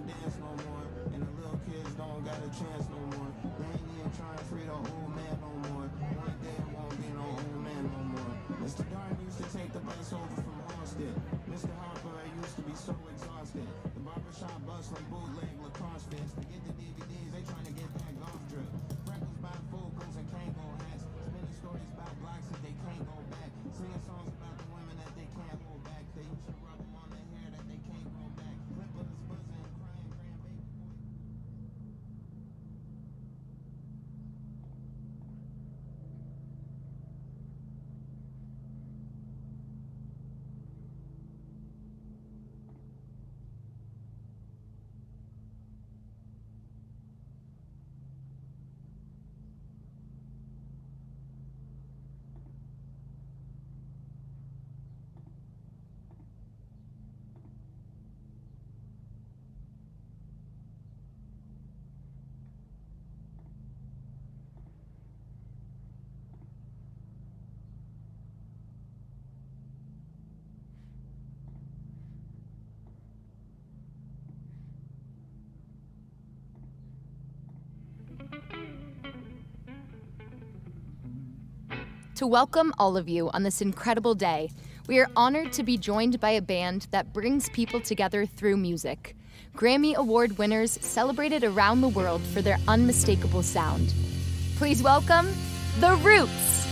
dance no more. And the little kids don't got a chance no more. They ain't even trying to free the old man no more. One day it won't be no old man no more. Mr. Darn used to take the bus over from Halstead. Mr. Harper, I used to be so exhausted. The barbershop bustling bootleg lacrosse fits. Forget the DVDs, they trying to get that golf drip. Freckles by Focals and Kango hats. Spinning stories about blocks that they can't go back. Singing songs about the women that they can't hold back. They used to rub them on their hair that they can't grow back. Clippers buzzing, crying, grandbaby boy. To welcome all of you on this incredible day, we are honored to be joined by a band that brings people together through music. Grammy Award winners celebrated around the world for their unmistakable sound. Please welcome The Roots.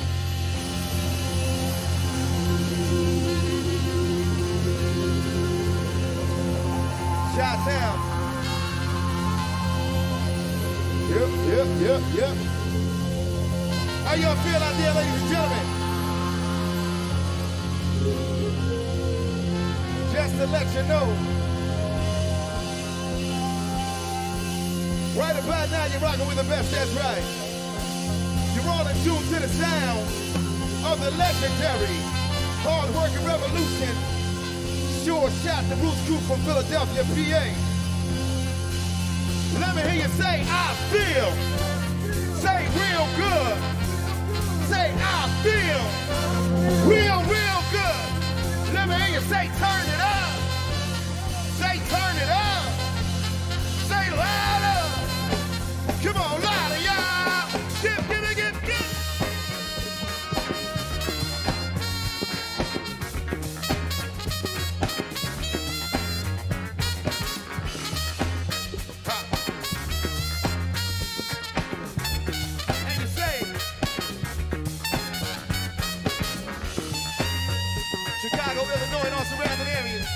Chi-Town. Yep. How y'all feel out there, ladies and gentlemen? Just to let you know, right about now you're rocking with the best, that's right. You're all in tune to the sound of the legendary hard-working revolution. Sure shot the Roots crew from Philadelphia, PA. Let me hear you say, I feel. Say real good. Say, I feel real good. Let me hear you say, turn it up. Say, turn it up. Say, louder. Come on, louder, y'all. Give. And you say, Chicago, Illinois, and all surrounding areas.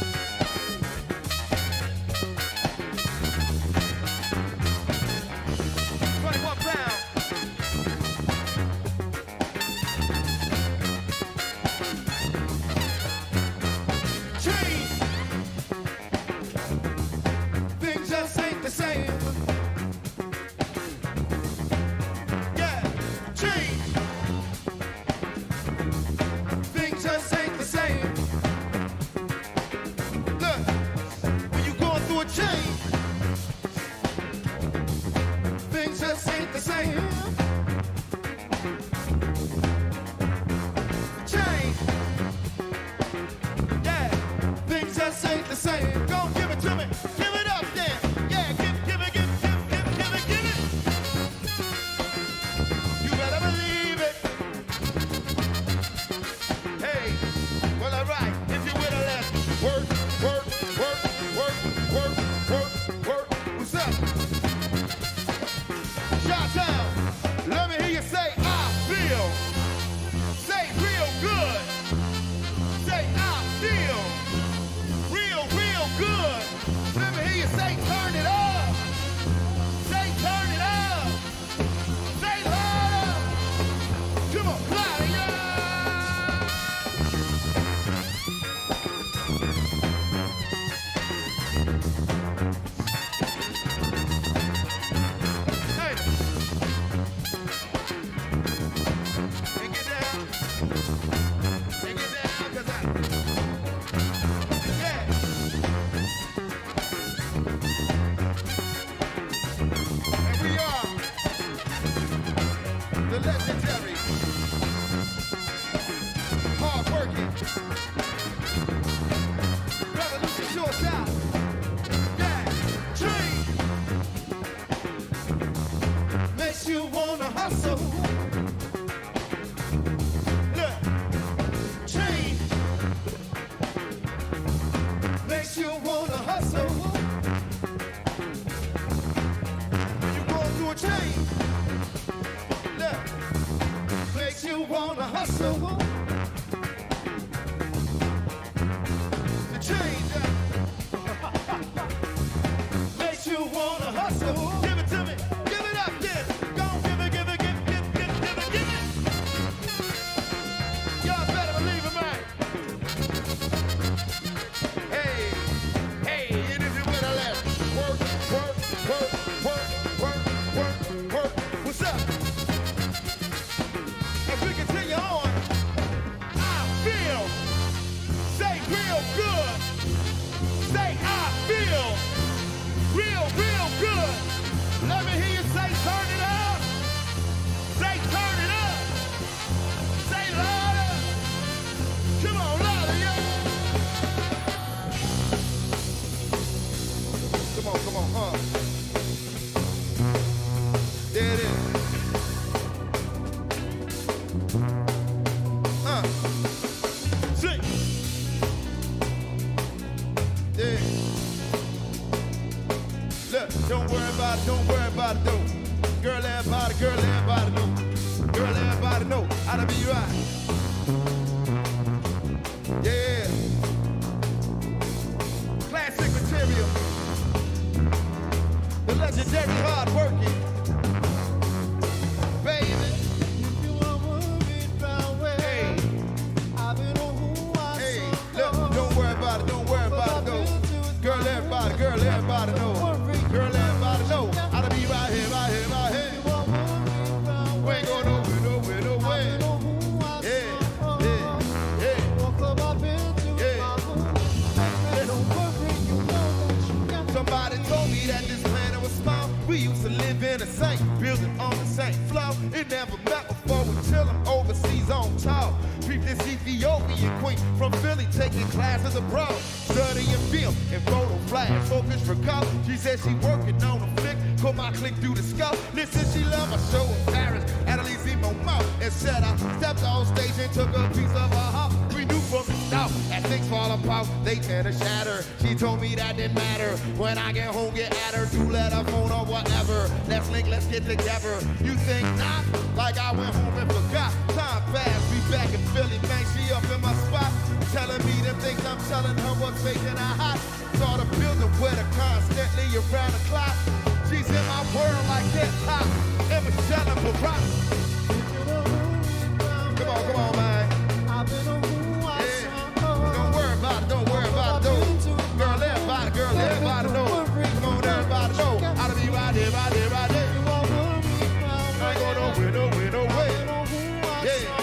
hustle. Look, change makes you wanna hustle. You going through a change. Look, makes you wanna hustle. The change makes you wanna hustle. Give it to me. Give it up then. Go on, give it, give it, give it, give it, give it, give it. Y'all better believe it, man. Hey, hey, and if you with a left, work, work, work, work, work, work, work. What's up? As we continue on, I feel, say real good. Say I feel real, real good. Let me hear you say turn it up. Say turn it up. Say louder. Come on, louder, y'all. Come on, There it is. Sing. Yeah. Look, don't worry about it, don't worry about it, though. Girl, everybody know. Girl, everybody know how to be right. Yeah. Classic material. The legendary hard working. Baby. You are worried about where I've been on who I hey, look, don't worry about it, don't worry about it, though. Girl, everybody know. Girl, everybody know how to be right here, right here, right here. We ain't going nowhere, no way. Yeah, yeah, yeah. Somebody told me that this planet was small. We used to live in the same building on the same floor. It never met before until I'm overseas on tour. Peep this Ethiopian queen from Philly taking classes abroad. Studying film and photo flash, focus for color. She said she working on a flick, put my click through the skull. Listen, she loved my show in Paris, at least in my mouth. And said I stepped on stage and took a piece of her heart. We knew from the start, as things fall apart, they tend to shatter. She told me that didn't matter. When I get home, get at her, do let her phone or whatever. Let's link, let's get together. You think not? Like I went home and forgot. Time passed, we back in Philly, man, she up in my spot. Telling me the things I'm telling her was making her hot. Saw the building with her constantly around the clock. She's in my world like hip hop. And Michelle and Barack. Come on, man. Yeah. Don't worry about it, don't worry about it, though. Girl, everybody know. Come on, everybody know how to be right here, right here, right here. I ain't going nowhere, no way. Yeah.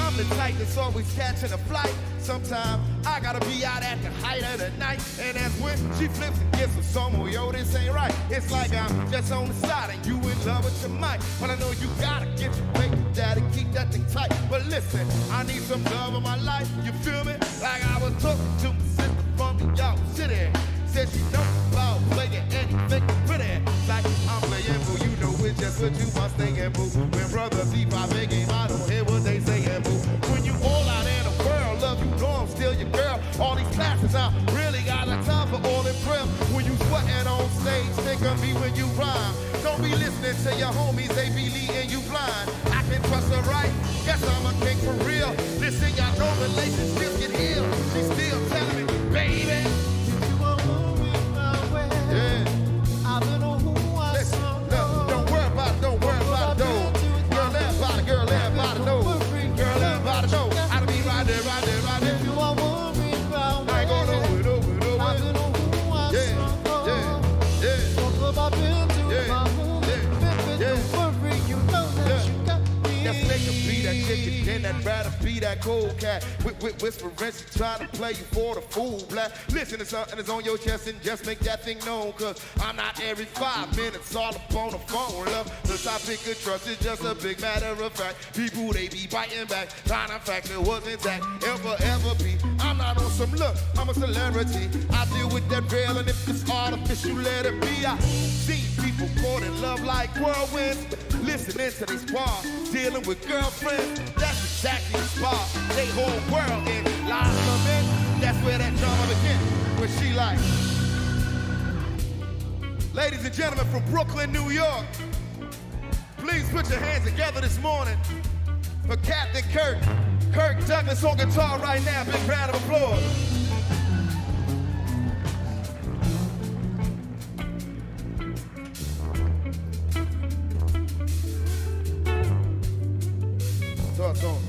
I'm the type that's always catching a flight. Sometimes I gotta be out at the height of the night. And that's when she flips and gets a song. Oh, yo, this ain't right. It's like I'm just on the side and you in love with your mic. But I know you gotta get your paper, daddy, keep that thing tight. But listen, I need some love in my life. You feel me? Like I was talking to my sister from the York City. Said she don't about playing anything pretty. Like I'm playing, boo, you know it's just what you must think, boo. When brothers leave my big game, I don't hear what they saying, boo. When you all out in the world, love you know I'm still your girl. All these classes, I really got a time for all in prep. When you sweating on stage, think of me when you rhyme. Don't be listening to your homies, they be leading you blind. I can trust her right, guess I'm a king for real. Listen, y'all know relationships get healed. She's still telling me, baby. Yeah. I don't know who I listen, look, don't worry about it, don't worry about it, though. Girl, everybody know. Girl, everybody know how to be right there, right there, right there. You are worried about I ain't going nowhere. I don't know who I talk about been to my home. Don't worry, you know that you got me. That snake will be that chicken, then I'd rather be that cold cat. Whispering, she trying to play you for the fool, black. Listen to something that's on your chest and just make that thing known. Cause I'm not every 5 minutes all up on the phone, love. The topic of trust is just a big matter of fact. People, they be biting back. Trying to fact it wasn't that ever be. I'm not on some look, I'm a celebrity. I deal with that real, and if it's artificial, let it be. I see people caught in love like whirlwinds, listening to these bars, dealing with girlfriends. That's exactly the spot. They whole world in lies come in. That's where that drama begins. Where she like, ladies and gentlemen from Brooklyn, New York, please put your hands together this morning for Captain Kirk. Kirk Douglas on guitar right now. Big round of applause. Talk to him.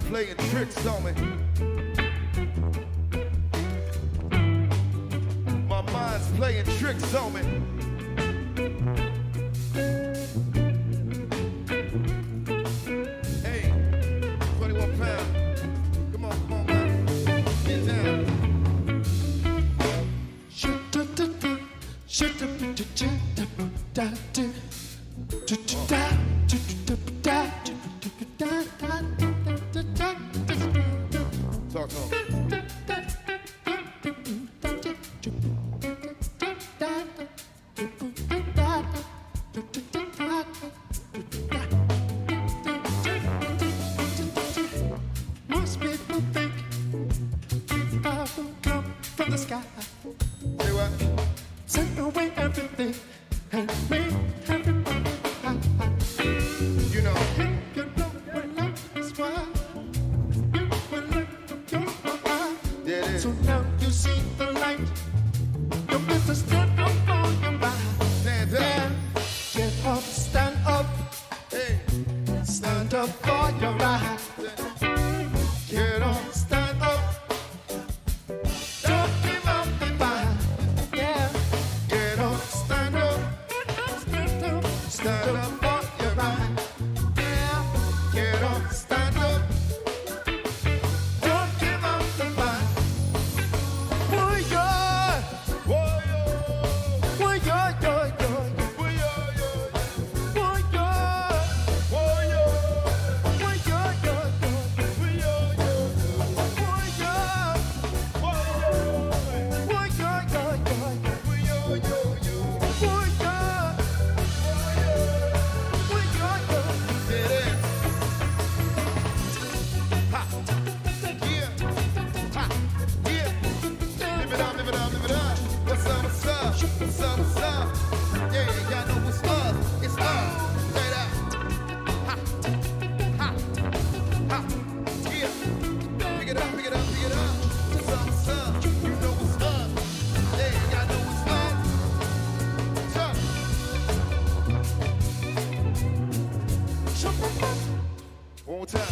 Playing tricks on me. My mind's playing tricks on me. Hey, 21 pounds. Come on, man. Get down. Talk to him. Most people think I will come from the sky. Say what? Take away everything and make everybody high. You know. You know when life is wild. You will let your eye. There it is. So now you see the light. Your business stand up on your back. Stand up. Get up, stand up. Hey. Stand up for your right. Get up, stand up. Don't give up the fight. Yeah. Get up, stand up. Stand up. Stand up for your right. Yeah. Get up, stand up. Don't give up the fight. Warrior. Warrior. Warrior, yo, yo, yo. Warrior. Warrior. Warrior. Warrior, yo, yo. Warrior. One more time.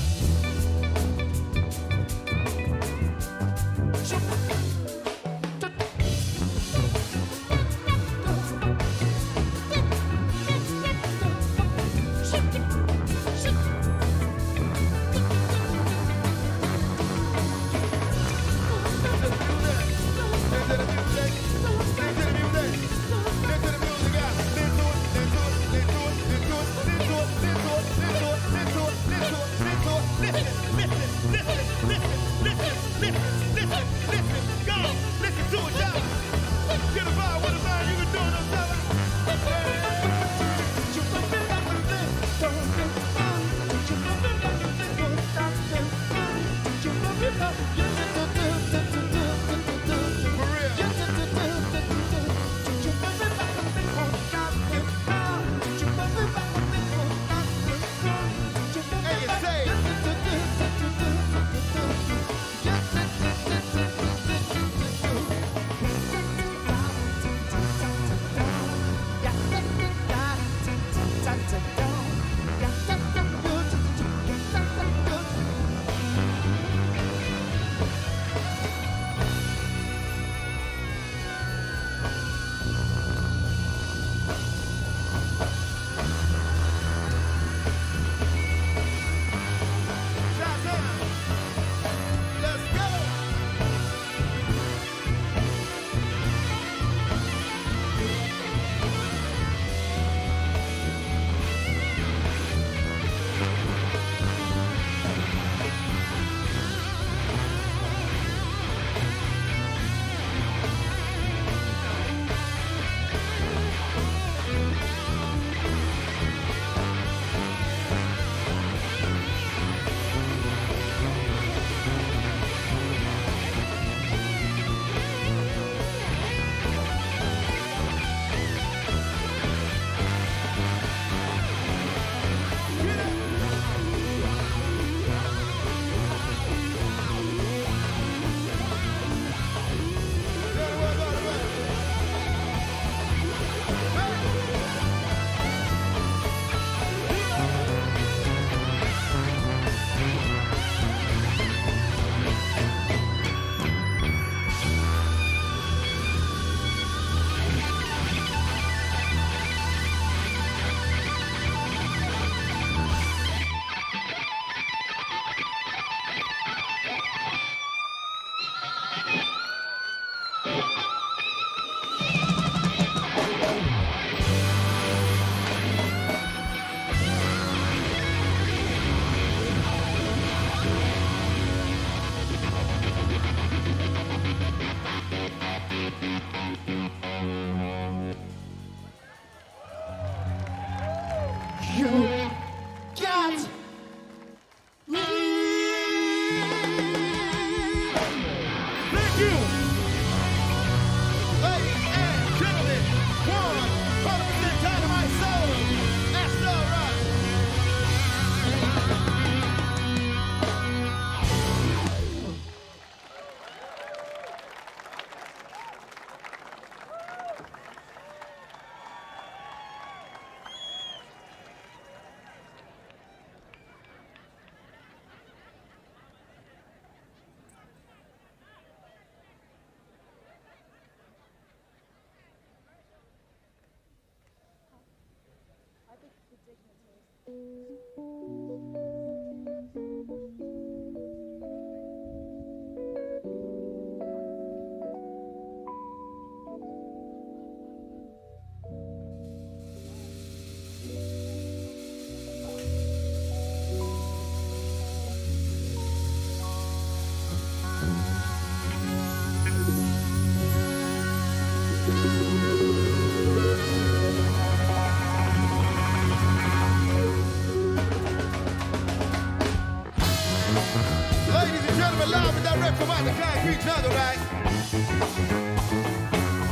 Ladies and gentlemen, live and direct from out the concrete jungle, right?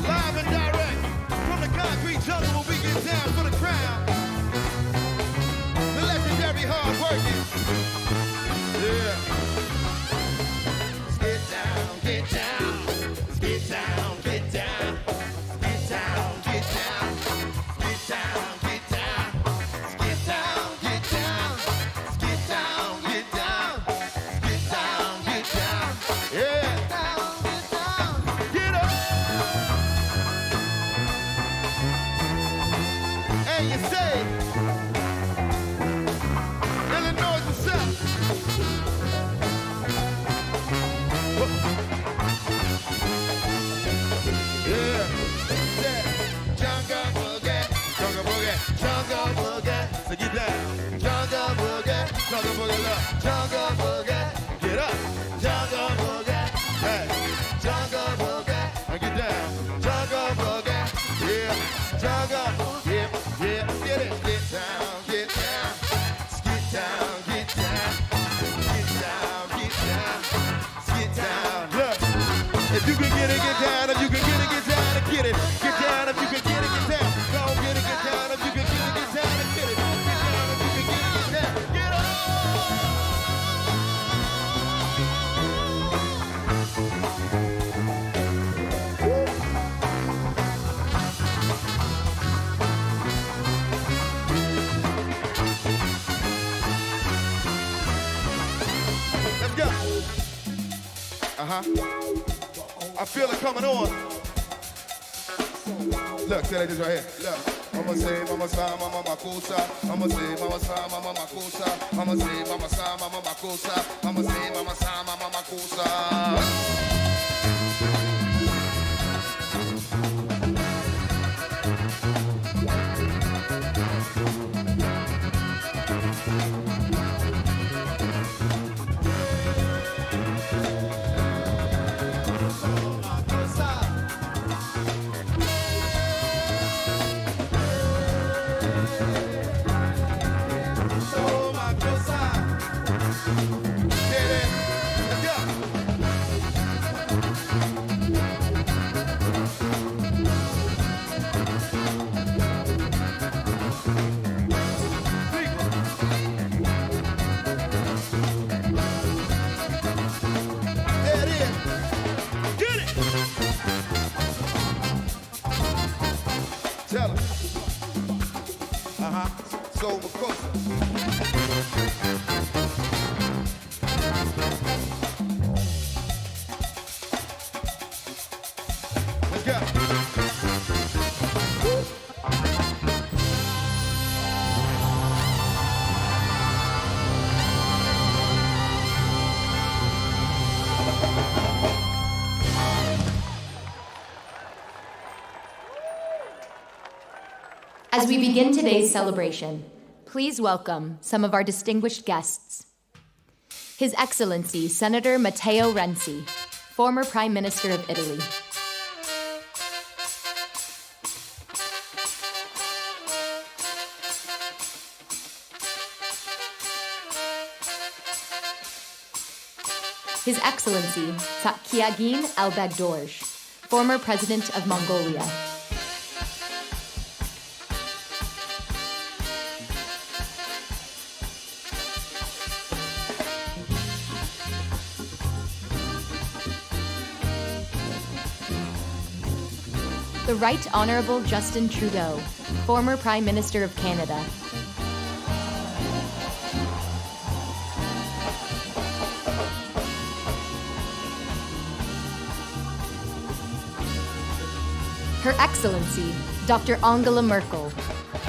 Live and direct from the concrete jungle when we get down for the crown. The legendary hard working. Yeah. Get down, get down. Get down, get down. Get down, get down. Get down, get down. Get down, get down. Get down, get down. Get down, get down. Yeah. Get up. And you say, Illinois, what's up? Yeah. Jungle boogie, jungle boogie, jungle boogie. So get down. Jungle boogie, jungle boogie, look. Jungle boogie, get up. Jungle boogie, hey. Jungle boogie, and get down. Jungle boogie, yeah. Jungle, yeah, yeah. Get it, get down, get down. Get down, get down. Get down, get down. Get down, look. If you can get it, get down. If you can get it, get down and get it. Get down if you can get it, get down. Go get it, get down. If you can get it, get down and get it. Get down if you can get it, get down. Get up. Let's go. I feel it coming on. Look, say like this right here. Look. Mama say, mama sa, mama makusa. Mama say, mama sa, mama makusa. Mama say, mama sa, mama makusa. Mama say, mama sa, mama makusa. Tell him. So Makosa. Let's go. As we begin today's celebration, please welcome some of our distinguished guests. His Excellency, Senator Matteo Renzi, former Prime Minister of Italy. His Excellency, Kiagin Elbegdorj, former President of Mongolia. The Right Honourable Justin Trudeau, former Prime Minister of Canada. Her Excellency, Dr. Angela Merkel,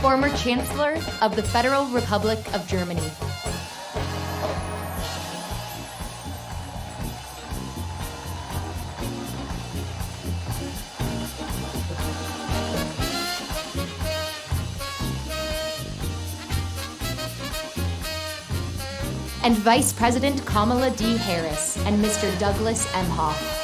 former Chancellor of the Federal Republic of Germany. And Vice President Kamala D. Harris and Mr. Douglas Emhoff.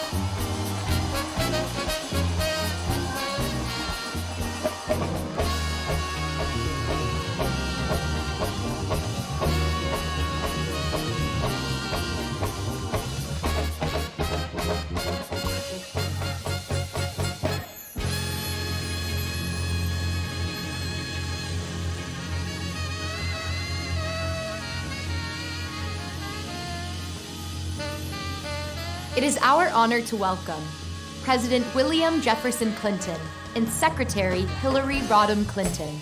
It is our honor to welcome President William Jefferson Clinton and Secretary Hillary Rodham Clinton.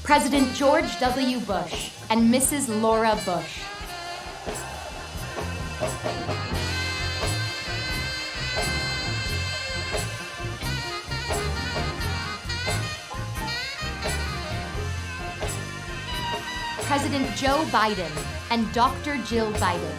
President George W. Bush and Mrs. Laura Bush. President Joe Biden and Dr. Jill Biden.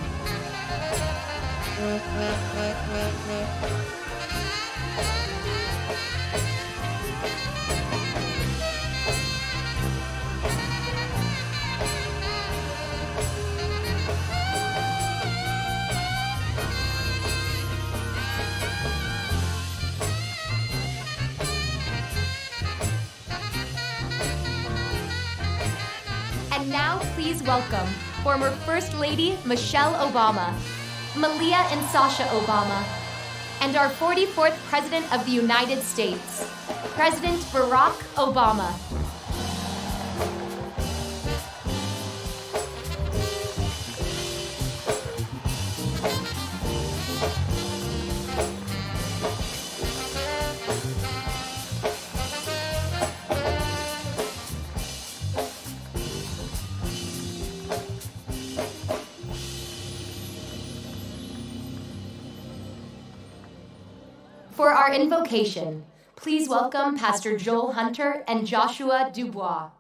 And now, please welcome former First Lady Michelle Obama, Malia and Sasha Obama, and our 44th President of the United States, President Barack Obama. For our invocation, please welcome Pastor Joel Hunter and Joshua Dubois.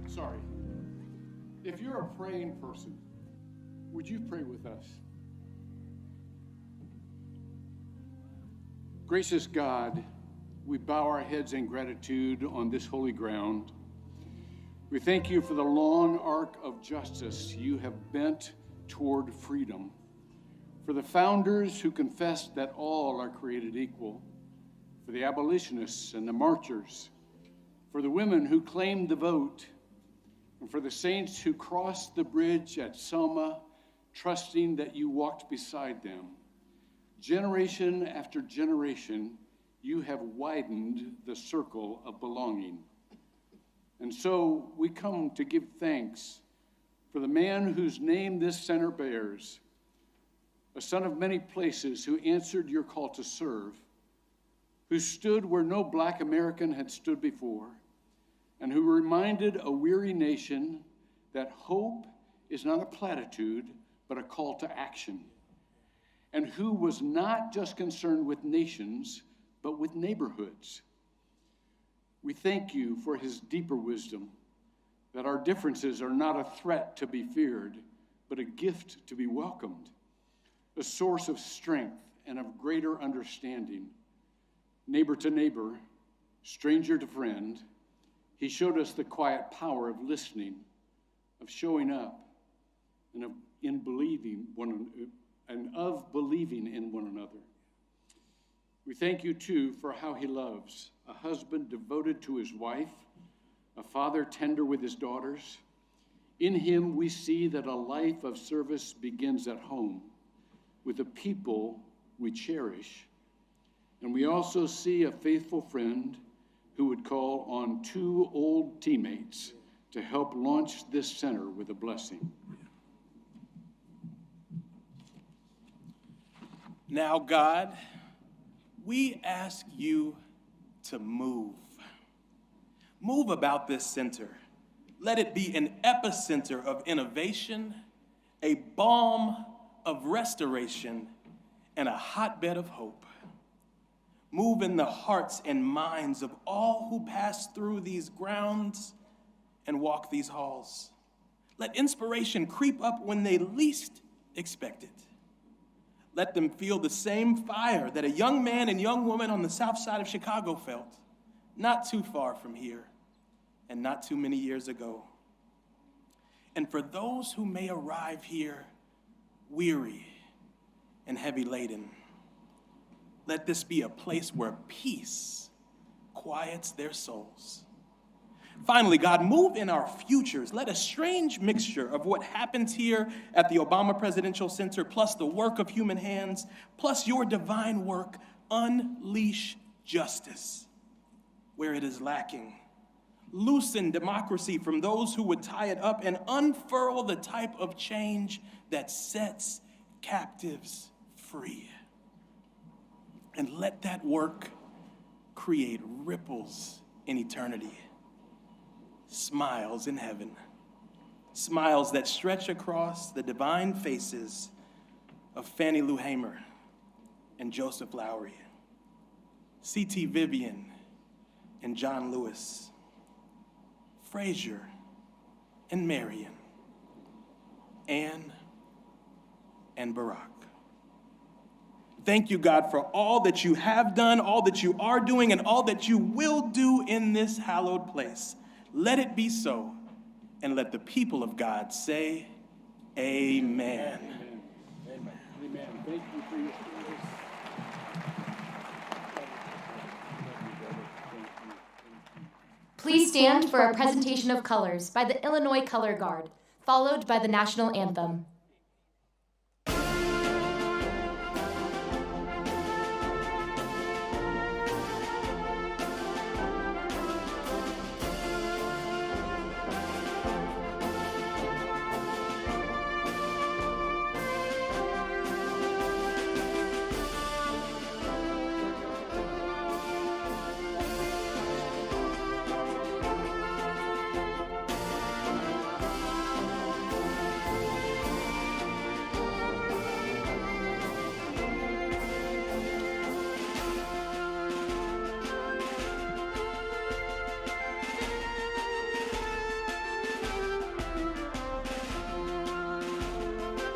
Sorry. If you're a praying person, would you pray with us? Gracious God, we bow our heads in gratitude on this holy ground. We thank you for the long arc of justice you have bent toward freedom, for the founders who confessed that all are created equal, for the abolitionists and the marchers, for the women who claimed the vote, and for the saints who crossed the bridge at Selma, trusting that you walked beside them. Generation after generation, you have widened the circle of belonging. And so we come to give thanks for the man whose name this center bears, a son of many places who answered your call to serve, who stood where no Black American had stood before, and who reminded a weary nation that hope is not a platitude, but a call to action, and who was not just concerned with nations, but with neighborhoods. We thank you for his deeper wisdom, that our differences are not a threat to be feared, but a gift to be welcomed, a source of strength and of greater understanding. Neighbor to neighbor, stranger to friend, he showed us the quiet power of listening, of showing up, and of believing in one another. We thank you, too, for how he loves, a husband devoted to his wife, a father tender with his daughters. In him we see that a life of service begins at home, with the people we cherish. And we also see a faithful friend who would call on two old teammates to help launch this center with a blessing. Now, God, we ask you to move. Move about this center. Let it be an epicenter of innovation, a balm of restoration, and a hotbed of hope. Move in the hearts and minds of all who pass through these grounds and walk these halls. Let inspiration creep up when they least expect it. Let them feel the same fire that a young man and young woman on the south side of Chicago felt, not too far from here and not too many years ago. And for those who may arrive here weary and heavy laden, let this be a place where peace quiets their souls. Finally, God, move in our futures. Let a strange mixture of what happens here at the Obama Presidential Center, plus the work of human hands, plus your divine work, unleash justice where it is lacking. Loosen democracy from those who would tie it up, and unfurl the type of change that sets captives free. And let that work create ripples in eternity. Smiles in heaven. Smiles that stretch across the divine faces of Fannie Lou Hamer and Joseph Lowry, C.T. Vivian and John Lewis, Frazier and Marion, Anne and Barack. Thank you, God, for all that you have done, all that you are doing, and all that you will do in this hallowed place. Let it be so, and let the people of God say, amen. Amen. Amen. Amen. Thank you for your service. Please stand for our presentation of colors by the Illinois Color Guard, followed by the national anthem.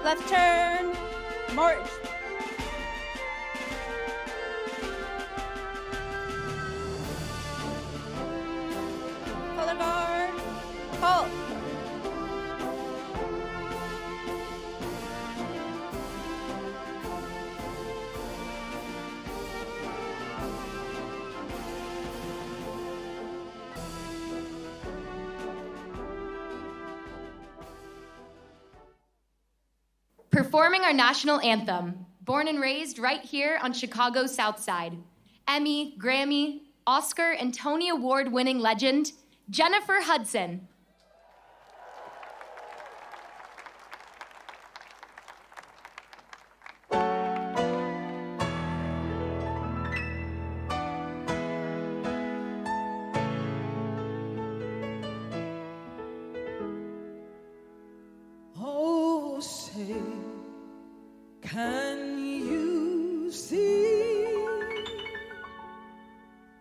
Left turn, march. Color guard, halt. Performing our national anthem, born and raised right here on Chicago's South Side, Emmy, Grammy, Oscar, and Tony Award-winning legend, Jennifer Hudson. Oh, say, can you see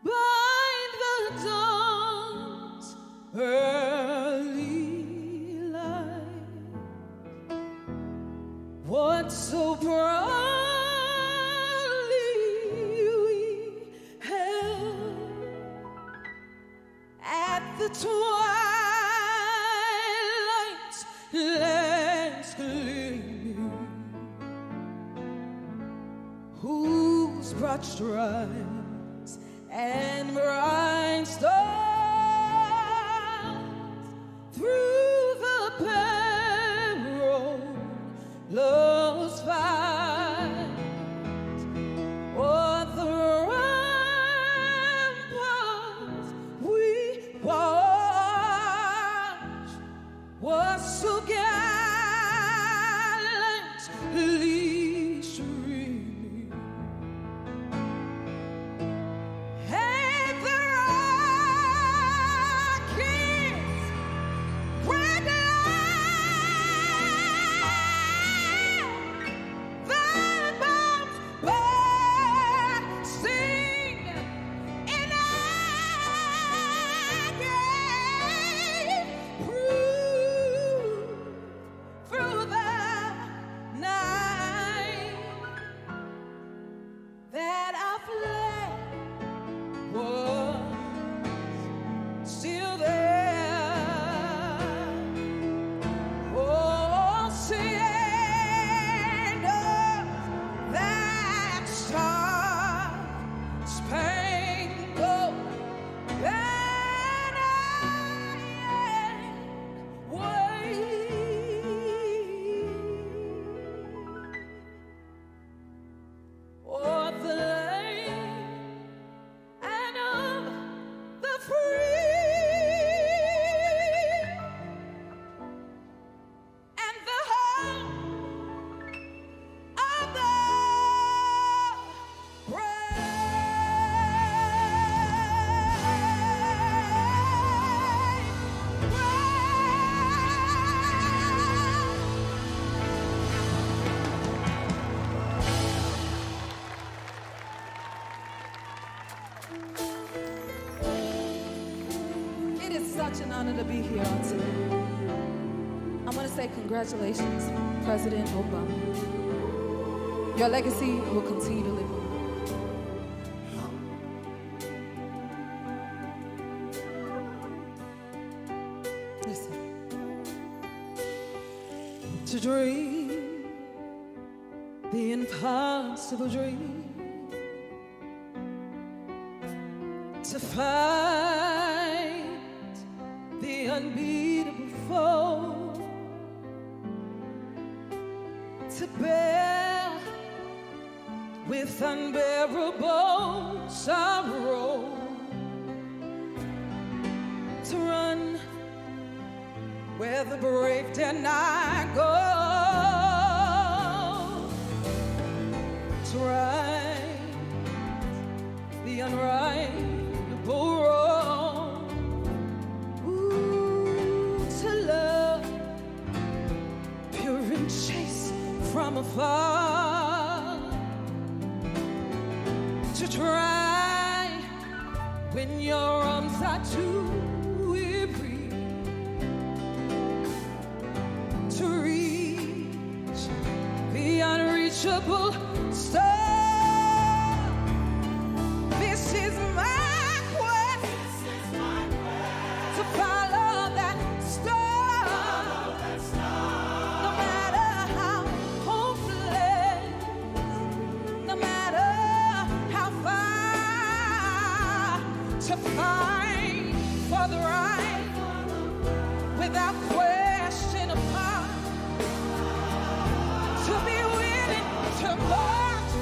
by the dawn's early light what so proudly we held at the twilight's last gleaming, whose broad stripes and bright stars through the perilous fight flag was still there. Oh, send us that star-spangled banner and wave o'er the land and of the free and the home of the It is such an honor to be here on today. I want to say congratulations, President Obama. Your legacy will continue to live on. Listen. To dream the impossible dream, to fight the unbeatable foe, to bear with unbearable sorrow, to run where the brave dare not go, to right the unrightable wrong, to love pure and chaste from afar, to try when your arms are too weary, to reach the unreachable star. This is my quest, to follow that star, no matter how hopeless, no matter how far, to fight for the right without question apart, to be willing to march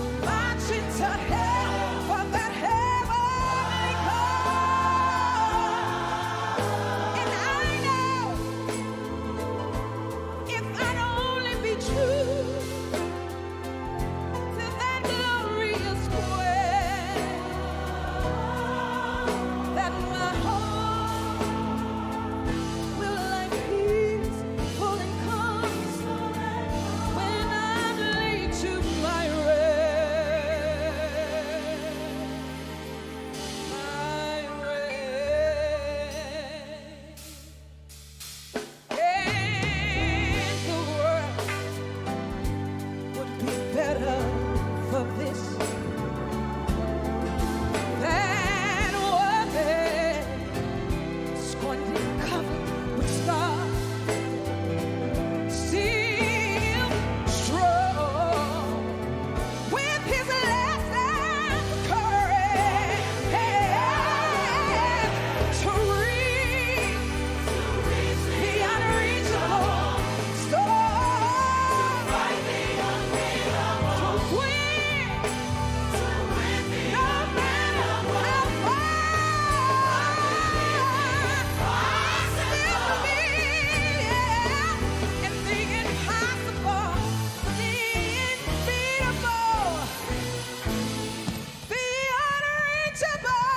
into hell for that heavenly call. And I know if I'd only be true to that glorious quest, that my heart will like peace full and calm when I'm laid to my rest. My rest. And the world would be better for this than was it, scorned and covered with scars, still strong with his lessons courage to reach the unreachable star, to win no matter how far. I still believe in the impossible, the unbeatable, the unreachable.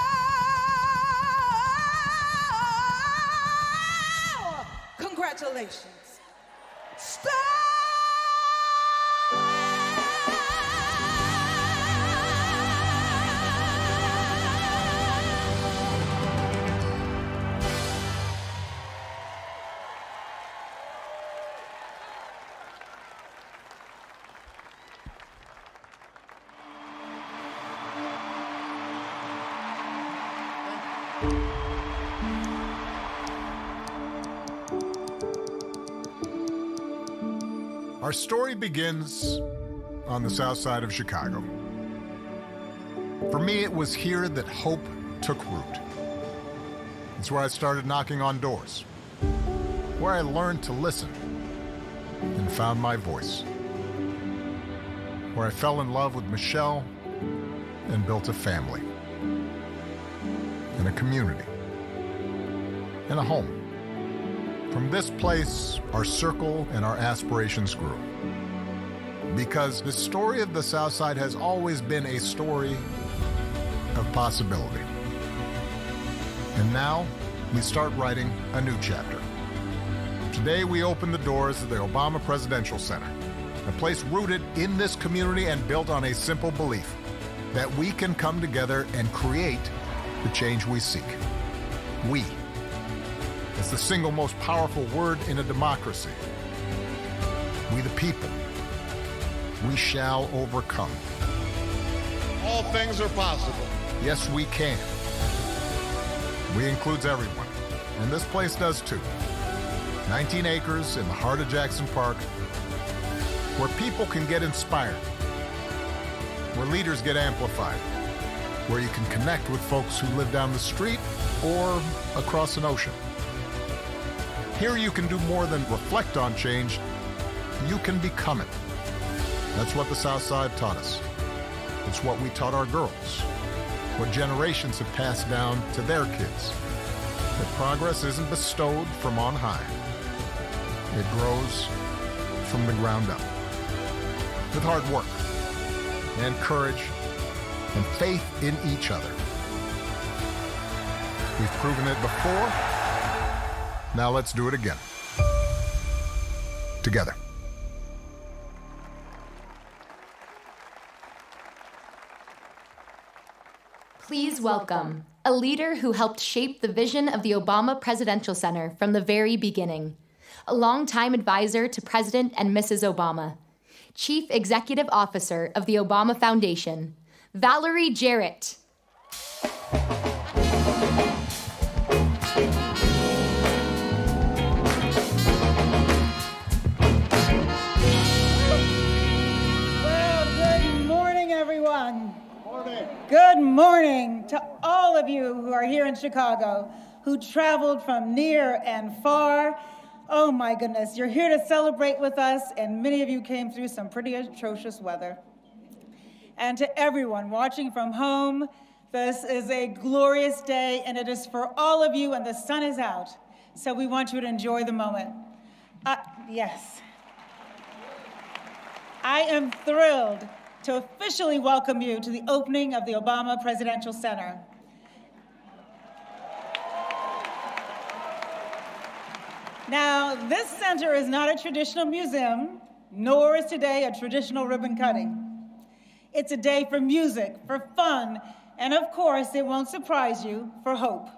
Congratulations. Star! Our story begins on the south side of Chicago. For me, it was here that hope took root. It's where I started knocking on doors, where I learned to listen and found my voice, where I fell in love with Michelle and built a family, and a community, and a home. From this place, our circle and our aspirations grew. Because the story of the South Side has always been a story of possibility. And now, we start writing a new chapter. Today, we open the doors of the Obama Presidential Center, a place rooted in this community and built on a simple belief that we can come together and create the change we seek. We. It's the single most powerful word in a democracy. We the people. We shall overcome. All things are possible. Yes, we can. We includes everyone, and this place does too. 19 acres in the heart of Jackson Park, where people can get inspired, where leaders get amplified, where you can connect with folks who live down the street or across an ocean. Here you can do more than reflect on change, you can become it. That's what the South Side taught us. It's what we taught our girls, what generations have passed down to their kids. That progress isn't bestowed from on high. It grows from the ground up. With hard work and courage and faith in each other. We've proven it before. Now let's do it again. Together. Please welcome a leader who helped shape the vision of the Obama Presidential Center from the very beginning, a longtime advisor to President and Mrs. Obama, Chief Executive Officer of the Obama Foundation, Valerie Jarrett. Good morning to all of you who are here in Chicago, who traveled from near and far. Oh my goodness, you're here to celebrate with us, and many of you came through some pretty atrocious weather. And to everyone watching from home, this is a glorious day, and it is for all of you, and the sun is out. So we want you to enjoy the moment. Yes. I am thrilled to officially welcome you to the opening of the Obama Presidential Center. Now, this center is not a traditional museum, nor is today a traditional ribbon cutting. It's a day for music, for fun, and of course, it won't surprise you, for hope.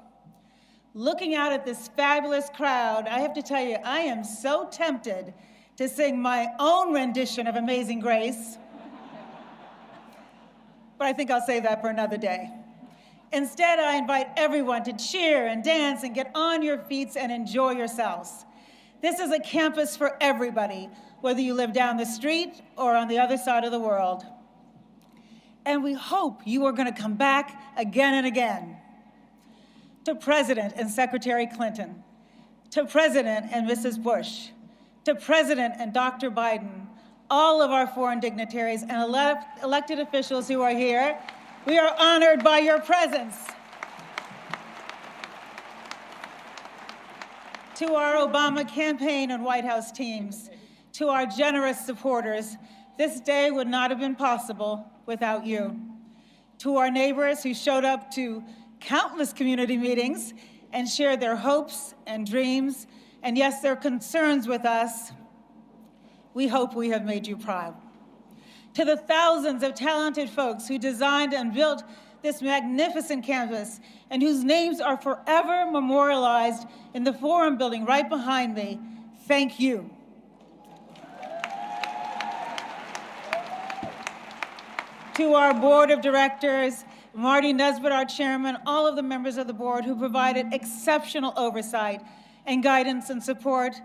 Looking out at this fabulous crowd, I have to tell you, I am so tempted to sing my own rendition of Amazing Grace, but I think I'll save that for another day. Instead, I invite everyone to cheer and dance and get on your feet and enjoy yourselves. This is a campus for everybody, whether you live down the street or on the other side of the world. And we hope you are going to come back again and again. To President and Secretary Clinton, to President and Mrs. Bush, to President and Dr. Biden, all of our foreign dignitaries and elected officials who are here, we are honored by your presence. To our Obama campaign and White House teams, to our generous supporters, this day would not have been possible without you. To our neighbors who showed up to countless community meetings and shared their hopes and dreams, and yes, their concerns with us, we hope we have made you proud. To the thousands of talented folks who designed and built this magnificent campus and whose names are forever memorialized in the Forum building right behind me, thank you. To our board of directors, Marty Nesbitt, our chairman, all of the members of the board who provided exceptional oversight and guidance and support,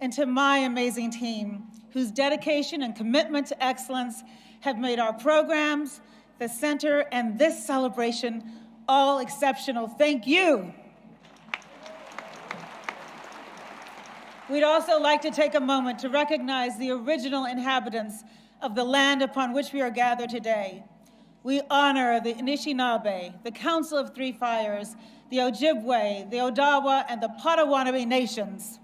and to my amazing team, whose dedication and commitment to excellence have made our programs, the center, and this celebration all exceptional. Thank you. We'd also like to take a moment to recognize the original inhabitants of the land upon which we are gathered today. We honor the Anishinaabe, the Council of Three Fires, the Ojibwe, the Odawa, and the Potawatomi nations.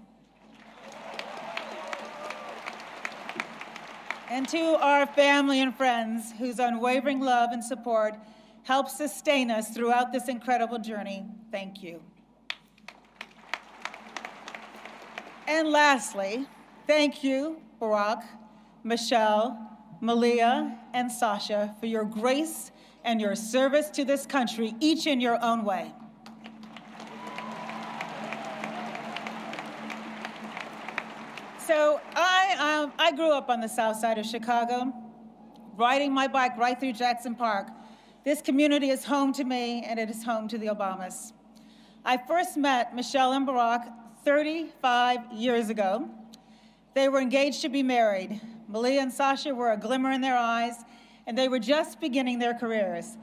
And to our family and friends whose unwavering love and support help sustain us throughout this incredible journey, thank you. And lastly, thank you, Barack, Michelle, Malia, and Sasha, for your grace and your service to this country, each in your own way. So I grew up on the south side of Chicago, riding my bike right through Jackson Park. This community is home to me, and it is home to the Obamas. I first met Michelle and Barack 35 years ago. They were engaged to be married. Malia and Sasha were a glimmer in their eyes, and they were just beginning their careers.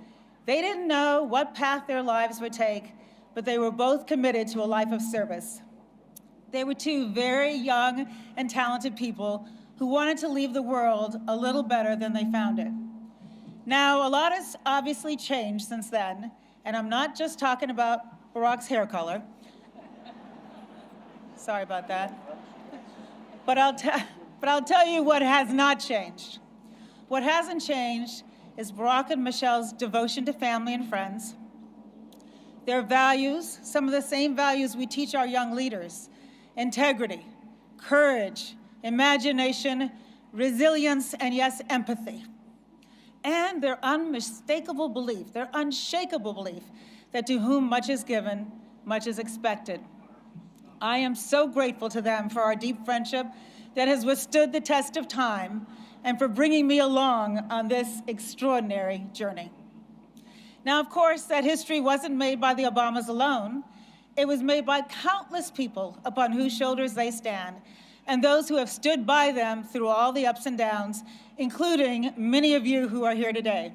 They didn't know what path their lives would take, but they were both committed to a life of service. They were two very young and talented people who wanted to leave the world a little better than they found it. Now, a lot has obviously changed since then, and I'm not just talking about Barack's hair color. Sorry about that. But I'll tell you what has not changed. What hasn't changed is Barack and Michelle's devotion to family and friends, their values, some of the same values we teach our young leaders: integrity, courage, imagination, resilience, and yes, empathy. And their unmistakable belief, their unshakable belief that to whom much is given, much is expected. I am so grateful to them for our deep friendship that has withstood the test of time and for bringing me along on this extraordinary journey. Now, of course, that history wasn't made by the Obamas alone. It was made by countless people upon whose shoulders they stand, and those who have stood by them through all the ups and downs, including many of you who are here today.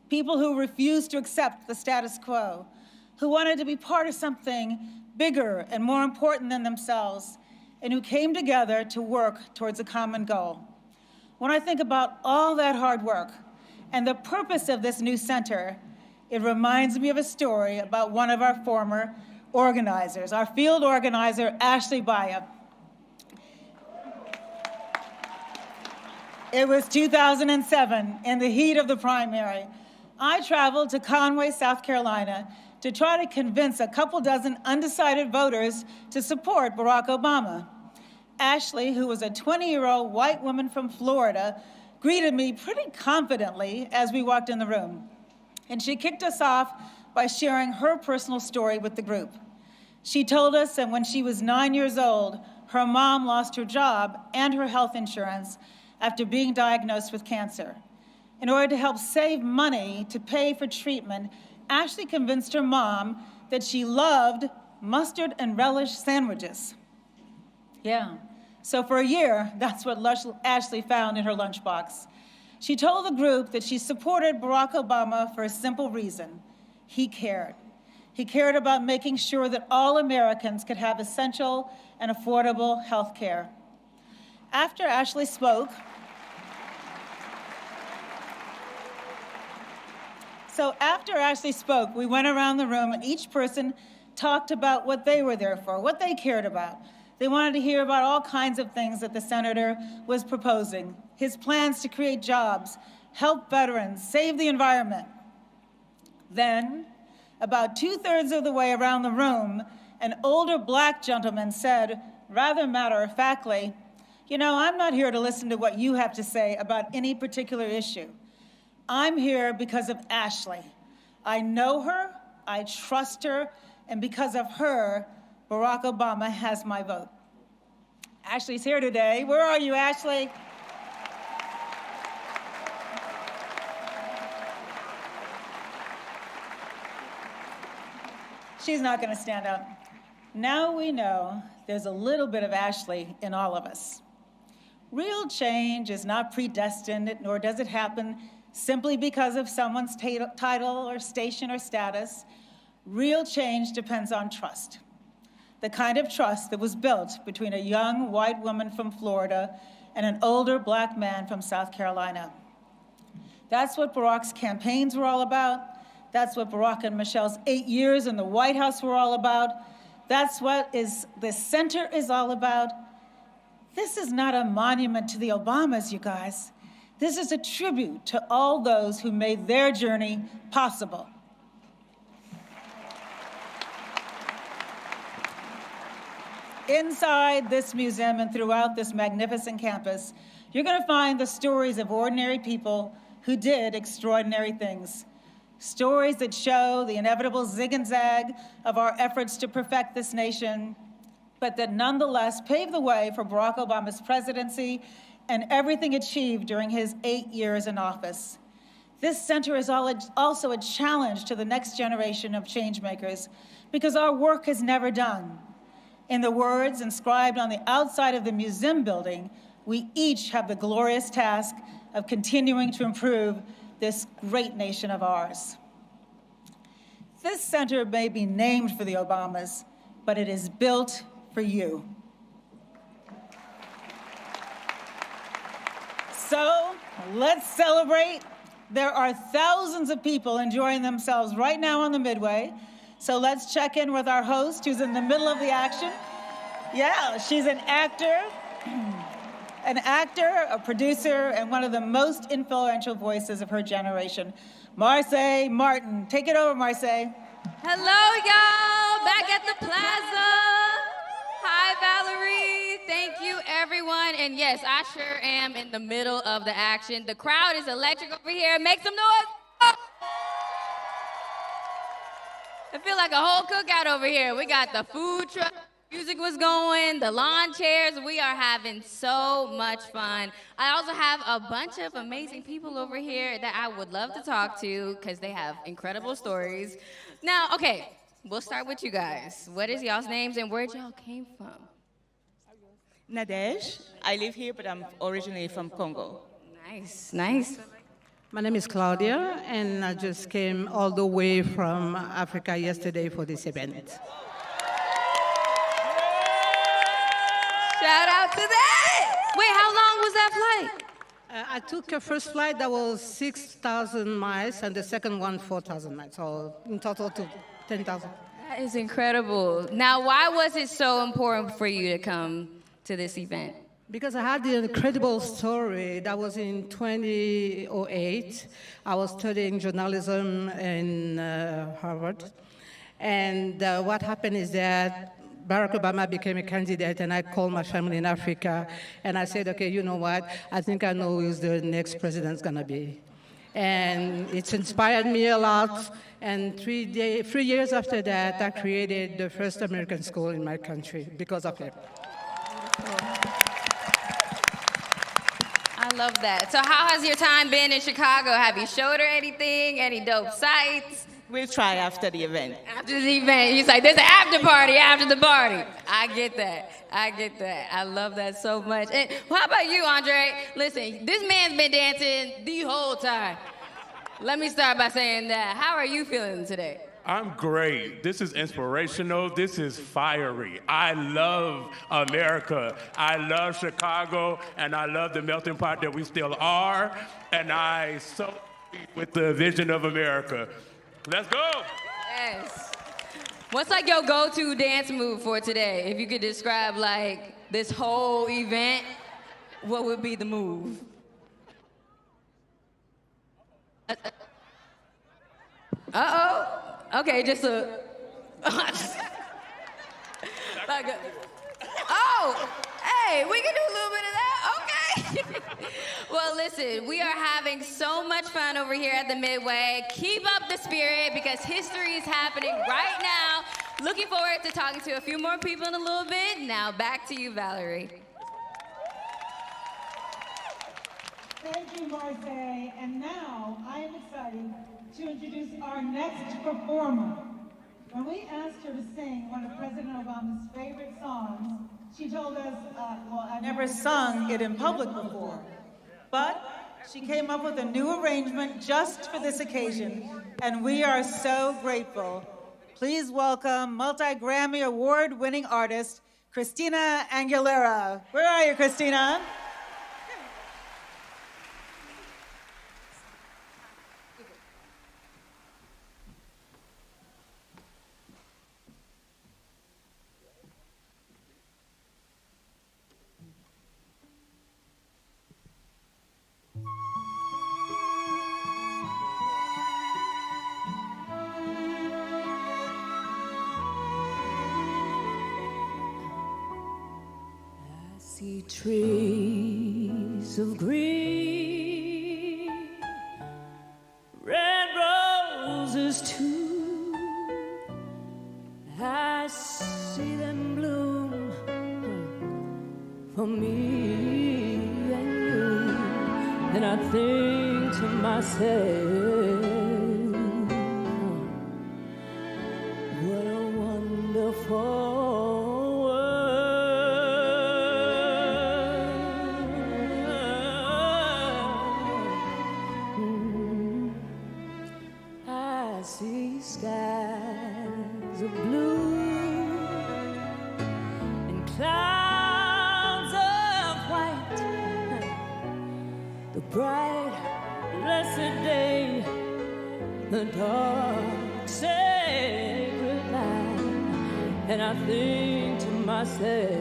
People who refused to accept the status quo, who wanted to be part of something bigger and more important than themselves, and who came together to work towards a common goal. When I think about all that hard work and the purpose of this new center, it reminds me of a story about one of our former organizers, our field organizer, Ashley Baya. It was 2007, in the heat of the primary. I traveled to Conway, South Carolina, to try to convince a couple dozen undecided voters to support Barack Obama. Ashley, who was a 20-year-old white woman from Florida, greeted me pretty confidently as we walked in the room. And she kicked us off by sharing her personal story with the group. She told us that when she was 9 years old, her mom lost her job and her health insurance after being diagnosed with cancer. In order to help save money to pay for treatment, Ashley convinced her mom that she loved mustard and relish sandwiches. Yeah. So for a year, that's what Ashley found in her lunchbox. She told the group that she supported Barack Obama for a simple reason: he cared. He cared about making sure that all Americans could have essential and affordable health care. After Ashley spoke, we went around the room and each person talked about what they were there for, what they cared about. They wanted to hear about all kinds of things that the senator was proposing: his plans to create jobs, help veterans, save the environment. Then, about 2/3 of the way around the room, an older black gentleman said, rather matter-of-factly, "You know, I'm not here to listen to what you have to say about any particular issue. I'm here because of Ashley. I know her, I trust her, and because of her, Barack Obama has my vote." Ashley's here today. Where are you, Ashley? She's not going to stand up. Now we know there's a little bit of Ashley in all of us. Real change is not predestined, nor does it happen simply because of someone's title or station or status. Real change depends on trust. The kind of trust that was built between a young white woman from Florida and an older black man from South Carolina. That's what Barack's campaigns were all about. That's what Barack and Michelle's 8 years in the White House were all about. That's what this center is all about. This is not a monument to the Obamas, you guys. This is a tribute to all those who made their journey possible. Inside this museum and throughout this magnificent campus, you're going to find the stories of ordinary people who did extraordinary things. Stories that show the inevitable zig and zag of our efforts to perfect this nation, but that nonetheless paved the way for Barack Obama's presidency and everything achieved during his 8 years in office. This center is also a challenge to the next generation of changemakers because our work is never done. In the words inscribed on the outside of the museum building, we each have the glorious task of continuing to improve this great nation of ours. This center may be named for the Obamas, but it is built for you. So let's celebrate. There are thousands of people enjoying themselves right now on the Midway. So let's check in with our host who's in the middle of the action. Yeah, she's an actor, a producer, and one of the most influential voices of her generation. Marseille Martin. Take it over, Marseille. Hello, y'all. Back at the plaza. Hi, Valerie. Thank you, everyone. And yes, I sure am in the middle of the action. The crowd is electric over here. Make some noise. I feel like a whole cookout over here. We got the food truck. Music was going, the lawn chairs. We are having so much fun. I also have a bunch of amazing people over here that I would love to talk to because they have incredible stories. Now, okay, we'll start with you guys. What is y'all's names and where y'all came from? Nadej. I live here, but I'm originally from Congo. Nice, nice. My name is Claudia, and I just came all the way from Africa yesterday for this event. Shout out to that! Wait, how long was that flight? I took a first flight that was 6,000 miles, and the second one 4,000 miles, so in total to 10,000. That is incredible. Now, why was it so important for you to come to this event? Because I had the incredible story. That was in 2008. I was studying journalism in Harvard. And what happened is that Barack Obama became a candidate, and I called my family in Africa, and I said, okay, you know what? I think I know who the next president's gonna be. And it's inspired me a lot. And 3 years after that, I created the first American school in my country because of it. I love that. So how has your time been in Chicago? Have you showed her anything? Any dope sights? We'll try after the event. After the event, he's like, there's an after party after the party. I get that. I get that. I love that so much. And how about you, Andre? Listen, this man's been dancing the whole time. Let me start by saying that. How are you feeling today? I'm great. This is inspirational. This is fiery. I love America. I love Chicago, and I love the melting pot that we still are. And I so with the vision of America. Let's go. Yes. What's like your go-to dance move for today? If you could describe like this whole event, what would be the move? Uh-oh. Okay, just a... Oh, hey, we can do a little bit of that, okay. Well, listen, we are having so much fun over here at the Midway. Keep up the spirit because history is happening right now. Looking forward to talking to a few more people in a little bit. Now back to you, Valerie. Thank you, Marseille. And now I am excited to introduce our next performer. When we asked her to sing one of President Obama's favorite songs, She told us, well, I never sung it in public before, but she came up with a new arrangement just for this occasion, and we are so grateful. Please welcome multi-Grammy award-winning artist, Christina Aguilera. Where are you, Christina? See trees of green, red roses too. I see them bloom for me and you, and I think to myself, what a wonderful skies of blue and clouds of white, the bright, blessed day, the dark, sacred night, and I think to myself,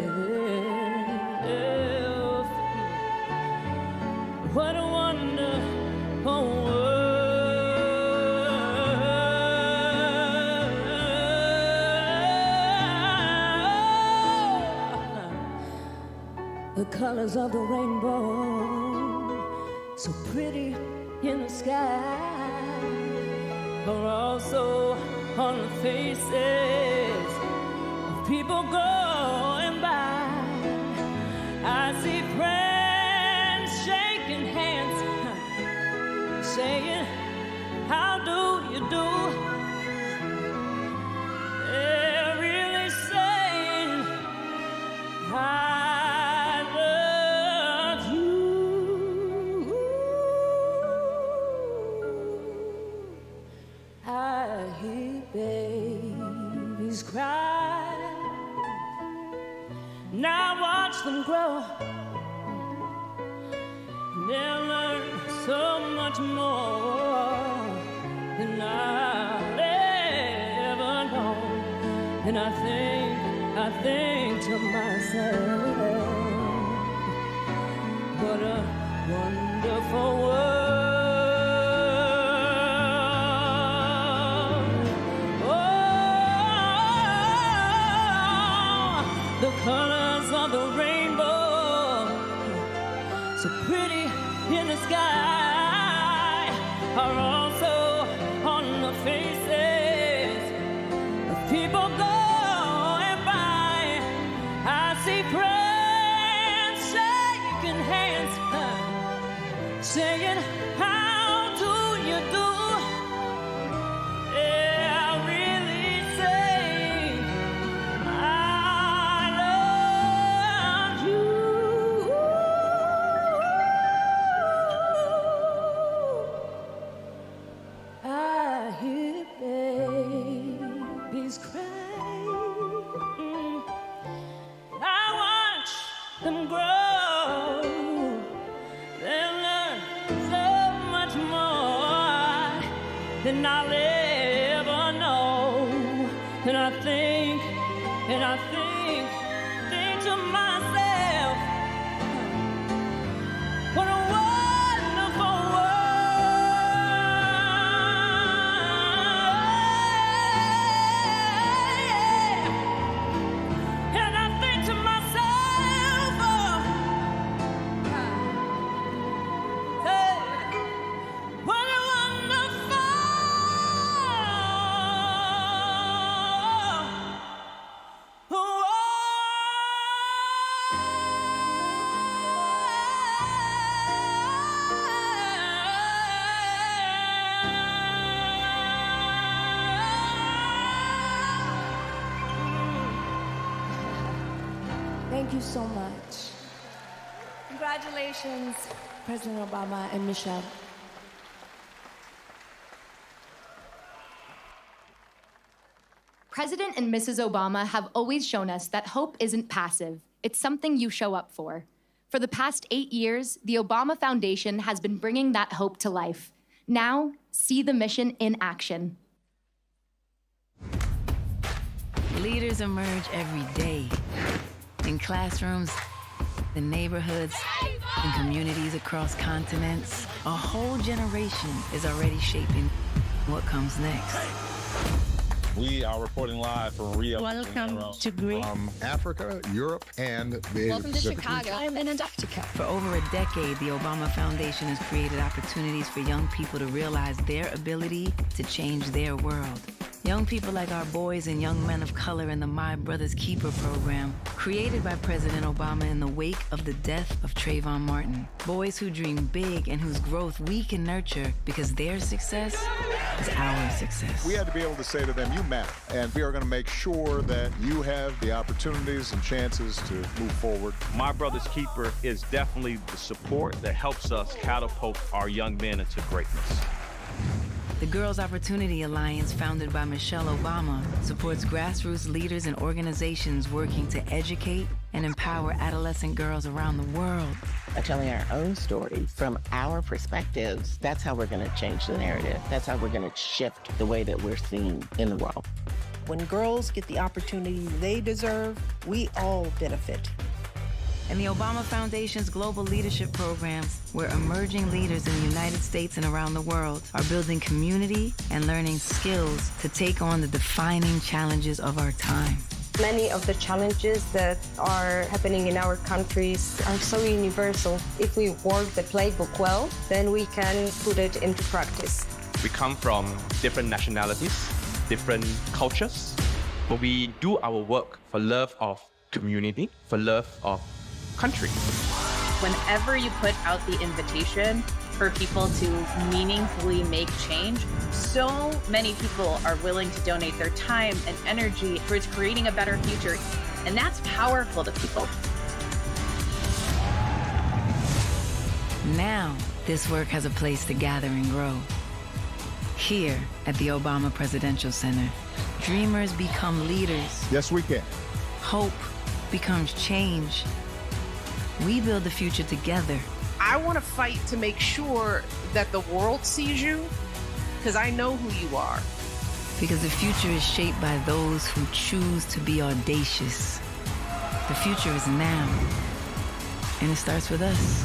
what a wonderful world. The colors of the rainbow, so pretty in the sky, are also on the faces of people going by. I see friends shaking hands, saying, how do you do? They're really saying, babies cry. Now watch them grow. They'll learn so much more than I'll ever know. And I think to myself, what a wonderful world. The colors of the rainbow, so pretty in the sky, are also on the faces of people going by. I see friends shaking hands, saying, how do you do? Than I'll ever know. And I think to myself, what a wonderful world. And I think to myself, hey, what a wonderful world. Thank you so much. Congratulations, President Obama and Michelle. President and Mrs. Obama have always shown us that hope isn't passive. It's something you show up for. For the past 8 years, the Obama Foundation has been bringing that hope to life. Now, see the mission in action. Leaders emerge every day. In classrooms, in neighborhoods, in communities across continents. A whole generation is already shaping what comes next. We are reporting live from Rio. Welcome to Greece. From Africa, Europe, and the Welcome to Chicago. I'm in Antarctica. For over a decade, the Obama Foundation has created opportunities for young people to realize their ability to change their world. Young people like our boys and young men of color in the My Brother's Keeper program, created by President Obama in the wake of the death of Trayvon Martin. Boys who dream big and whose growth we can nurture because their success is our success. We had to be able to say to them, you matter, and we are going to make sure that you have the opportunities and chances to move forward. My Brother's Keeper is definitely the support that helps us catapult our young men into greatness. The Girls Opportunity Alliance, founded by Michelle Obama, supports grassroots leaders and organizations working to educate and empower adolescent girls around the world. By telling our own story from our perspectives, that's how we're going to change the narrative. That's how we're going to shift the way that we're seen in the world. When girls get the opportunity they deserve, we all benefit. And the Obama Foundation's Global Leadership Programs, where emerging leaders in the United States and around the world are building community and learning skills to take on the defining challenges of our time. Many of the challenges that are happening in our countries are so universal. If we work the playbook well, then we can put it into practice. We come from different nationalities, different cultures, but we do our work for love of community, for love of country. Whenever you put out the invitation for people to meaningfully make change, so many people are willing to donate their time and energy towards creating a better future. And that's powerful to people. Now, this work has a place to gather and grow. Here at the Obama Presidential Center, dreamers become leaders. Yes, we can. Hope becomes change. We build the future together. I want to fight to make sure that the world sees you, because I know who you are. Because the future is shaped by those who choose to be audacious. The future is now, and it starts with us.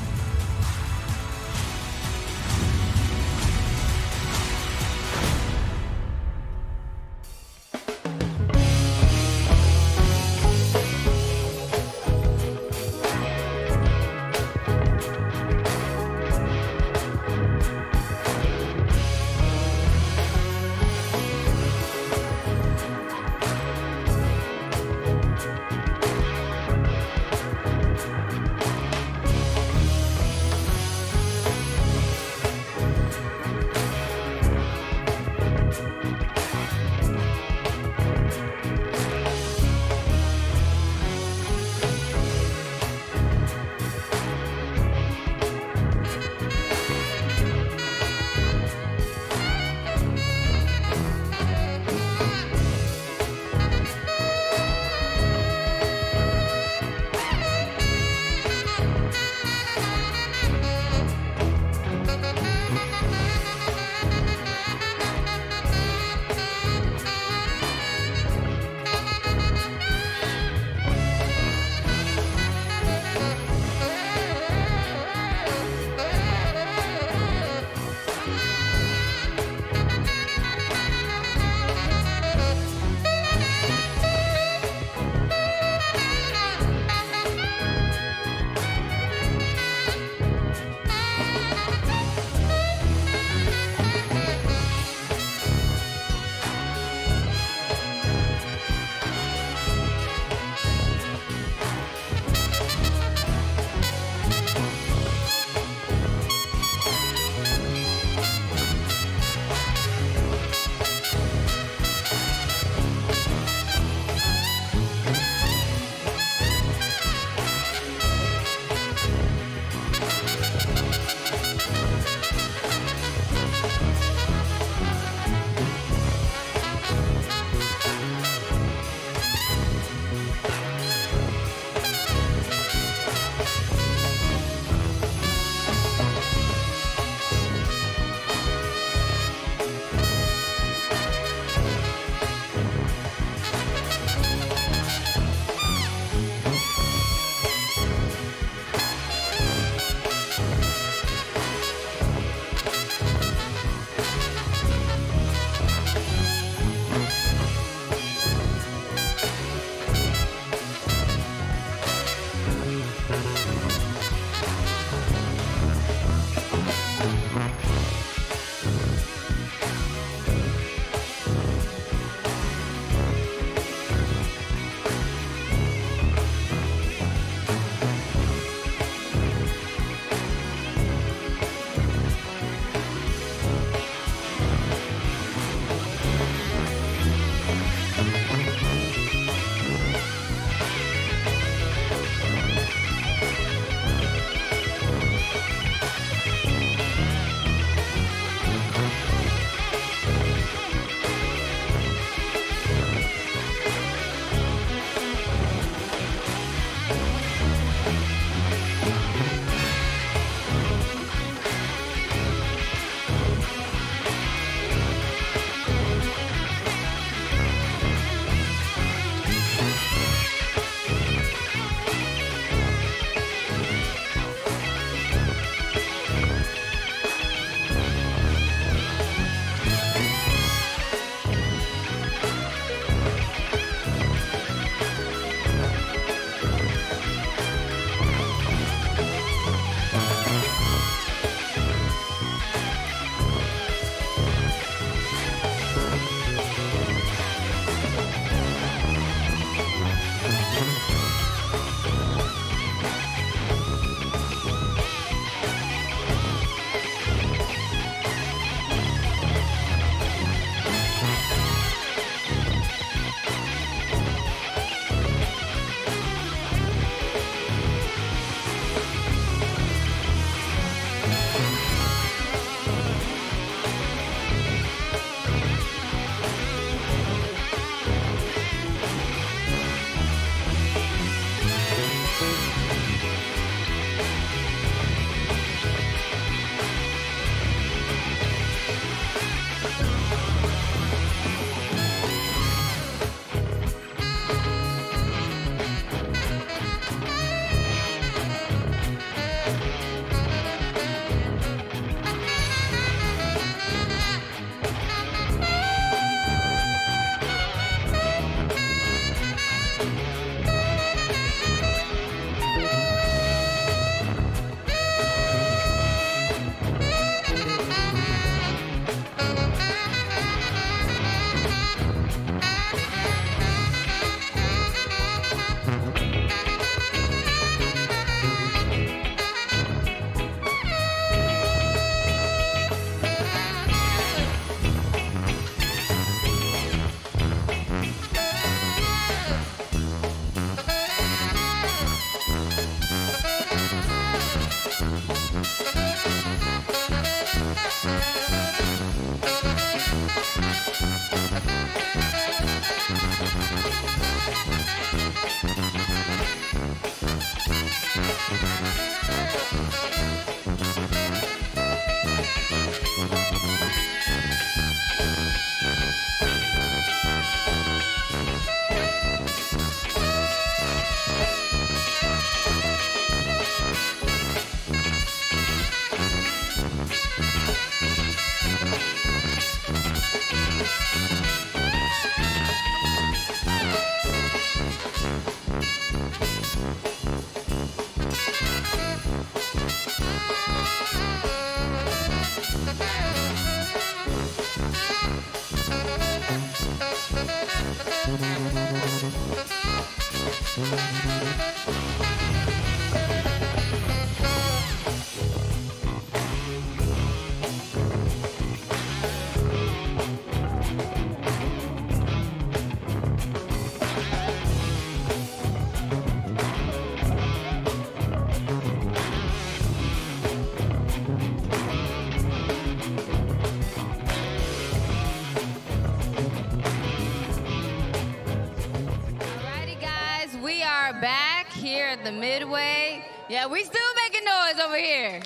Alrighty, guys, we are back here at the Midway. Yeah, we still making noise over here.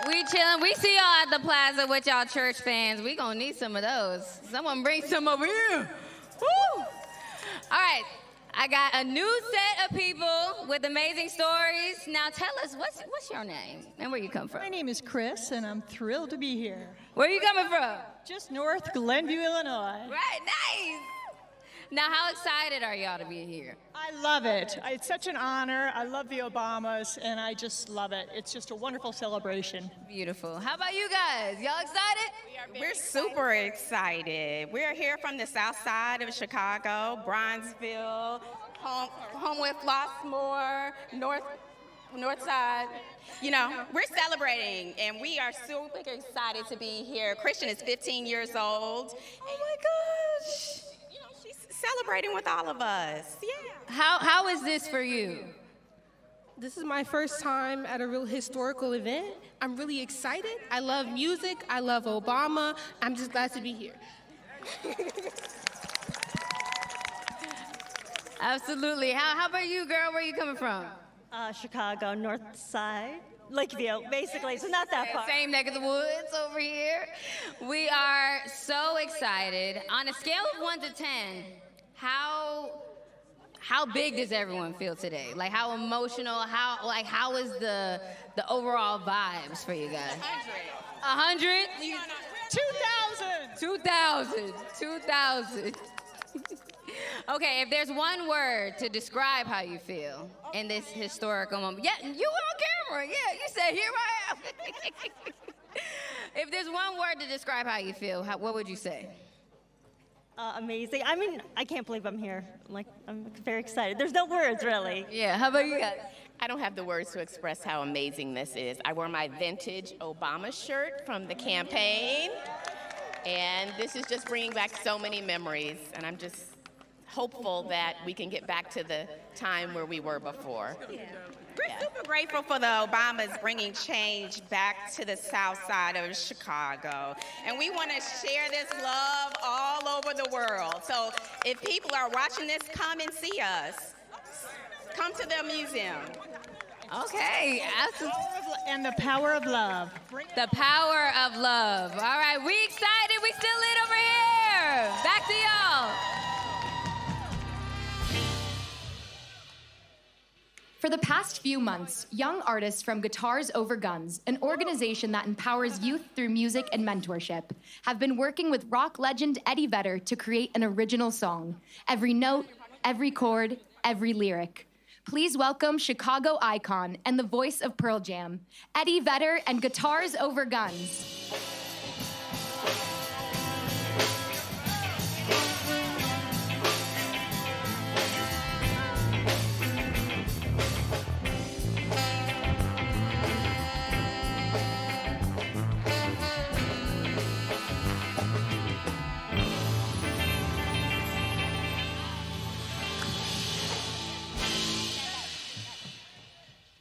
We chilling. We see y'all at the plaza with y'all church fans. We gonna need some of those. Someone bring some over here. Woo! All right, I got a new set of people with amazing stories. Now tell us, what's your name and where you come from? My name is Chris, and I'm thrilled to be here. Where are you coming from? Just north Glenview, Illinois. Right, nice. Now, how excited are y'all to be here? I love it. It's such an honor. I love the Obamas, and I just love it. It's just a wonderful celebration. Beautiful. How about you guys? Y'all excited? We're super excited. We're here from the south side of Chicago, Bronzeville, home with Flossmoor, north side. You know, we're celebrating, and we are super excited to be here. Christian is 15 years old. Oh my gosh. You know, she's celebrating with all of us. Yeah. How is this for you? This is my first time at a real historical event. I'm really excited. I love music. I love Obama. I'm just glad to be here. Absolutely. How about you, girl? Where are you coming from? Chicago, north side, Lakeview, basically, so not that far. Same neck of the woods over here. We are so excited. On a scale of 1 to 10, how big does everyone feel today? Like, how emotional, how is the overall vibes for you guys? 100? 2,000. 2,000. Okay, if there's one word to describe how you feel in this historical moment. Yeah, you on camera. Yeah, you said, here I am. If there's one word to describe how you feel, what would you say? Amazing. I mean, I can't believe I'm here. I'm very excited. There's no words, really. Yeah, how about you guys? I don't have the words to express how amazing this is. I wore my vintage Obama shirt from the campaign, and this is just bringing back so many memories, and I'm just hopeful that we can get back to the time where we were before. We're super grateful for the Obamas bringing change back to the south side of Chicago. And we want to share this love all over the world. So if people are watching this, come and see us. Come to the museum. Okay, absolutely. And the power of love. The power of love. All right, we excited. We still lit over here. Back to y'all. For the past few months, young artists from Guitars Over Guns, an organization that empowers youth through music and mentorship, have been working with rock legend Eddie Vedder to create an original song. Every note, every chord, every lyric. Please welcome Chicago icon and the voice of Pearl Jam, Eddie Vedder and Guitars Over Guns.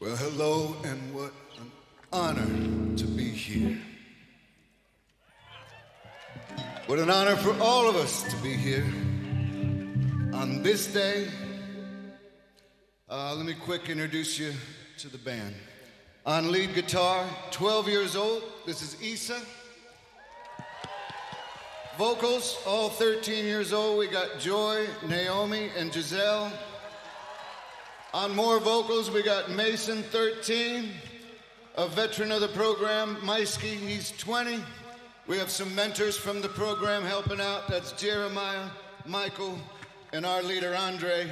Well, hello, and what an honor to be here. What an honor for all of us to be here on this day. Let me quick introduce you to the band. On lead guitar, 12 years old, this is Issa. Vocals, all 13 years old, we got Joy, Naomi, and Giselle. On more vocals, we got Mason, 13, a veteran of the program, Maisky, he's 20. We have some mentors from the program helping out. That's Jeremiah, Michael, and our leader, Andre.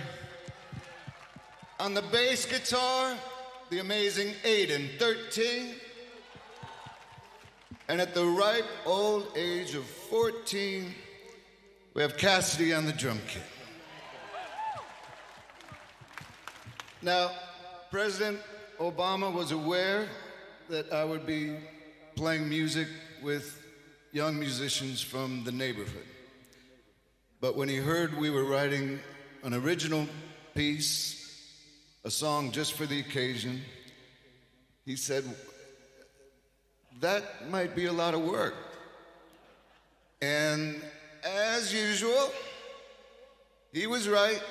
On the bass guitar, the amazing Aiden, 13. And at the ripe old age of 14, we have Cassidy on the drum kit. Now, President Obama was aware that I would be playing music with young musicians from the neighborhood. But when he heard we were writing an original piece, a song just for the occasion, he said, that might be a lot of work. And as usual, he was right.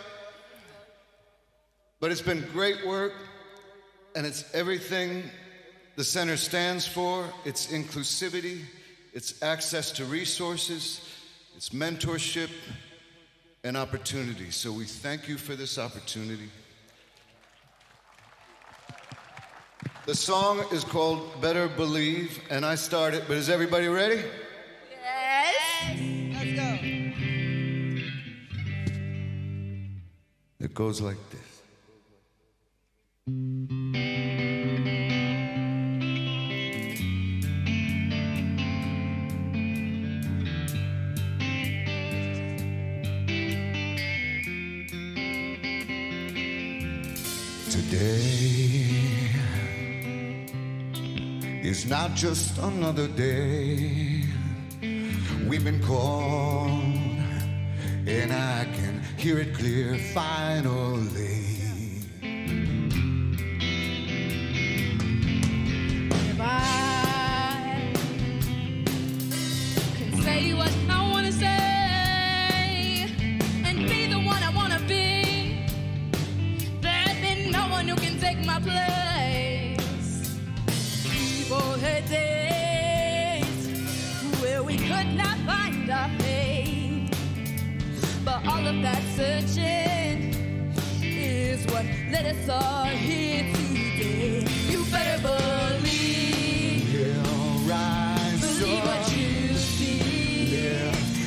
But it's been great work, and it's everything the center stands for. It's inclusivity, it's access to resources, it's mentorship and opportunity. So we thank you for this opportunity. The song is called Better Believe, and I start it, but is everybody ready? Yes. Let's go. It goes like this. Today is not just another day. We've been called, and I can hear it clear finally. If I can say what I want to say and be the one I want to be, there'd be no one who can take my place. People had days where we could not find our fate, but all of that searching is what led us all here today. You better believe, We'll rise believe up. what you see.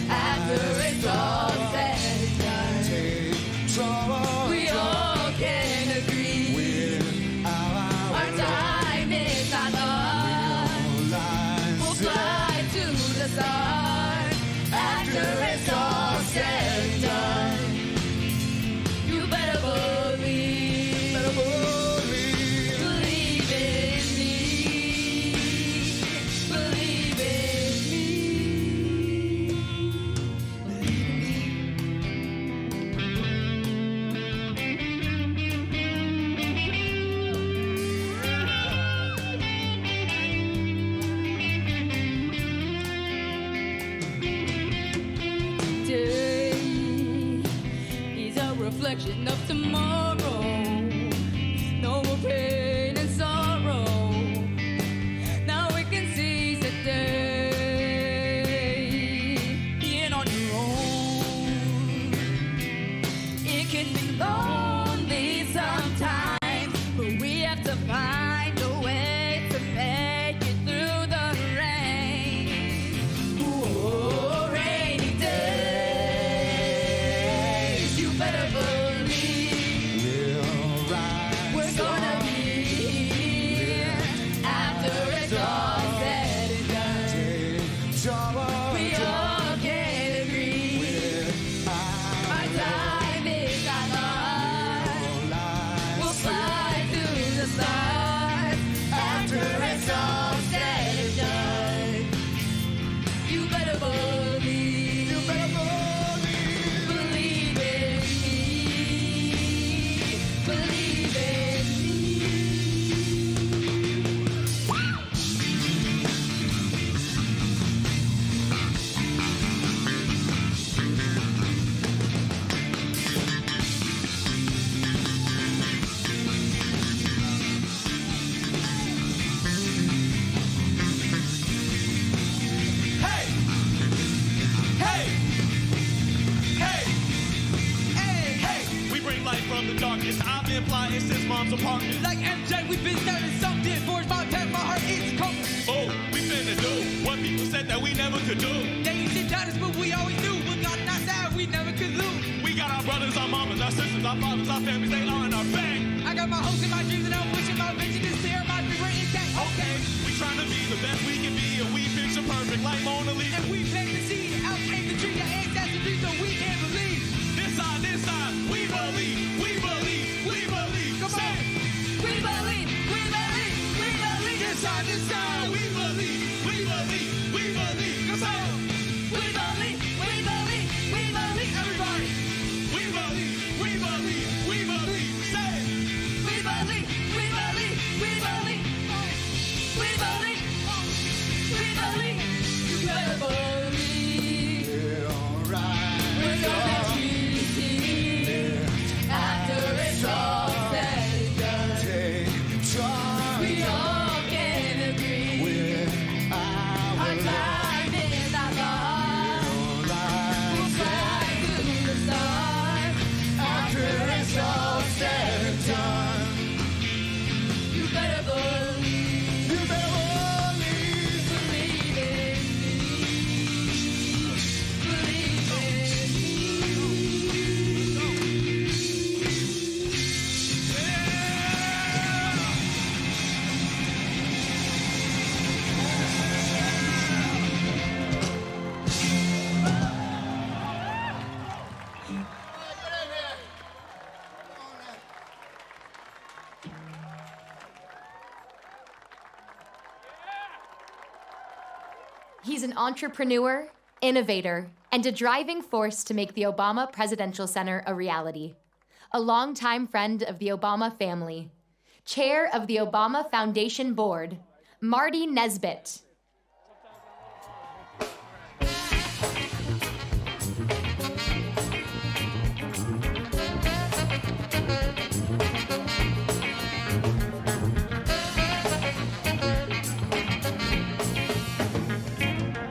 After it's all said and done, Take trouble. we all can agree our time is not up. We'll fly to the stars after it's all said and done. You better believe, believe in me, believe in me. Today is a reflection of tomorrow. No more pain and sorrow. Now we can seize the day. Being on your own, it can be lonely sometimes, but we have to find a way to make it through the rain. Ooh, rainy days. You better believe we're gonna be here after it's all said and done. We all can agree our time is not lost. We'll fly through the stars after it's all said and done. You better believe, believe in me, believe in me. started since mom's apartment. Like MJ, we've been starting something. Forged my path, my heart is cold. Oh, we finna do what people said that we never could do. They used to doubt us, but we always knew. But God not that we never could lose. We got our brothers, our mamas, our sisters, our fathers, our families, they all in our back. I got my hopes and my dreams, and I'm wishing my vision is clear. My dreams were intact. Okay, we trying to be the best we can be, and we picture perfect like Mona Lisa. And we plant the seed, out came the tree, the eggs, that's the tree, so we can't believe. This side, we believe, we believe, we believe. Come on. We believe, we believe, we believe. This side, we believe, we believe, we believe. Come on. We believe, we believe, we believe. Everybody. We believe, we believe, we believe. Say it. We believe, we believe, we believe. We believe, we believe. You better believe. Yeah, alright. We're gonna choose it after it's all said and done. Take charge. We all can agree. Our time is our loss. We'll fly to the stars after it's all said and done. You better believe. You better believe. Believe in me. Believe in He's an entrepreneur, innovator, and a driving force to make the Obama Presidential Center a reality. A longtime friend of the Obama family, chair of the Obama Foundation Board, Marty Nesbitt.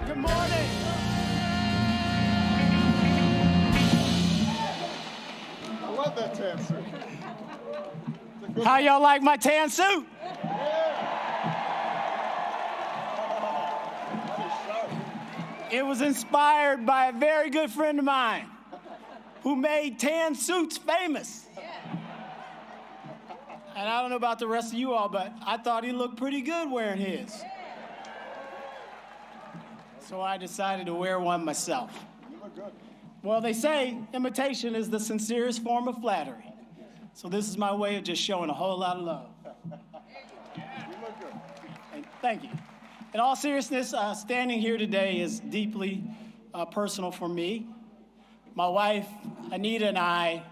Good morning. I love that tan suit. How y'all like my tan suit? It was inspired by a very good friend of mine who made tan suits famous. And I don't know about the rest of you all, but I thought he looked pretty good wearing his. So I decided to wear one myself. You look good. Well, they say imitation is the sincerest form of flattery. So this is my way of just showing a whole lot of love. You look good. And thank you. In all seriousness, standing here today is deeply personal for me. My wife, Anita, and I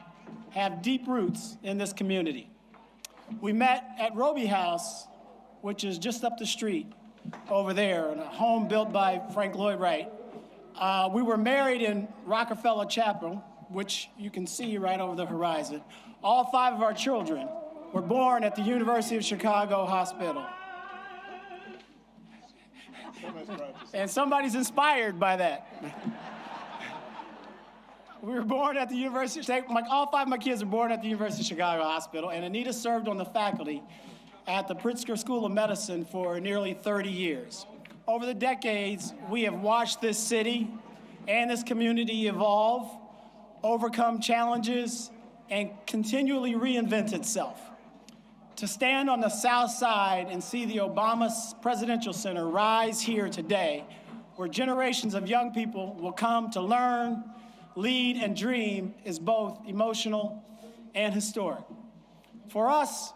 have deep roots in this community. We met at Roby House, which is just up the street over there, in a home built by Frank Lloyd Wright. We were married in Rockefeller Chapel, which you can see right over the horizon. All 5 of our children were born at the University of Chicago Hospital. And somebody's inspired by that. We were born at the University, all 5 of my kids were born at the University of Chicago Hospital, and Anita served on the faculty at the Pritzker School of Medicine for nearly 30 years. Over the decades, we have watched this city and this community evolve, overcome challenges, and continually reinvent itself. To stand on the South Side and see the Obama Presidential Center rise here today, where generations of young people will come to learn, lead, and dream, is both emotional and historic. For us,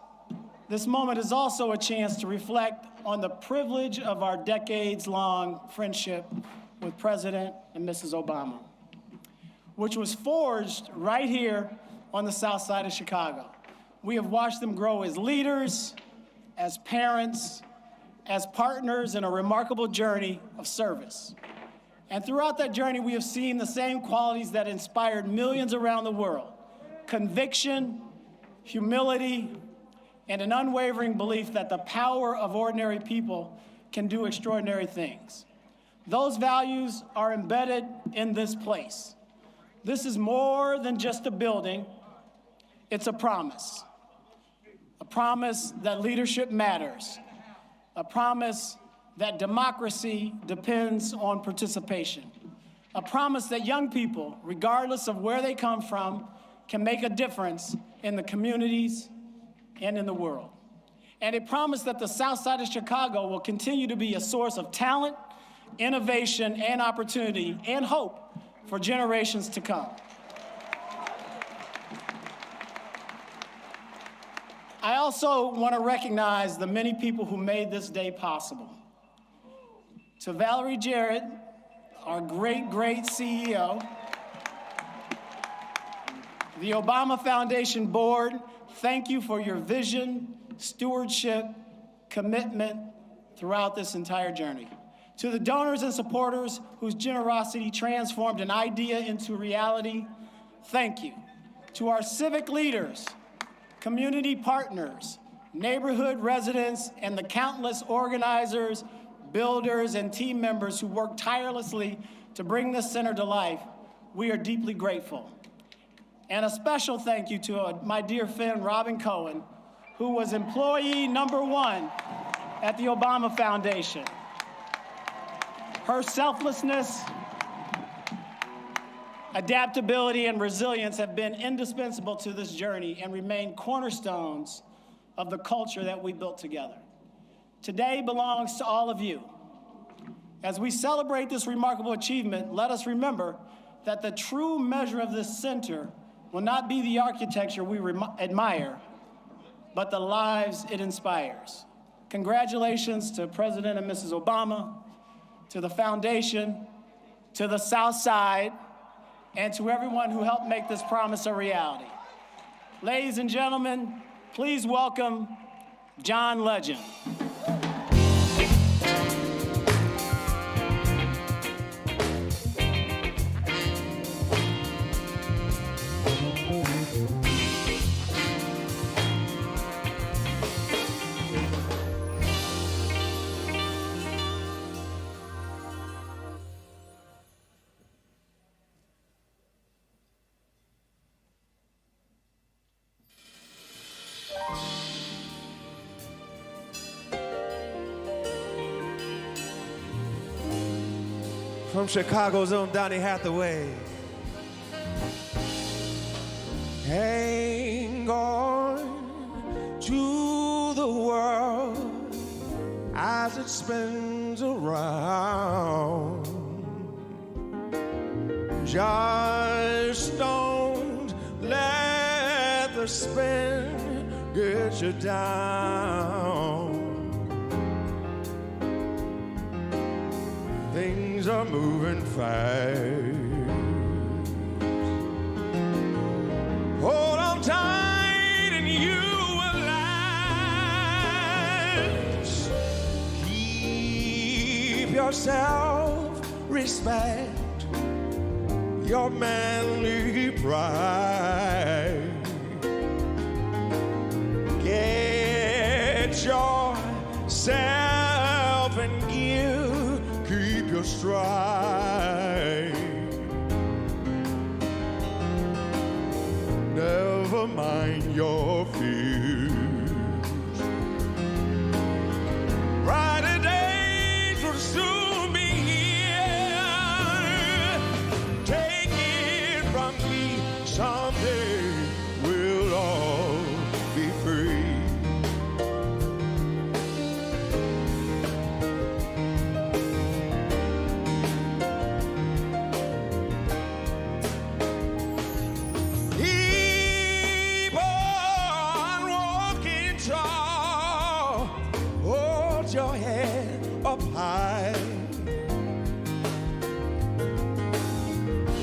this moment is also a chance to reflect on the privilege of our decades-long friendship with President and Mrs. Obama, which was forged right here on the South Side of Chicago. We have watched them grow as leaders, as parents, as partners in a remarkable journey of service. And throughout that journey, we have seen the same qualities that inspired millions around the world: conviction, humility, and an unwavering belief that the power of ordinary people can do extraordinary things. Those values are embedded in this place. This is more than just a building, it's a promise. a promise that leadership matters, a promise that democracy depends on participation, a promise that young people, regardless of where they come from, can make a difference in the communities and in the world. And a promise that the South Side of Chicago will continue to be a source of talent, innovation, and opportunity, and hope for generations to come. I also want to recognize the many people who made this day possible. To Valerie Jarrett, our great CEO, the Obama Foundation Board, thank you for your vision, stewardship, commitment throughout this entire journey. To the donors and supporters whose generosity transformed an idea into reality, thank you. To our civic leaders, community partners, neighborhood residents, and the countless organizers, builders, and team members who worked tirelessly to bring this center to life, we are deeply grateful. And a special thank you to my dear friend, Robin Cohen, who was employee #1 at the Obama Foundation. Her selflessness, adaptability, and resilience have been indispensable to this journey and remain cornerstones of the culture that we built together. Today belongs to all of you. As we celebrate this remarkable achievement, let us remember that the true measure of this center will not be the architecture we admire, but the lives it inspires. Congratulations to President and Mrs. Obama, to the foundation, to the South Side, and to everyone who helped make this promise a reality. Ladies and gentlemen, please welcome John Legend. From Chicago's own Donny Hathaway. Hang on to the world as it spins around. Just don't let the spin get you down. Things are moving fast. Hold on tight and you will last. Keep yourself, respect your manly pride. Get yourself in gear. Keep your stride. Never mind your fears. Brighter days will soon be here. Take it from me, someday we'll all be free. Your head up high.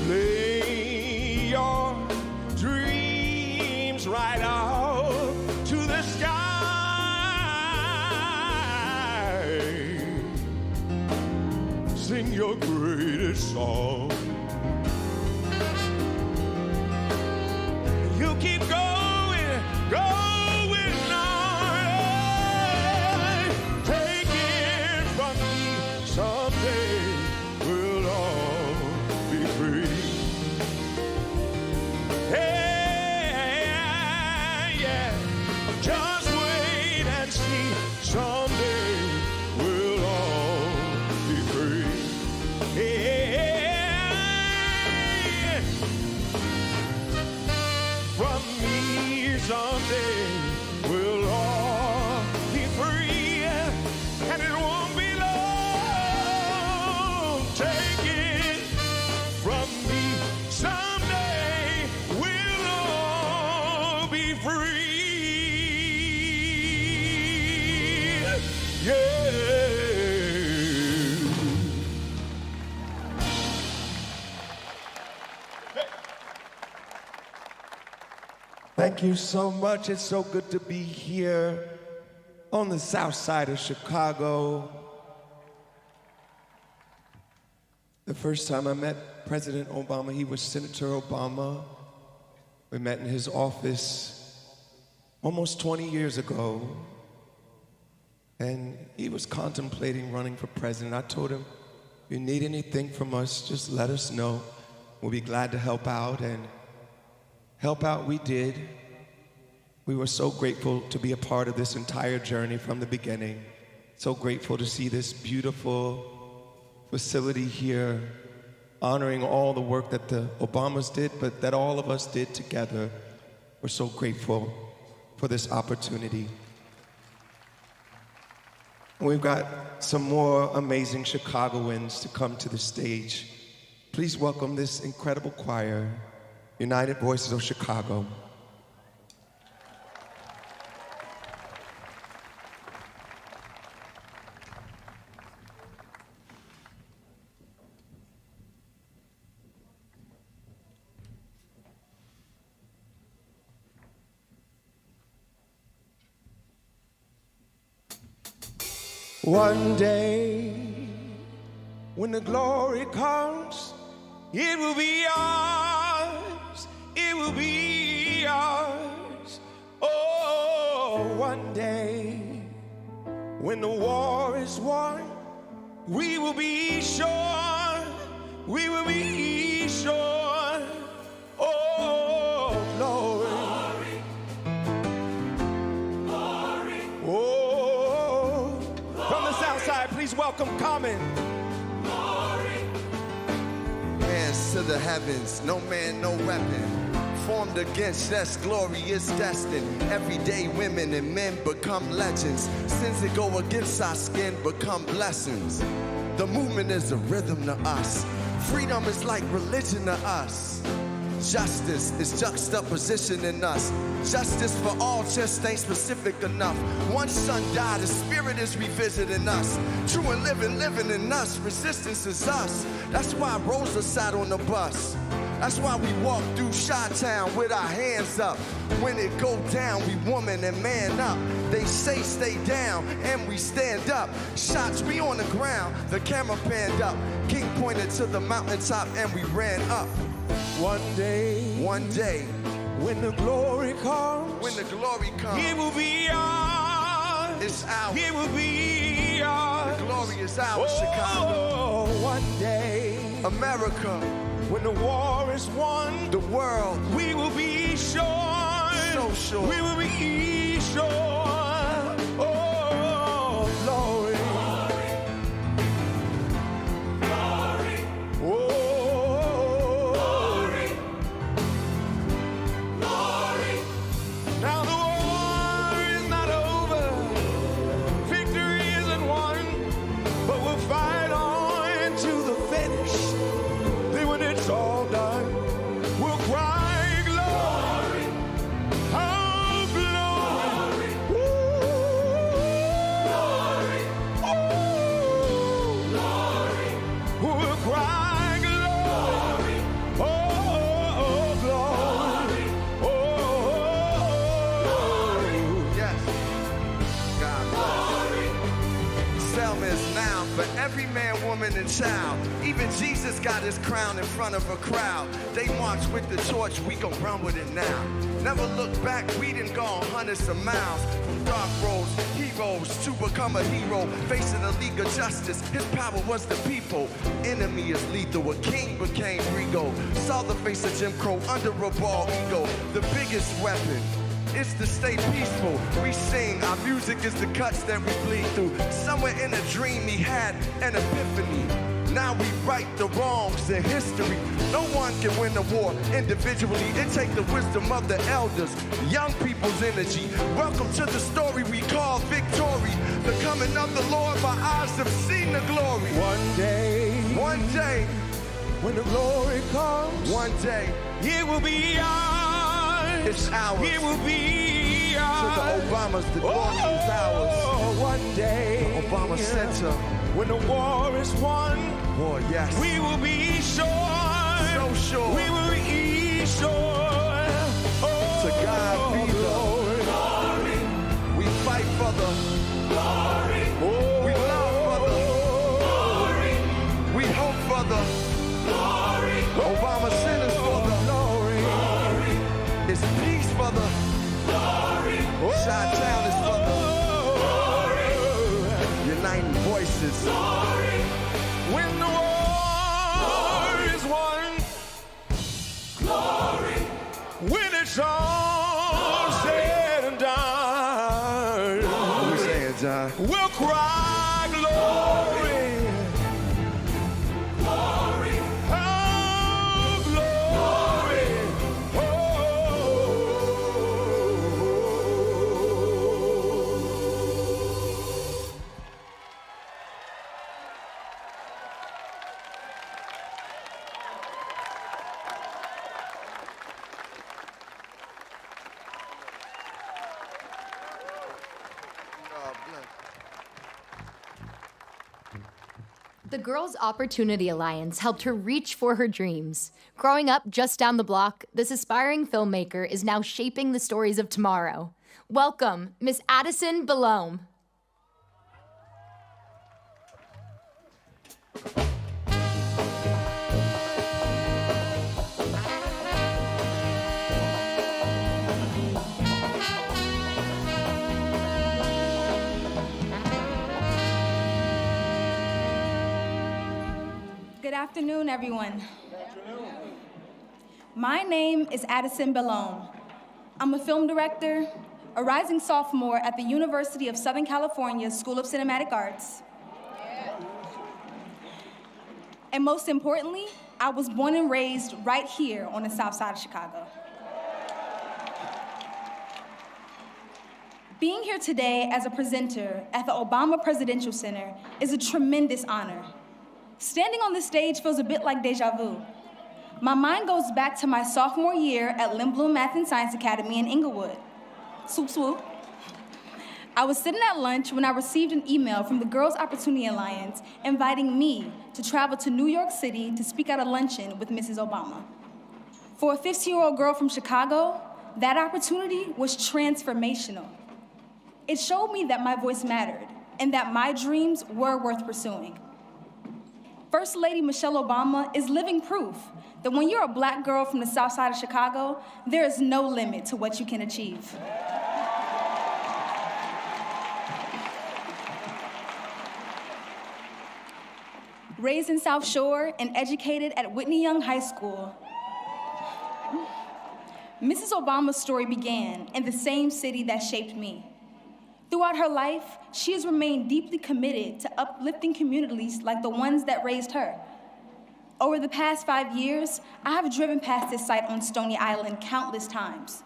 Lay your dreams right out to the sky. Sing your greatest song. You keep going, going. Someday we'll all be free. Yeah, yeah. Just Thank you so much. It's so good to be here on the south side of Chicago. The first time I met President Obama, he was Senator Obama. We met in his office almost 20 years ago. And he was contemplating running for president. I told him, if you need anything from us, just let us know. We'll be glad to help out. And help out we did. We were so grateful to be a part of this entire journey from the beginning. So grateful to see this beautiful facility here, honoring all the work that the Obamas did, but that all of us did together. We're so grateful for this opportunity. We've got some more amazing Chicagoans to come to the stage. Please welcome this incredible choir, United Voices of Chicago. One day, when the glory comes, it will be ours, it will be ours. Oh, one day, when the war is won, we will be sure, we will be sure. Oh, glory. Please welcome Common. Hands to the heavens, no man, no weapon formed against us, glorious destiny. Everyday women and men become legends. Sins that go against our skin become blessings. The movement is a rhythm to us. Freedom is like religion to us. Justice is juxtaposition in us. Justice for all just ain't specific enough. One son died, the spirit is revisiting us. True and living in us. Resistance is us. That's why Rosa sat on the bus. That's why we walk through Chi-Town with our hands up. When it go down, we woman and man up. They say stay down, and we stand up. Shots, we on the ground, the camera panned up. King pointed to the mountaintop, and we ran up. One day, when the glory comes, it will be ours. It's ours. It will be ours. The glory is ours, Chicago. One day, America, when the war is won, the world, we will be sure. So sure. We will be sure. Oh, glory. Glory. Oh. Every man, woman, and child. Even Jesus got his crown in front of a crowd. They march with the torch, we gon' run with it now. Never look back, we done gone hundreds of miles. From dark roads, heroes, to become a hero. Facing a league of justice, his power was the people. Enemy is lethal, a king became regal. Saw the face of Jim Crow under a bald ego. The biggest weapon is to stay peaceful. We sing, our music is the cuts that we bleed through. Somewhere in a dream he had an epiphany. Now we right the wrongs in history. No one can win the war individually. It takes the wisdom of the elders, young people's energy. Welcome to the story we call victory. The coming of the Lord, my eyes have seen the glory. One day, when the glory comes, one day, it will be ours. It's ours. It will be ours. To the Obamas, the glory is ours. One day, the Obama Center. When the war is won, war, yes, we will be sure. So sure. We will be sure. Oh, to God the glory. Obama sinners for the glory. It's peace for the glory. Chi-Town is for the glory. Uniting voices. Glory. When the war is won, glory. When it's all said and done, What we saying, John? we'll cry glory. Glory. Oh, glory. The Girls Opportunity Alliance helped her reach for her dreams. Growing up just down the block, this aspiring filmmaker is now shaping the stories of tomorrow. Welcome, Miss Addison Belome. Good afternoon, everyone. My name is Addison Belome. I'm a film director, a rising sophomore at the University of Southern California School of Cinematic Arts. And most importantly, I was born and raised right here on the south side of Chicago. Being here today as a presenter at the Obama Presidential Center is a tremendous honor. Standing on this stage feels a bit like deja vu. My mind goes back to my sophomore year at Lindblom Math and Science Academy in Inglewood. Swoop, swoop. I was sitting at lunch when I received an email from the Girls Opportunity Alliance inviting me to travel to New York City to speak at a luncheon with Mrs. Obama. For a 15-year-old girl from Chicago, that opportunity was transformational. It showed me that my voice mattered and that my dreams were worth pursuing. First Lady Michelle Obama is living proof that when you're a black girl from the south side of Chicago, there is no limit to what you can achieve. Raised in South Shore and educated at Whitney Young High School, Mrs. Obama's story began in the same city that shaped me. Throughout her life, she has remained deeply committed to uplifting communities like the ones that raised her. Over the past 5 years, I have driven past this site on Stony Island countless times,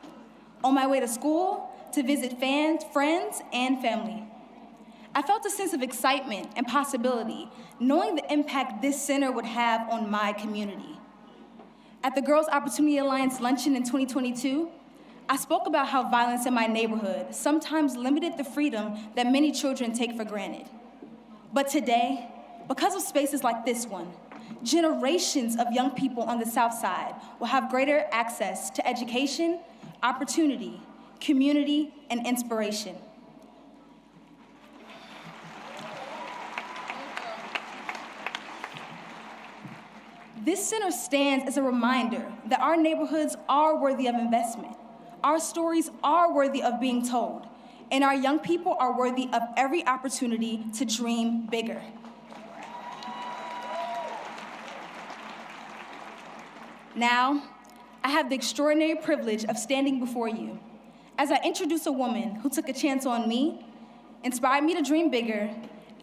on my way to school, to visit friends, and family. I felt a sense of excitement and possibility, knowing the impact this center would have on my community. At the Girls Opportunity Alliance luncheon in 2022, I spoke about how violence in my neighborhood sometimes limited the freedom that many children take for granted. But today, because of spaces like this one, generations of young people on the South Side will have greater access to education, opportunity, community, and inspiration. This center stands as a reminder that our neighborhoods are worthy of investment. Our stories are worthy of being told, and our young people are worthy of every opportunity to dream bigger. Now, I have the extraordinary privilege of standing before you as I introduce a woman who took a chance on me, inspired me to dream bigger,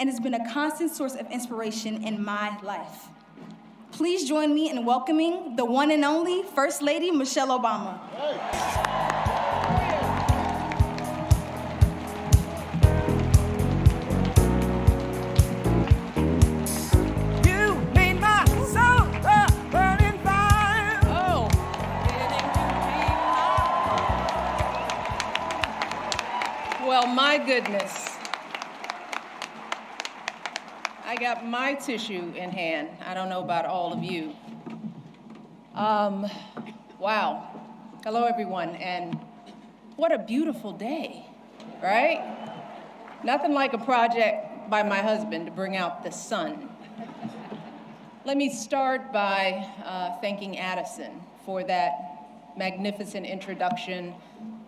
and has been a constant source of inspiration in my life. Please join me in welcoming the one and only First Lady Michelle Obama. You made my soul a burning fire. Oh, Well, my goodness. I got my tissue in hand. I don't know about all of you. Wow. Hello, everyone, and what a beautiful day, right? Nothing like a project by my husband to bring out the sun. Let me start by thanking Addison for that magnificent introduction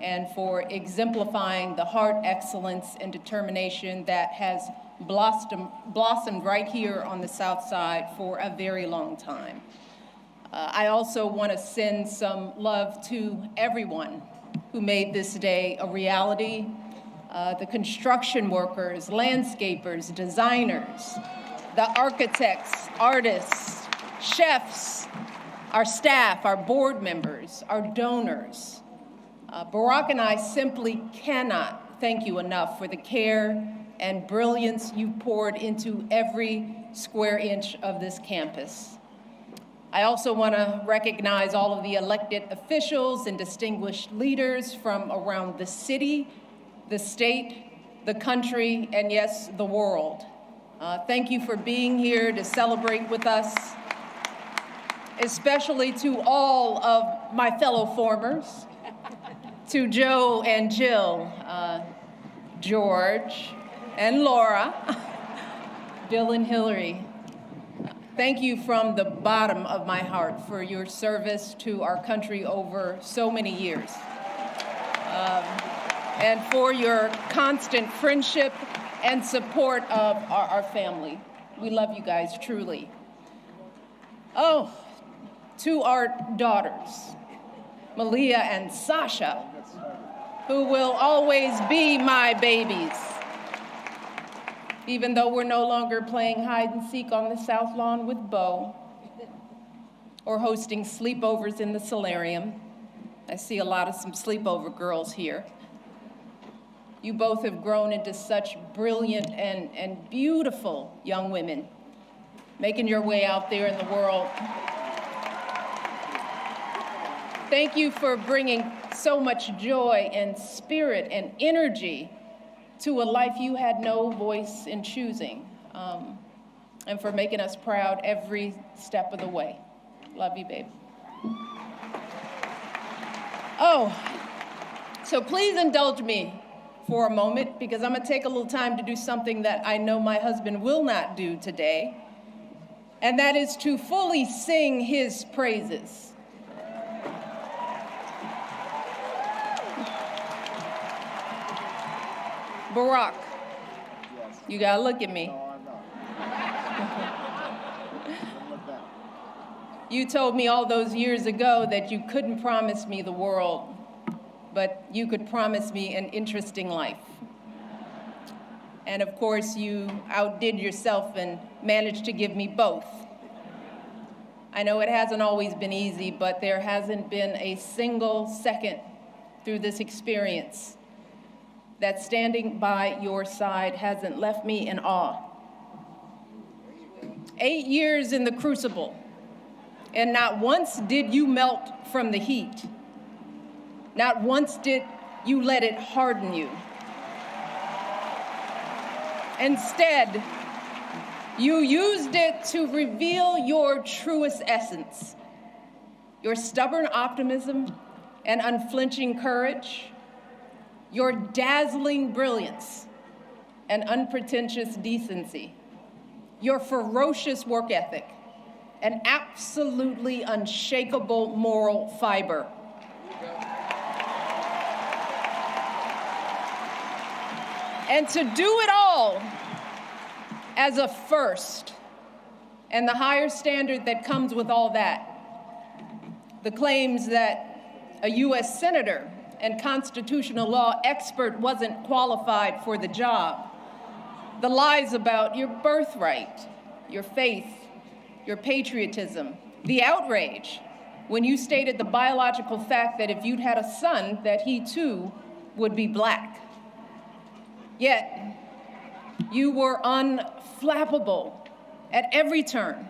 and for exemplifying the heart, excellence, and determination that has blossomed right here on the South Side for a very long time. I also want to send some love to everyone who made this day a reality. The construction workers, landscapers, designers, the architects, artists, chefs, our staff, our board members, our donors. Barack and I simply cannot thank you enough for the care and brilliance you poured into every square inch of this campus. I also want to recognize all of the elected officials and distinguished leaders from around the city, the state, the country, and yes, the world. Thank you for being here to celebrate with us, especially to all of my fellow formers, to Joe and Jill, George and Laura, Bill and Hillary. Thank you from the bottom of my heart for your service to our country over so many years. And for your constant friendship and support of our family. We love you guys, truly. Oh, to our daughters, Malia and Sasha, who will always be my babies. Even though we're no longer playing hide and seek on the South Lawn with Bo or hosting sleepovers in the solarium. I see a lot of some sleepover girls here. You both have grown into such brilliant and beautiful young women, making your way out there in the world. Thank you for bringing so much joy and spirit and energy to a life you had no voice in choosing, and for making us proud every step of the way. Love you, babe. Oh, so please indulge me for a moment, because I'm gonna take a little time to do something that I know my husband will not do today, and that is to fully sing his praises. Barack, you gotta look at me. You told me all those years ago that you couldn't promise me the world, but you could promise me an interesting life. And of course, you outdid yourself and managed to give me both. I know it hasn't always been easy, but there hasn't been a single second through this experience that standing by your side hasn't left me in awe. 8 years in the crucible, and not once did you melt from the heat. Not once did you let it harden you. Instead, you used it to reveal your truest essence, your stubborn optimism and unflinching courage, your dazzling brilliance and unpretentious decency, your ferocious work ethic, and absolutely unshakable moral fiber. And to do it all as a first, and the higher standard that comes with all that, the claims that a US senator and constitutional law expert wasn't qualified for the job, the lies about your birthright, your faith, your patriotism, the outrage when you stated the biological fact that if you'd had a son, that he too would be black. Yet, you were unflappable at every turn,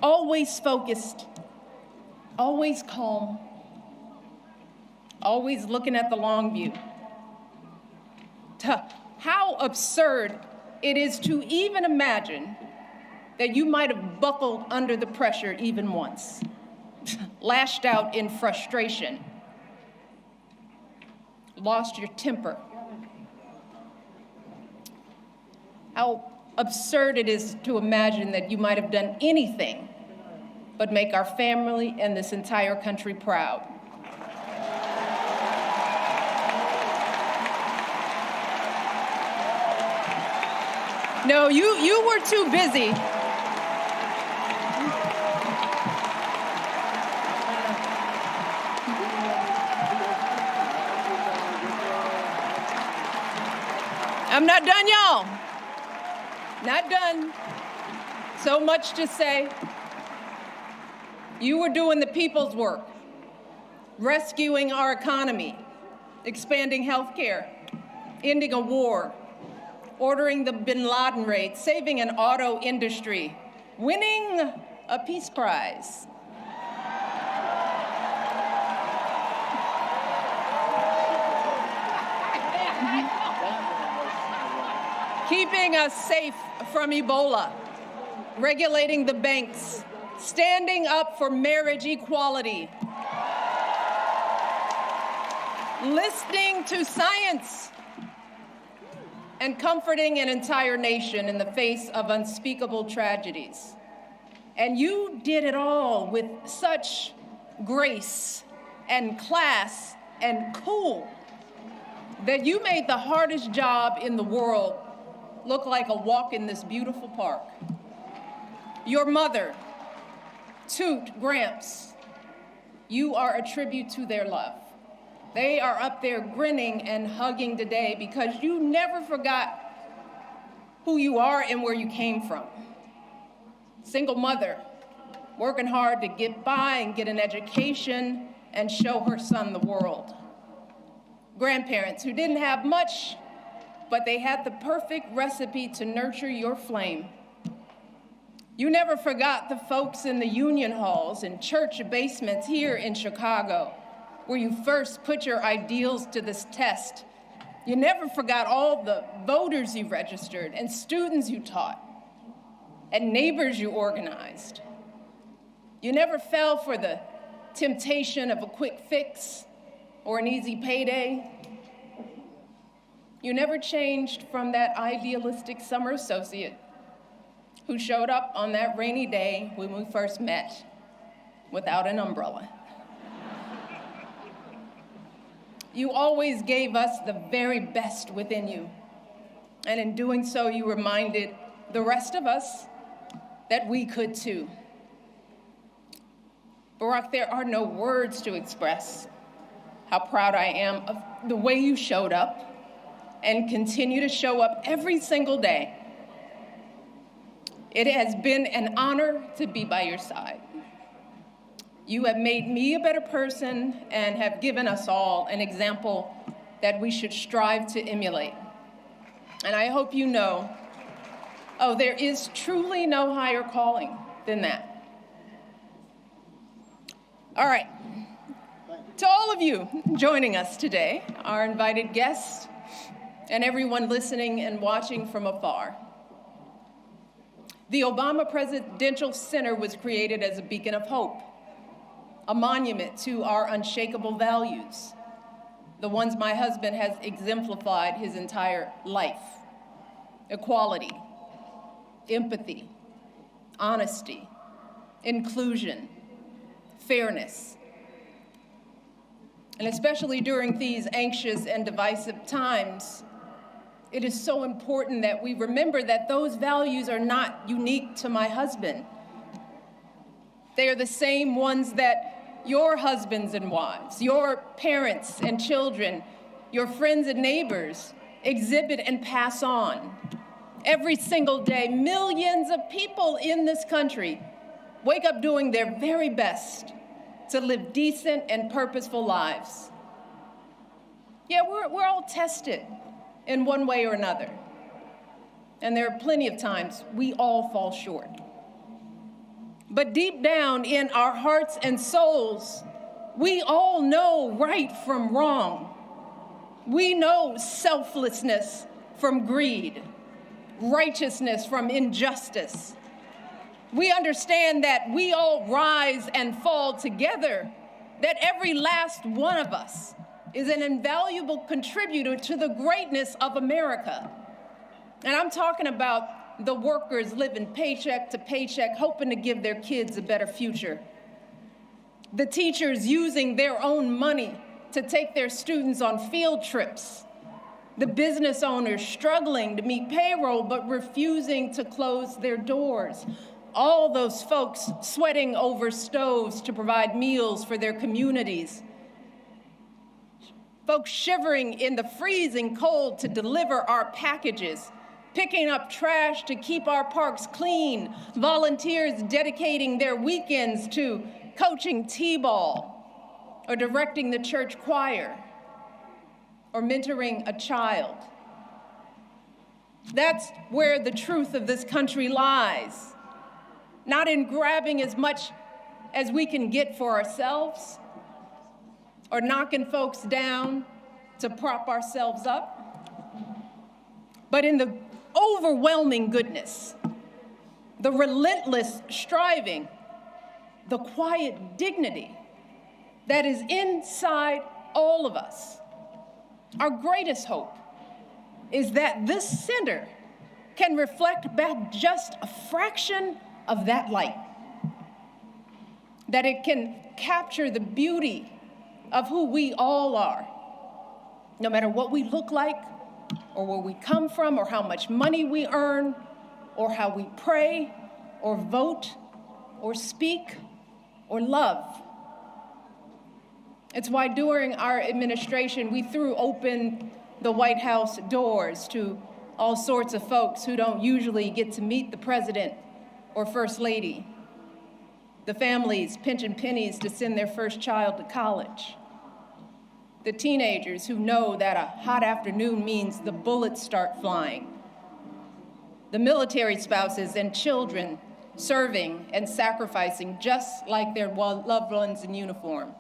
always focused, always calm, always looking at the long view. How absurd it is to even imagine that you might have buckled under the pressure even once, lashed out in frustration, lost your temper. How absurd it is to imagine that you might have done anything but make our family and this entire country proud. No, you were too busy. I'm not done, y'all. Not done. So much to say. You were doing the people's work, rescuing our economy, expanding health care, ending a war, ordering the bin Laden raid, saving an auto industry, winning a peace prize. Keeping us safe from Ebola, regulating the banks, standing up for marriage equality, listening to science, and comforting an entire nation in the face of unspeakable tragedies. And you did it all with such grace and class and cool that you made the hardest job in the world look like a walk in this beautiful park. Your mother, Toot, Gramps, you are a tribute to their love. They are up there grinning and hugging today because you never forgot who you are and where you came from. Single mother, working hard to get by and get an education and show her son the world. Grandparents who didn't have much, but they had the perfect recipe to nurture your flame. You never forgot the folks in the union halls and church basements here in Chicago, where you first put your ideals to this test. You never forgot all the voters you registered and students you taught and neighbors you organized. You never fell for the temptation of a quick fix or an easy payday. You never changed from that idealistic summer associate who showed up on that rainy day when we first met without an umbrella. You always gave us the very best within you. And in doing so, you reminded the rest of us that we could too. Barack, there are no words to express how proud I am of the way you showed up and continue to show up every single day. It has been an honor to be by your side. You have made me a better person and have given us all an example that we should strive to emulate. And I hope you know, there is truly no higher calling than that. All right, to all of you joining us today, our invited guests, and everyone listening and watching from afar. The Obama Presidential Center was created as a beacon of hope, a monument to our unshakable values, the ones my husband has exemplified his entire life: equality, empathy, honesty, inclusion, fairness. And especially during these anxious and divisive times, it is so important that we remember that those values are not unique to my husband. They are the same ones that your husbands and wives, your parents and children, your friends and neighbors exhibit and pass on. Every single day, millions of people in this country wake up doing their very best to live decent and purposeful lives. Yeah, we're all tested in one way or another. And there are plenty of times we all fall short. But deep down in our hearts and souls, we all know right from wrong. We know selflessness from greed, righteousness from injustice. We understand that we all rise and fall together, that every last one of us is an invaluable contributor to the greatness of America. And I'm talking about the workers living paycheck to paycheck, hoping to give their kids a better future. The teachers using their own money to take their students on field trips. The business owners struggling to meet payroll but refusing to close their doors. All those folks sweating over stoves to provide meals for their communities. Folks shivering in the freezing cold to deliver our packages, picking up trash to keep our parks clean, volunteers dedicating their weekends to coaching t-ball or directing the church choir or mentoring a child. That's where the truth of this country lies. Not in grabbing as much as we can get for ourselves or knocking folks down to prop ourselves up, but in the overwhelming goodness, the relentless striving, the quiet dignity that is inside all of us. Our greatest hope is that this center can reflect back just a fraction of that light, that it can capture the beauty of who we all are, no matter what we look like, or where we come from, or how much money we earn, or how we pray, or vote, or speak, or love. It's why during our administration, we threw open the White House doors to all sorts of folks who don't usually get to meet the president or first lady. The families pinching pennies to send their first child to college. The teenagers who know that a hot afternoon means the bullets start flying. The military spouses and children serving and sacrificing just like their loved ones in uniform.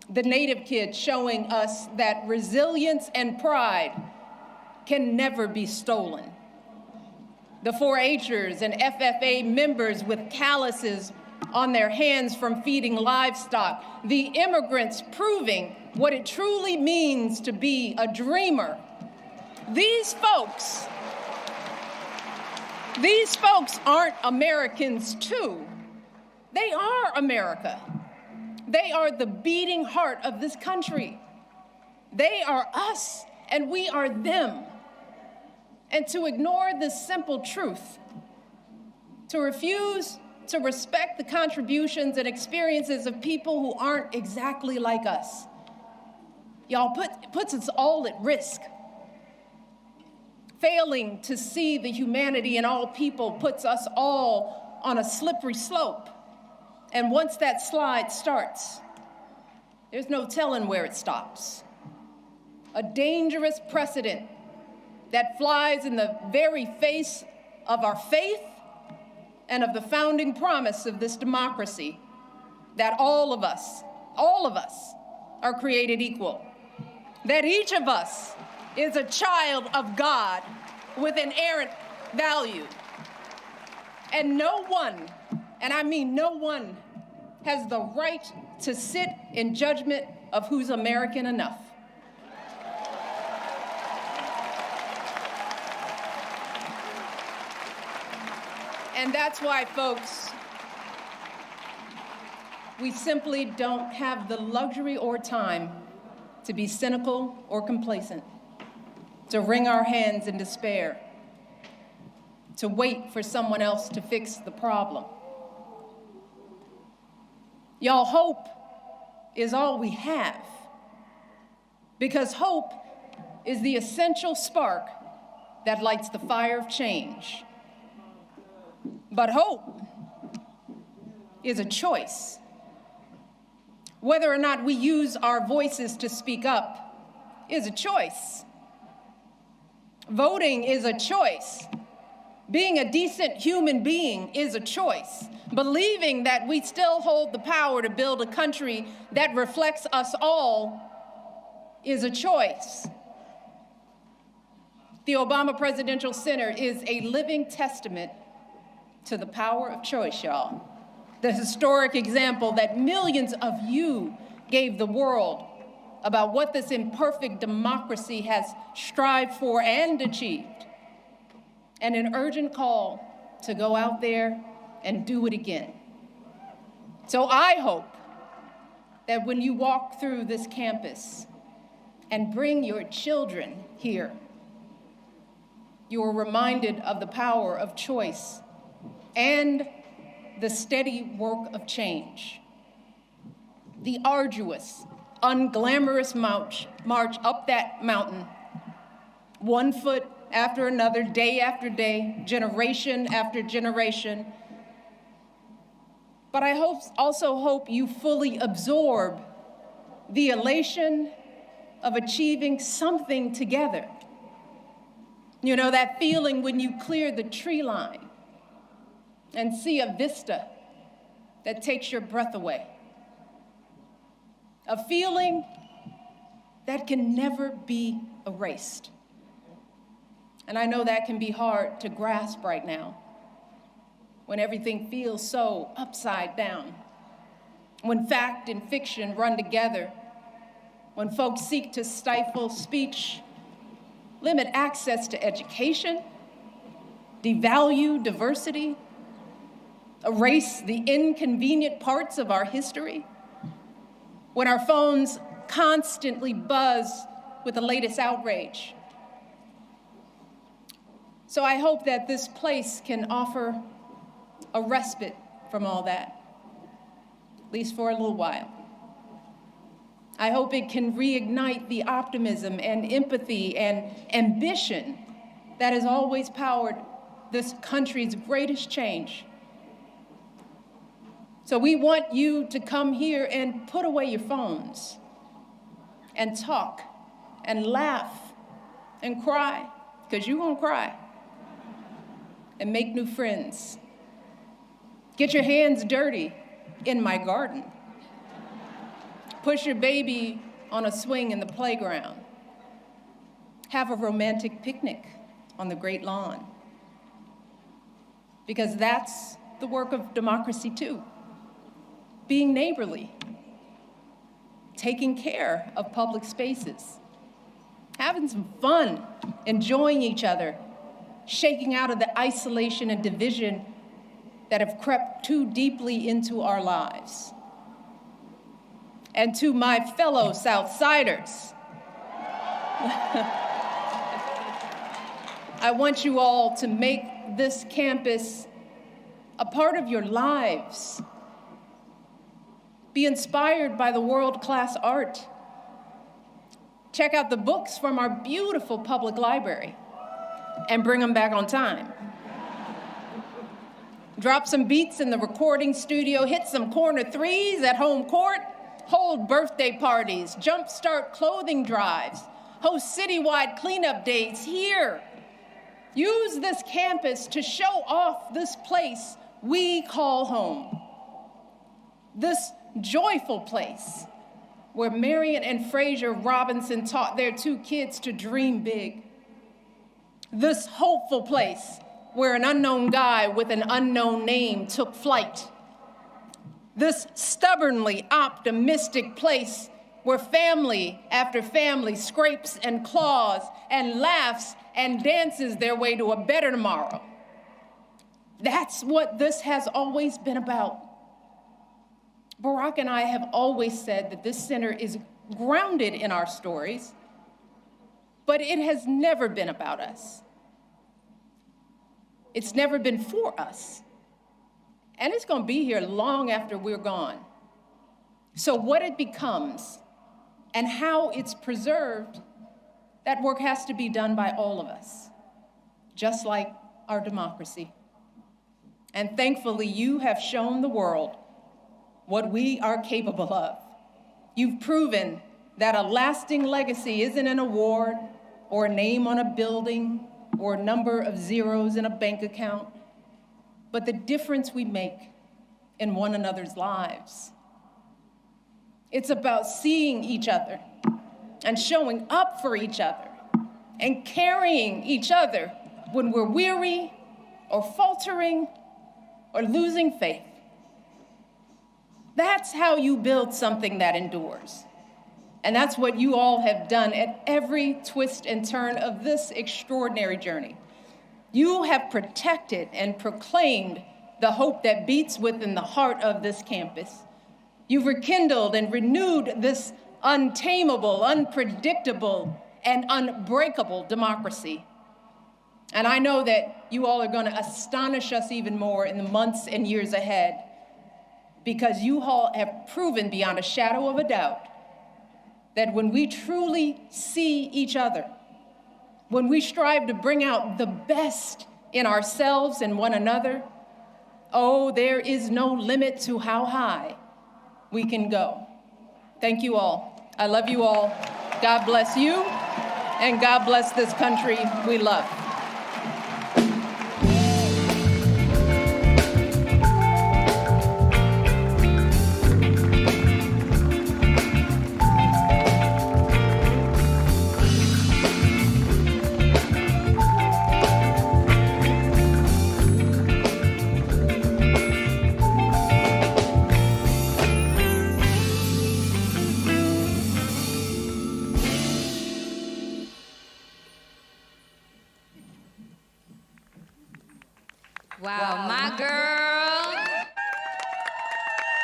The Native kids showing us that resilience and pride can never be stolen. The 4-H'ers and FFA members with calluses on their hands from feeding livestock. The immigrants proving what it truly means to be a dreamer. These folks aren't Americans too. They are America. They are the beating heart of this country. They are us and we are them. And to ignore this simple truth, to refuse to respect the contributions and experiences of people who aren't exactly like us, y'all, puts us all at risk. Failing to see the humanity in all people puts us all on a slippery slope. And once that slide starts, there's no telling where it stops. A dangerous precedent that flies in the very face of our faith and of the founding promise of this democracy, that all of us are created equal, that each of us is a child of God with inerrant value. And no one, and I mean no one, has the right to sit in judgment of who's American enough. And that's why, folks, we simply don't have the luxury or time to be cynical or complacent, to wring our hands in despair, to wait for someone else to fix the problem. Y'all, hope is all we have, because hope is the essential spark that lights the fire of change. But hope is a choice. Whether or not we use our voices to speak up is a choice. Voting is a choice. Being a decent human being is a choice. Believing that we still hold the power to build a country that reflects us all is a choice. The Obama Presidential Center is a living testament to the power of choice, y'all. The historic example that millions of you gave the world about what this imperfect democracy has strived for and achieved. and an urgent call to go out there and do it again. So I hope that when you walk through this campus and bring your children here, you are reminded of the power of choice and the steady work of change. The arduous, unglamorous march up that mountain, one foot after another, day after day, generation after generation. But I also hope you fully absorb the elation of achieving something together. You know, that feeling when you clear the tree line and see a vista that takes your breath away. A feeling that can never be erased. And I know that can be hard to grasp right now, when everything feels so upside down, when fact and fiction run together, when folks seek to stifle speech, limit access to education, devalue diversity, erase the inconvenient parts of our history, when our phones constantly buzz with the latest outrage. So I hope that this place can offer a respite from all that, at least for a little while. I hope it can reignite the optimism and empathy and ambition that has always powered this country's greatest change. So we want you to come here and put away your phones and talk and laugh and cry, because you're gonna cry, and make new friends. Get your hands dirty in my garden. Push your baby on a swing in the playground. Have a romantic picnic on the great lawn. Because that's the work of democracy too. Being neighborly, taking care of public spaces, having some fun, enjoying each other, shaking out of the isolation and division that have crept too deeply into our lives. And to my fellow Southsiders, I want you all to make this campus a part of your lives. Be inspired by the world-class art. Check out the books from our beautiful public library and bring them back on time. Drop some beats in the recording studio, hit some corner threes at home court, hold birthday parties, jumpstart clothing drives, host citywide cleanup days here. Use this campus to show off this place we call home. This joyful place where Marion and Fraser Robinson taught their two kids to dream big. This hopeful place where an unknown guy with an unknown name took flight. This stubbornly optimistic place where family after family scrapes and claws and laughs and dances their way to a better tomorrow. That's what this has always been about. Barack and I have always said that this center is grounded in our stories, but it has never been about us. It's never been for us. And it's gonna be here long after we're gone. So what it becomes and how it's preserved, that work has to be done by all of us, just like our democracy. And thankfully, you have shown the world what we are capable of. You've proven that a lasting legacy isn't an award or a name on a building or a number of zeros in a bank account, but the difference we make in one another's lives. It's about seeing each other and showing up for each other and carrying each other when we're weary or faltering or losing faith. That's how you build something that endures. And that's what you all have done at every twist and turn of this extraordinary journey. You have protected and proclaimed the hope that beats within the heart of this campus. You've rekindled and renewed this untamable, unpredictable, and unbreakable democracy. And I know that you all are going to astonish us even more in the months and years ahead, because you all have proven beyond a shadow of a doubt that when we truly see each other, when we strive to bring out the best in ourselves and one another, oh, there is no limit to how high we can go. Thank you all. I love you all. God bless you, and God bless this country we love. Wow, my girl.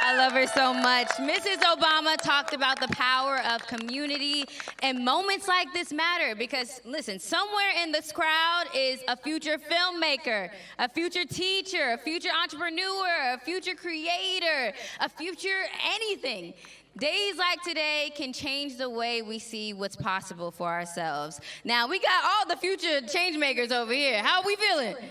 I love her so much. Mrs. Obama talked about the power of community, and moments like this matter because, listen, somewhere in this crowd is a future filmmaker, a future teacher, a future entrepreneur, a future creator, a future anything. Days like today can change the way we see what's possible for ourselves. Now, we got all the future change makers over here. How are we feeling? Good?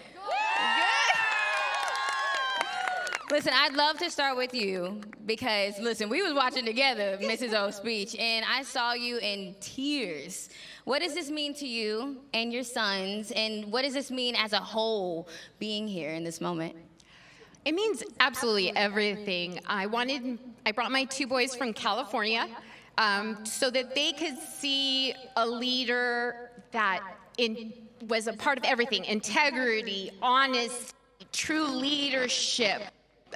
Listen, I'd love to start with you because, listen, we was watching together Mrs. O's speech, and I saw you in tears. What does this mean to you and your sons, and what does this mean as a whole being here in this moment? It means absolutely everything. I brought my two boys from California so that they could see a leader that was a part of everything: integrity, honesty, true leadership,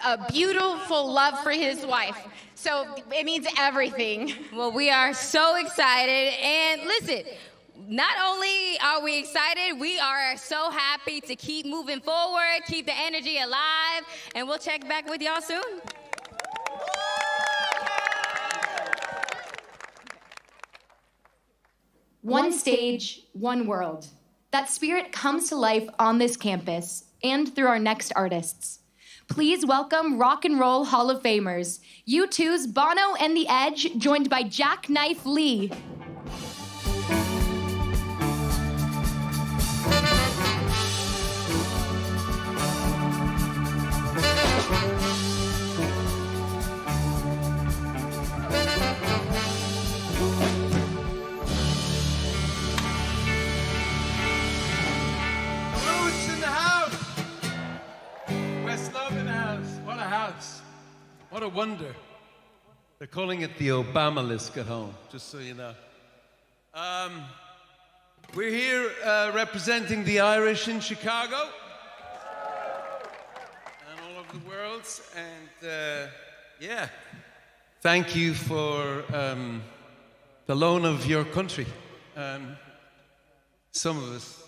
a beautiful love for his wife. So it means everything. Well, we are so excited. And listen, not only are we excited, we are so happy to keep moving forward, keep the energy alive, and we'll check back with y'all soon. One stage, one world. That spirit comes to life on this campus and through our next artists. Please welcome Rock and Roll Hall of Famers, U2's Bono and the Edge, joined by Jackknife Lee. What a wonder. They're calling it the Obama list at home, just so you know. We're here representing the Irish in Chicago and all over the world. And yeah, thank you for the loan of your country. Some of us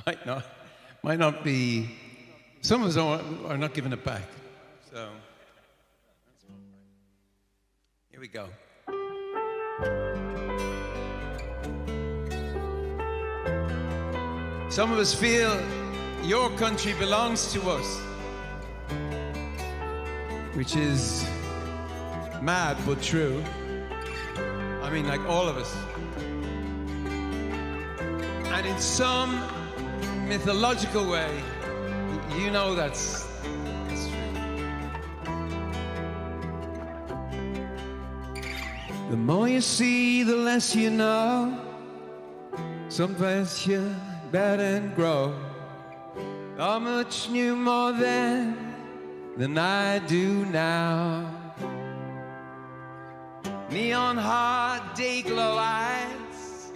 might not be, some of us are not giving it back. So. Here we go. Some of us feel your country belongs to us, which is mad but true. I mean, like all of us. And in some mythological way, you know that's the more you see, the less you know. Sometimes you better grow. How much knew more then than I do now. Neon hot day glow eyes,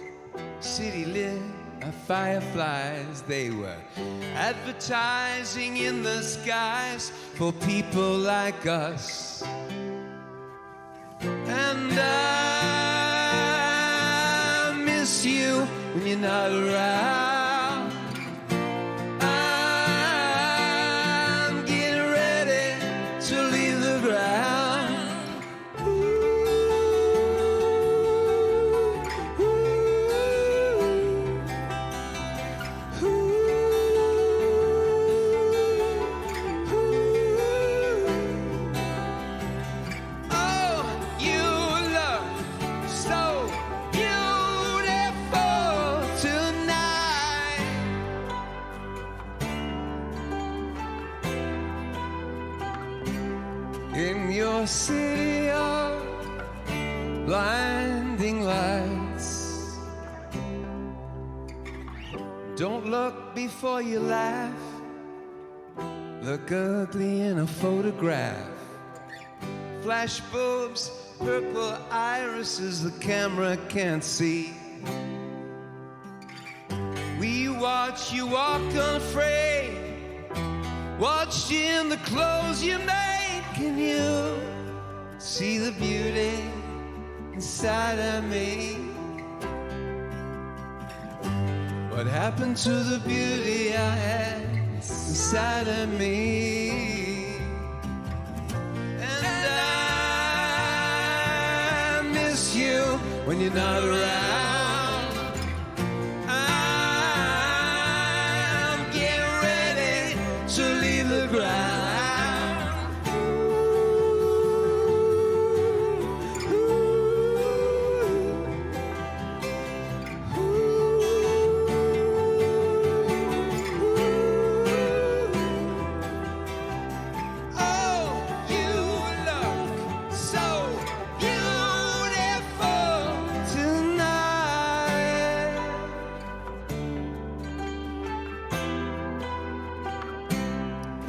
city lit of fireflies. They were advertising in the skies for people like us. And I miss you when you're not around. your city of blinding lights. Don't look before you laugh. Look ugly in a photograph. Flash bulbs, purple irises the camera can't see. We watch you walk unafraid, watched you in the clothes you make. Can you see the beauty inside of me? What happened to the beauty I had inside of me? And I miss you when you're not around. I'm getting ready to leave the ground.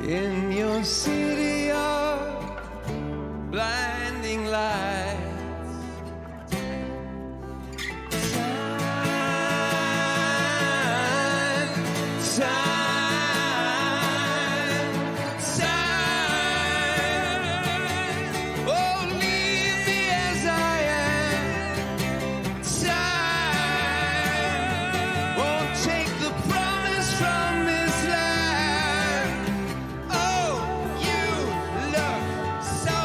In your city of blinding lights, time. Oh, leave me as I am. Time won't take the promise from this land. Oh, you look so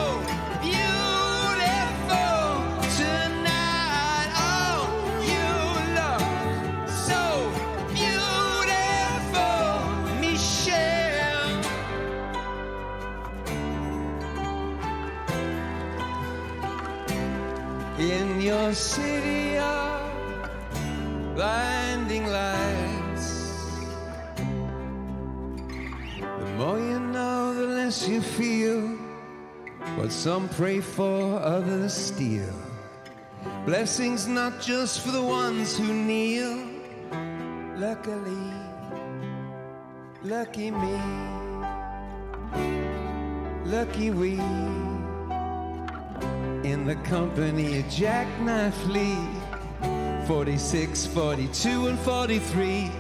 beautiful tonight. Oh, you look so beautiful, Michelle. In your city of blinding lights, the more you know, the less you feel. What some pray for, others steal. Blessings not just for the ones who kneel. Luckily, lucky me, lucky we. In the company of Jackknife Lee, 46, 42, and 43.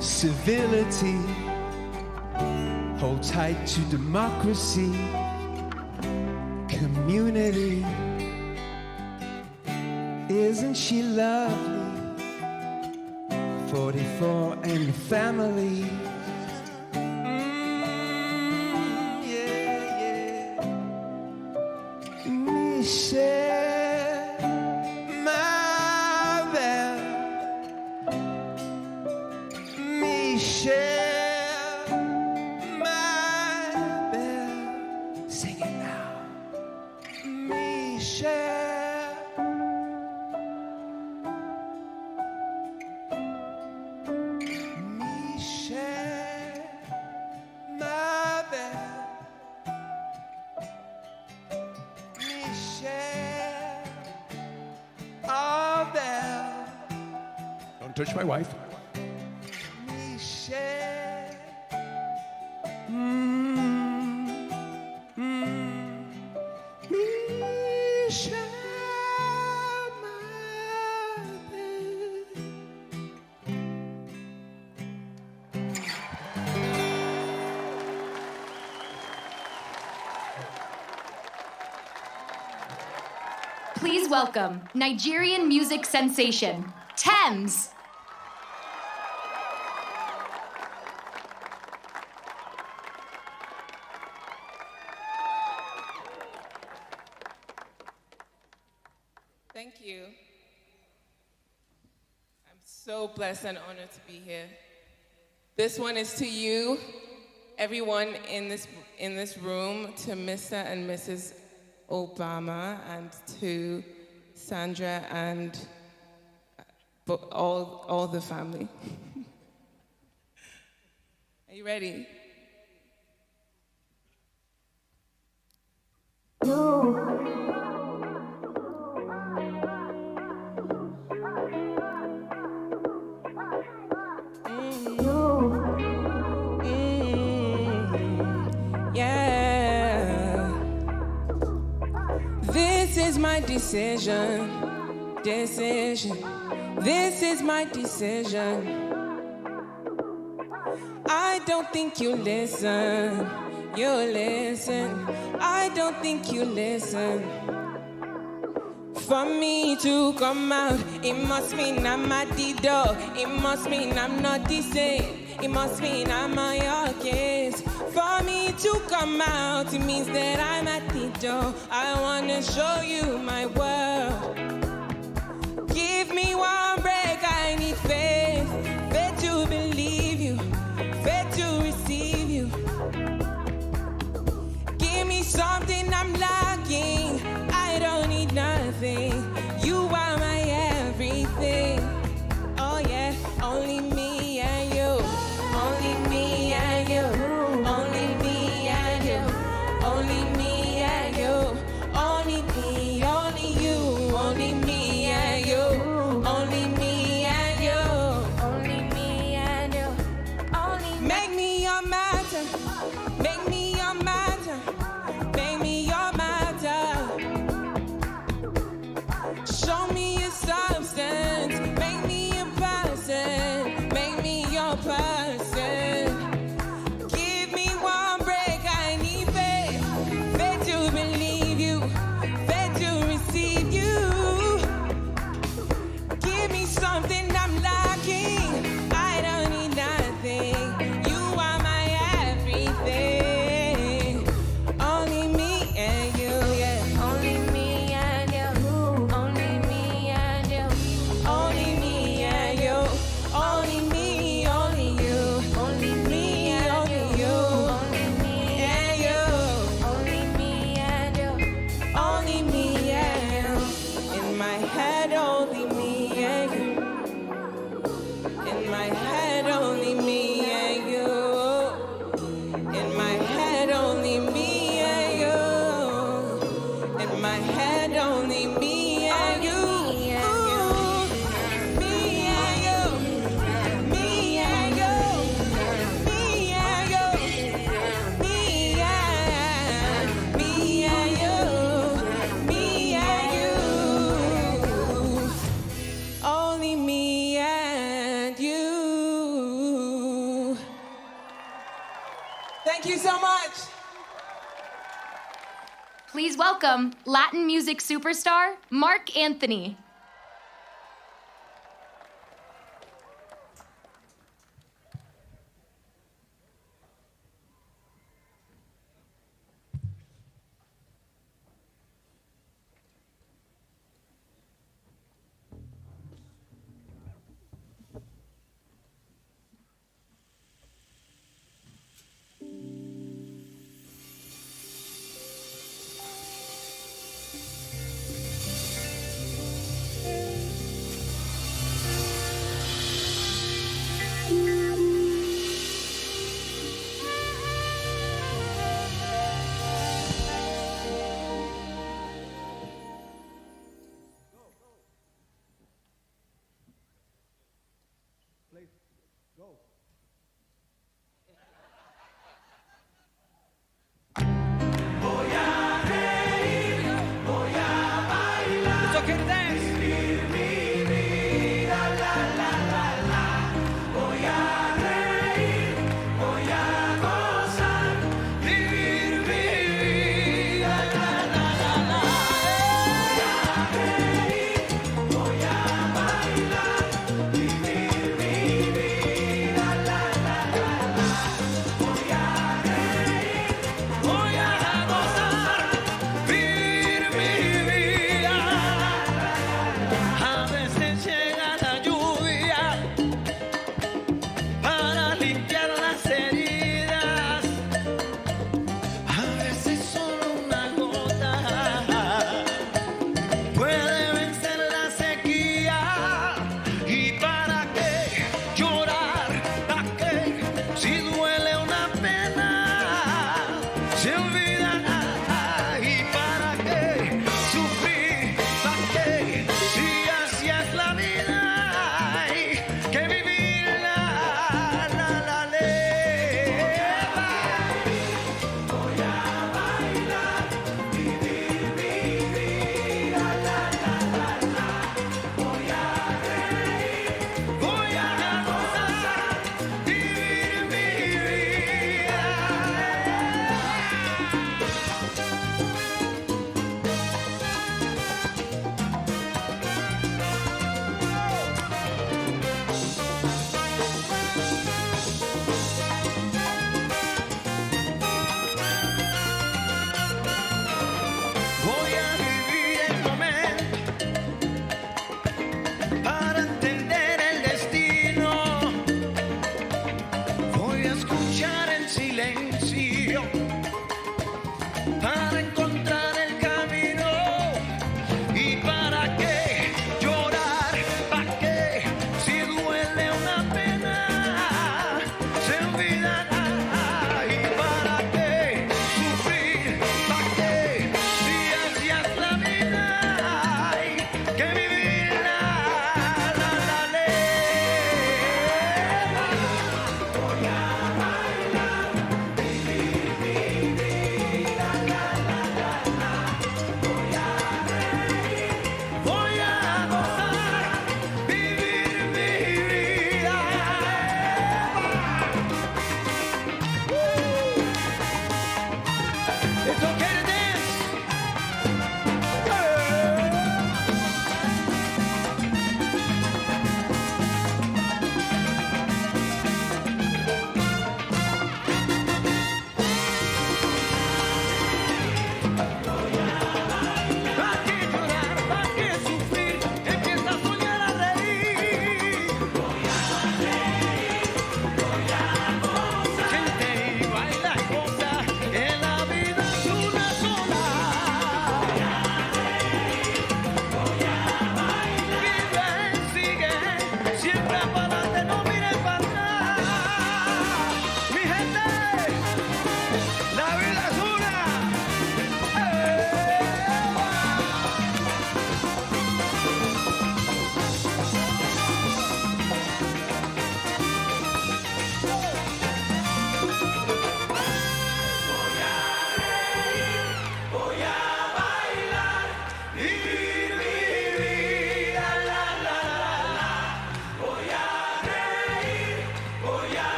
Civility, hold tight to democracy. Community, isn't she lovely? 44 and the family. Michelle, my belle. Michelle, my belle. Sing it now. Michelle. Michelle, my belle. Don't touch my wife. Michelle. Michelle, my babe. Please welcome Nigerian music sensation, Thames. Thank you. I'm so blessed and honored to be here. This one is to you, everyone in this room, to Mr. and Mrs. Obama, and to Sandra and all the family. Are you ready? is my decision. Decision. This is my decision. I don't think you listen. You listen. I don't think you listen. For me to come out, it must mean I'm at the door. It must mean I'm not the same. It must mean I'm on your case. For me to come out, it means that I'm at the door. I wanna show you my world. Give me one break, I need faith. Faith to believe you, faith to receive you. Give me something I'm lacking. I don't need nothing. You are my everything. Oh yeah, only me and you. Only me and you. Only me and you. Only me and you. Only me, only you. Only me and you. Only me and you. Only me and you. Only make me your matter. Make me your matter. Make me your matter. Show me your substance. Make me a person. Make me your person. Give me one break. I need faith. Faith to believe you. Faith to receive you. Give me something I'm lacking. I don't need nothing. You are my everything. Only me and you, yeah. Only me and you. Only me and you. Only me and you. Only me, only you. Only me, only you. Only me and you. Only me and you. Only me and you. In my head, only me and you. In my head, only me and you. In my head, only me and you. In my head, only me and you. Me and you. Me and you. Me and you. Me and you. Me and you. Only me and you. Thank you so much. Please welcome Latin music superstar Marc Anthony.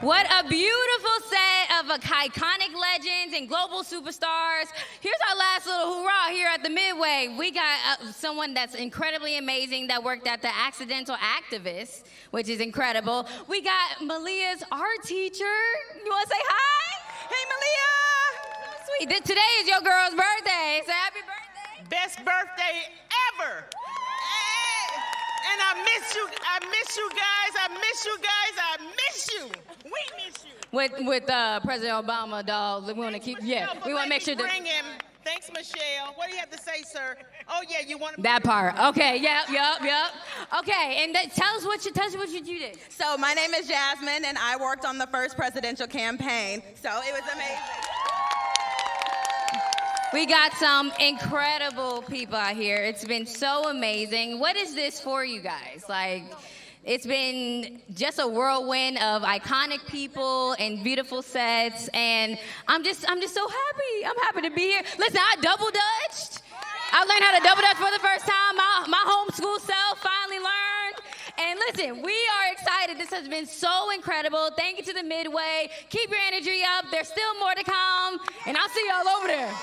What a beautiful set of iconic legends and global superstars. Here's our last little hurrah here at the Midway. We got someone that's incredibly amazing that worked at the Accidental Activist, which is incredible. We got Malia's art teacher. You want to say hi? Hey, Malia. So sweet. Today is your girl's birthday, so happy birthday. Best birthday ever. And I miss you. I miss you guys. I miss you guys. I miss you. We miss you. With President Obama, dog. We want to keep. Yeah, we want to make sure that. Bring him. Thanks, Michelle. What do you have to say, sir? Oh yeah, you want to. That part. Okay. Yep. Okay, and tell us what you did. So my name is Jasmine, and I worked on the first presidential campaign. So it was amazing. We got some incredible people out here. It's been so amazing. What is this for you guys? Like, it's been just a whirlwind of iconic people and beautiful sets, and I'm just so happy. I'm happy to be here. Listen, I double dutched. I learned how to double dutch for the first time. My homeschool self finally learned. And listen, we are excited. This has been so incredible. Thank you to the Midway. Keep your energy up. There's still more to come, and I'll see y'all over there.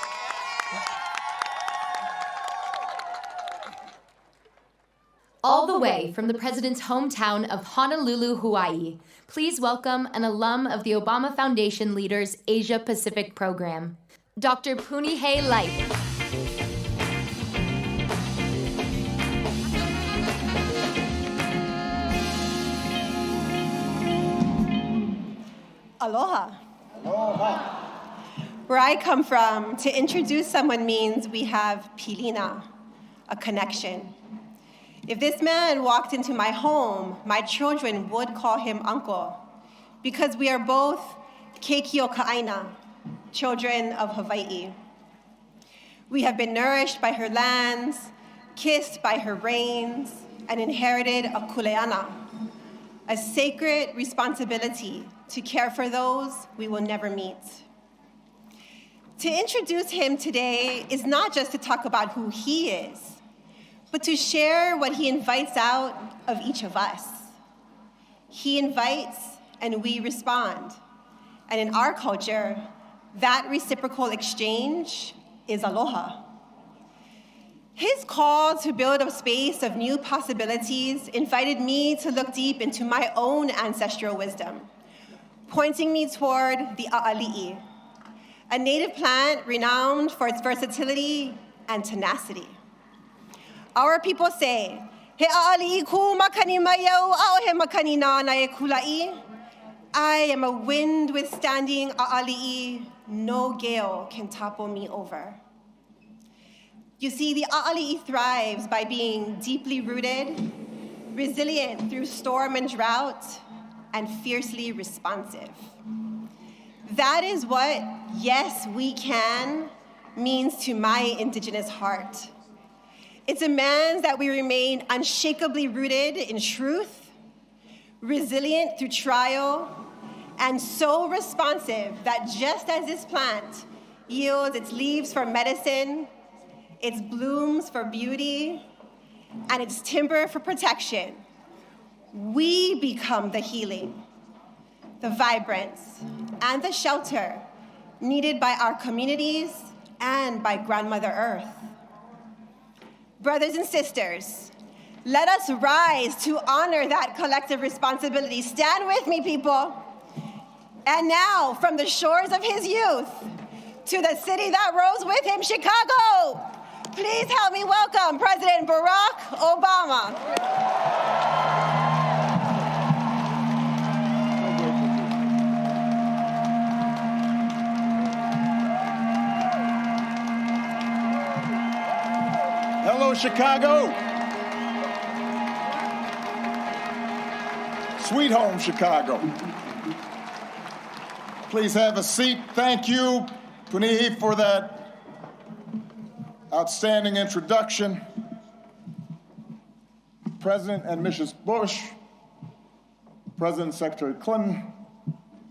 All the way from the president's hometown of Honolulu, Hawaii, please welcome an alum of the Obama Foundation Leaders Asia Pacific Program, Dr. Punihei Light. Aloha. Aloha. Where I come from, to introduce someone means we have pilina, a connection. If this man walked into my home, my children would call him uncle, because we are both Keikio Ka'aina, children of Hawaii. We have been nourished by her lands, kissed by her rains, and inherited a kuleana, a sacred responsibility to care for those we will never meet. To introduce him today is not just to talk about who he is, but to share what he invites out of each of us. He invites and we respond. And in our culture, that reciprocal exchange is aloha. His call to build a space of new possibilities invited me to look deep into my own ancestral wisdom, pointing me toward the a'ali'i, a native plant renowned for its versatility and tenacity. Our people say, he a'ali'i ku makani mayau au he makani nāna e kula'i. I am a wind-withstanding a'ali'i. No gale can topple me over. You see, the a'ali'i thrives by being deeply rooted, resilient through storm and drought, and fiercely responsive. That is what yes, we can means to my indigenous heart. It demands that we remain unshakably rooted in truth, resilient through trial, and so responsive that just as this plant yields its leaves for medicine, its blooms for beauty, and its timber for protection, we become the healing, the vibrance, and the shelter needed by our communities and by Grandmother Earth. Brothers and sisters, let us rise to honor that collective responsibility. Stand with me, people. And now, from the shores of his youth to the city that rose with him, Chicago, please help me welcome President Barack Obama. Hello, Chicago. Sweet home, Chicago. Please have a seat. Thank you, Punihei, for that outstanding introduction. President and Mrs. Bush, President and Secretary Clinton,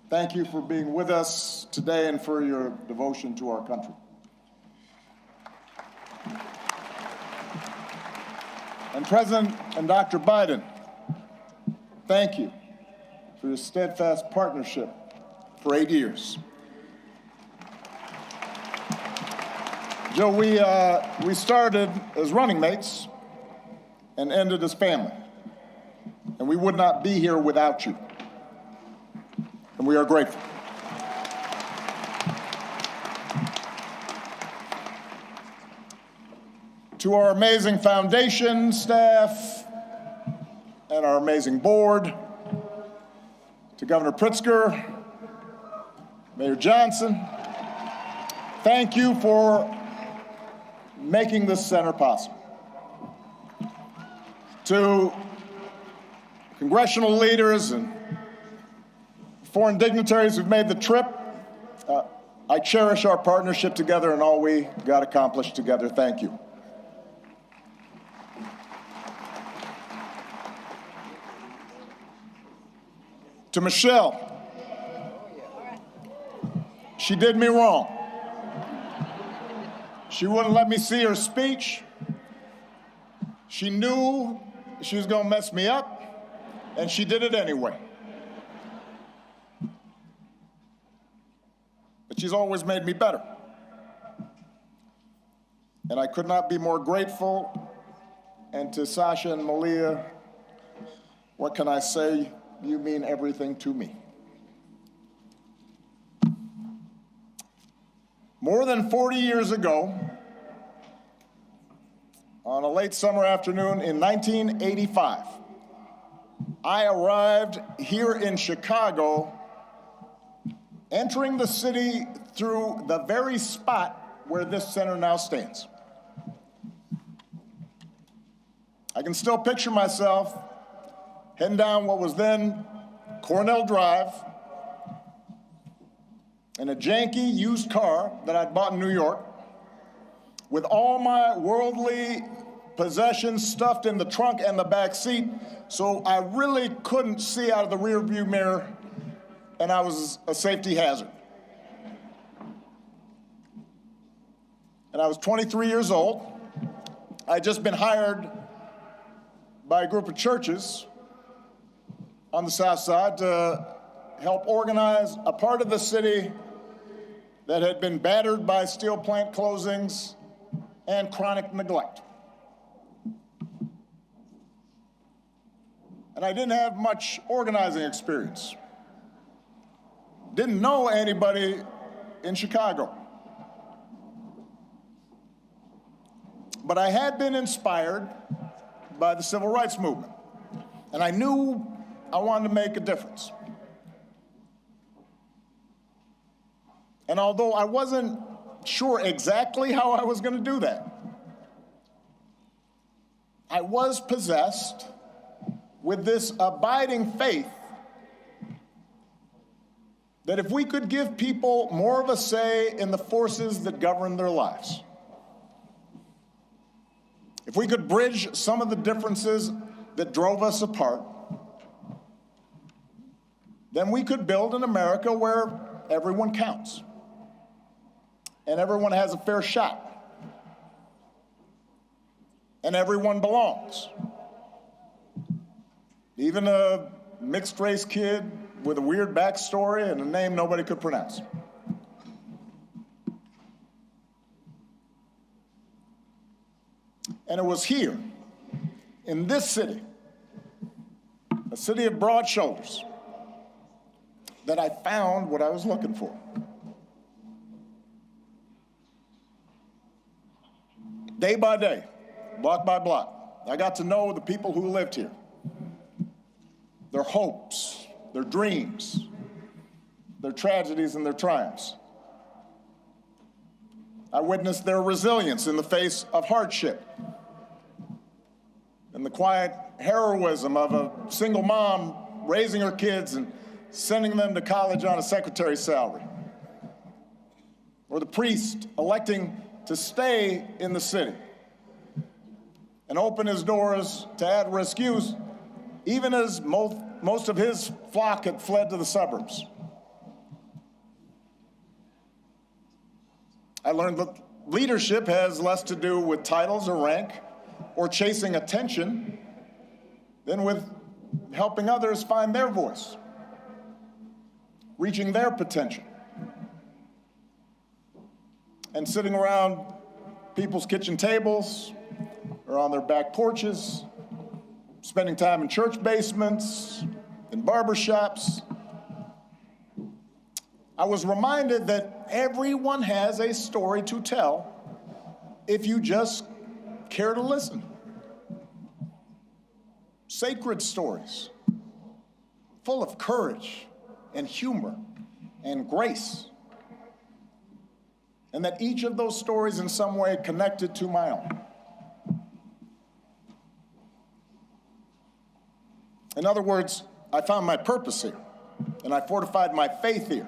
thank you for being with us today and for your devotion to our country. And President and Dr. Biden, thank you for your steadfast partnership for 8 years. Joe, we started as running mates and ended as family. And we would not be here without you. And we are grateful. To our amazing foundation staff and our amazing board, to Governor Pritzker, Mayor Johnson, thank you for making this center possible. To congressional leaders and foreign dignitaries who've made the trip, I cherish our partnership together and all we got accomplished together. Thank you. To Michelle, she did me wrong. She wouldn't let me see her speech. She knew she was gonna mess me up, and she did it anyway. But she's always made me better. And I could not be more grateful. And to Sasha and Malia, what can I say? You mean everything to me. More than 40 years ago, on a late summer afternoon in 1985, I arrived here in Chicago, entering the city through the very spot where this center now stands. I can still picture myself heading down what was then Cornell Drive in a janky used car that I'd bought in New York, with all my worldly possessions stuffed in the trunk and the back seat, so I really couldn't see out of the rearview mirror, and I was a safety hazard. And I was 23 years old. I'd just been hired by a group of churches on the South Side to help organize a part of the city that had been battered by steel plant closings and chronic neglect. And I didn't have much organizing experience. Didn't know anybody in Chicago. But I had been inspired by the civil rights movement, and I knew I wanted to make a difference. And although I wasn't sure exactly how I was going to do that, I was possessed with this abiding faith that if we could give people more of a say in the forces that govern their lives, if we could bridge some of the differences that drove us apart, then we could build an America where everyone counts and everyone has a fair shot and everyone belongs. Even a mixed-race kid with a weird backstory and a name nobody could pronounce. And it was here, in this city, a city of broad shoulders, that I found what I was looking for. Day by day, block by block, I got to know the people who lived here, their hopes, their dreams, their tragedies and their triumphs. I witnessed their resilience in the face of hardship and the quiet heroism of a single mom raising her kids and sending them to college on a secretary's salary, or the priest electing to stay in the city and open his doors to at-risk youth, even as most of his flock had fled to the suburbs. I learned that leadership has less to do with titles or rank or chasing attention than with helping others find their voice reaching their potential, and sitting around people's kitchen tables or on their back porches, spending time in church basements, in barbershops. I was reminded that everyone has a story to tell if you just care to listen. Sacred stories, full of courage and humor and grace. And that each of those stories in some way connected to my own. In other words, I found my purpose here, and I fortified my faith here,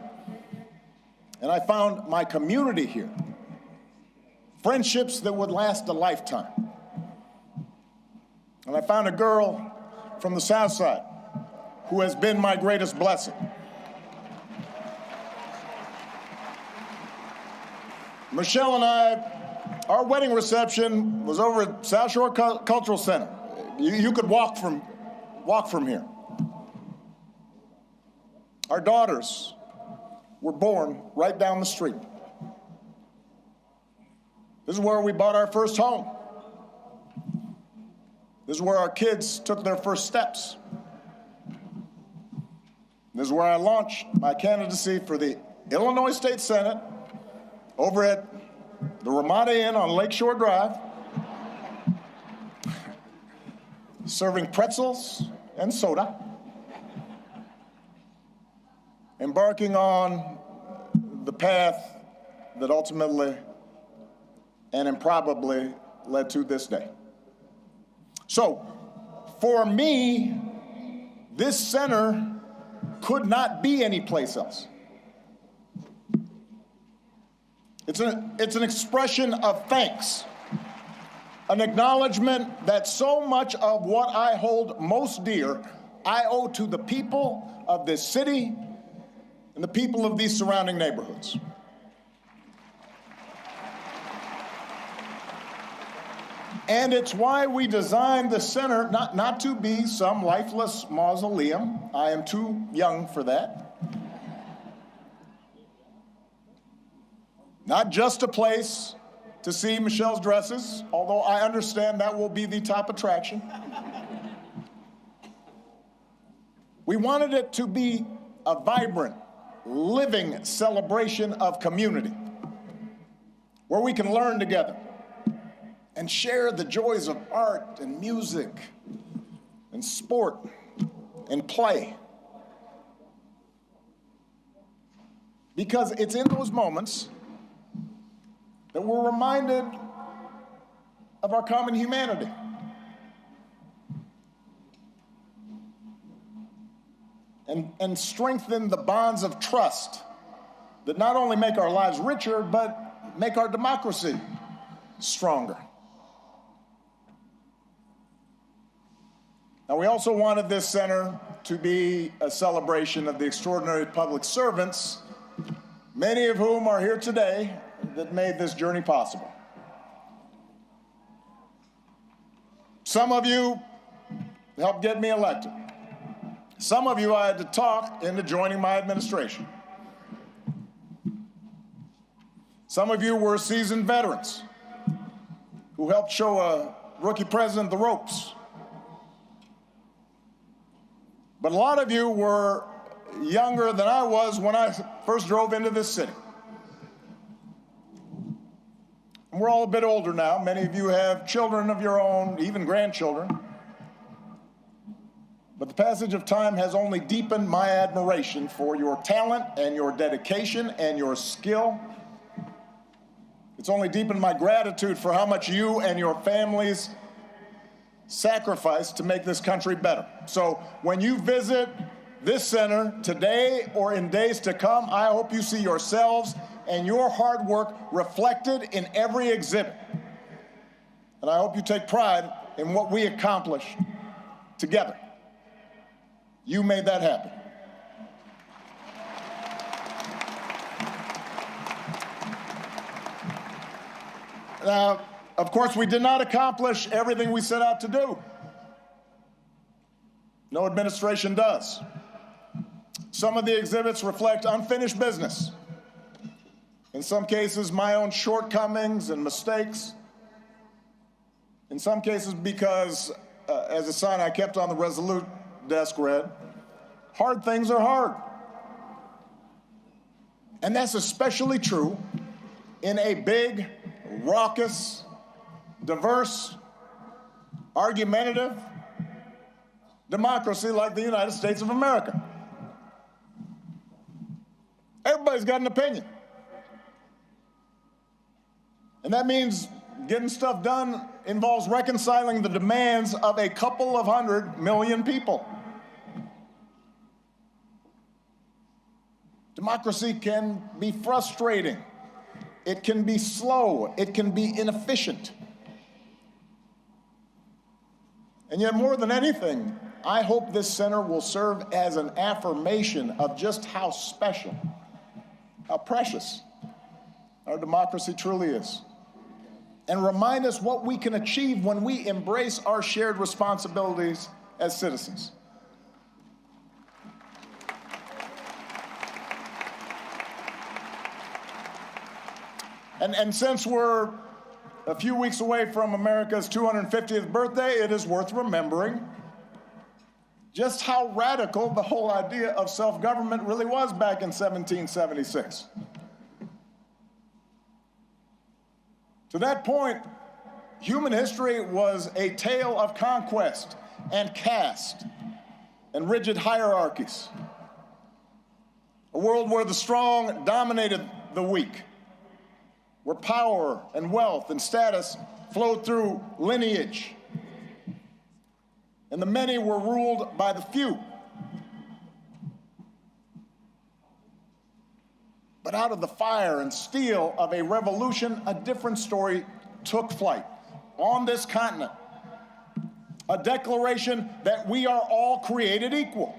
and I found my community here. Friendships that would last a lifetime. And I found a girl from the South Side who has been my greatest blessing. Michelle and I, our wedding reception was over at South Shore Cultural Center. You could walk from here. Our daughters were born right down the street. This is where we bought our first home. This is where our kids took their first steps. This is where I launched my candidacy for the Illinois State Senate over at the Ramada Inn on Lakeshore Drive, serving pretzels and soda, embarking on the path that ultimately and improbably led to this day. So, for me, this center could not be anyplace else. It's an expression of thanks, an acknowledgement that so much of what I hold most dear, I owe to the people of this city and the people of these surrounding neighborhoods. And it's why we designed the center not to be some lifeless mausoleum. I am too young for that. Not just a place to see Michelle's dresses, although I understand that will be the top attraction. We wanted it to be a vibrant, living celebration of community, where we can learn together and share the joys of art and music and sport and play. Because it's in those moments that we're reminded of our common humanity. And strengthen the bonds of trust that not only make our lives richer, but make our democracy stronger. Now, we also wanted this center to be a celebration of the extraordinary public servants, many of whom are here today, that made this journey possible. Some of you helped get me elected. Some of you I had to talk into joining my administration. Some of you were seasoned veterans who helped show a rookie president the ropes. But a lot of you were younger than I was when I first drove into this city. And we're all a bit older now. Many of you have children of your own, even grandchildren. But the passage of time has only deepened my admiration for your talent and your dedication and your skill. It's only deepened my gratitude for how much you and your families sacrificed to make this country better. So when you visit this center today or in days to come, I hope you see yourselves and your hard work reflected in every exhibit. And I hope you take pride in what we accomplished together. You made that happen. Now, of course, we did not accomplish everything we set out to do. No administration does. Some of the exhibits reflect unfinished business. In some cases, my own shortcomings and mistakes. In some cases, because, as a sign I kept on the Resolute desk read, hard things are hard. And that's especially true in a big, raucous, diverse, argumentative democracy like the United States of America. Everybody's got an opinion. And that means getting stuff done involves reconciling the demands of a couple of 100 million people. Democracy can be frustrating. It can be slow. It can be inefficient. And yet, more than anything, I hope this center will serve as an affirmation of just how special, how precious our democracy truly is, and remind us what we can achieve when we embrace our shared responsibilities as citizens. And since we're a few weeks away from America's 250th birthday, it is worth remembering just how radical the whole idea of self-government really was back in 1776. To that point, human history was a tale of conquest and caste and rigid hierarchies. A world where the strong dominated the weak, where power and wealth and status flowed through lineage, and the many were ruled by the few. But out of the fire and steel of a revolution, a different story took flight on this continent. A declaration that we are all created equal,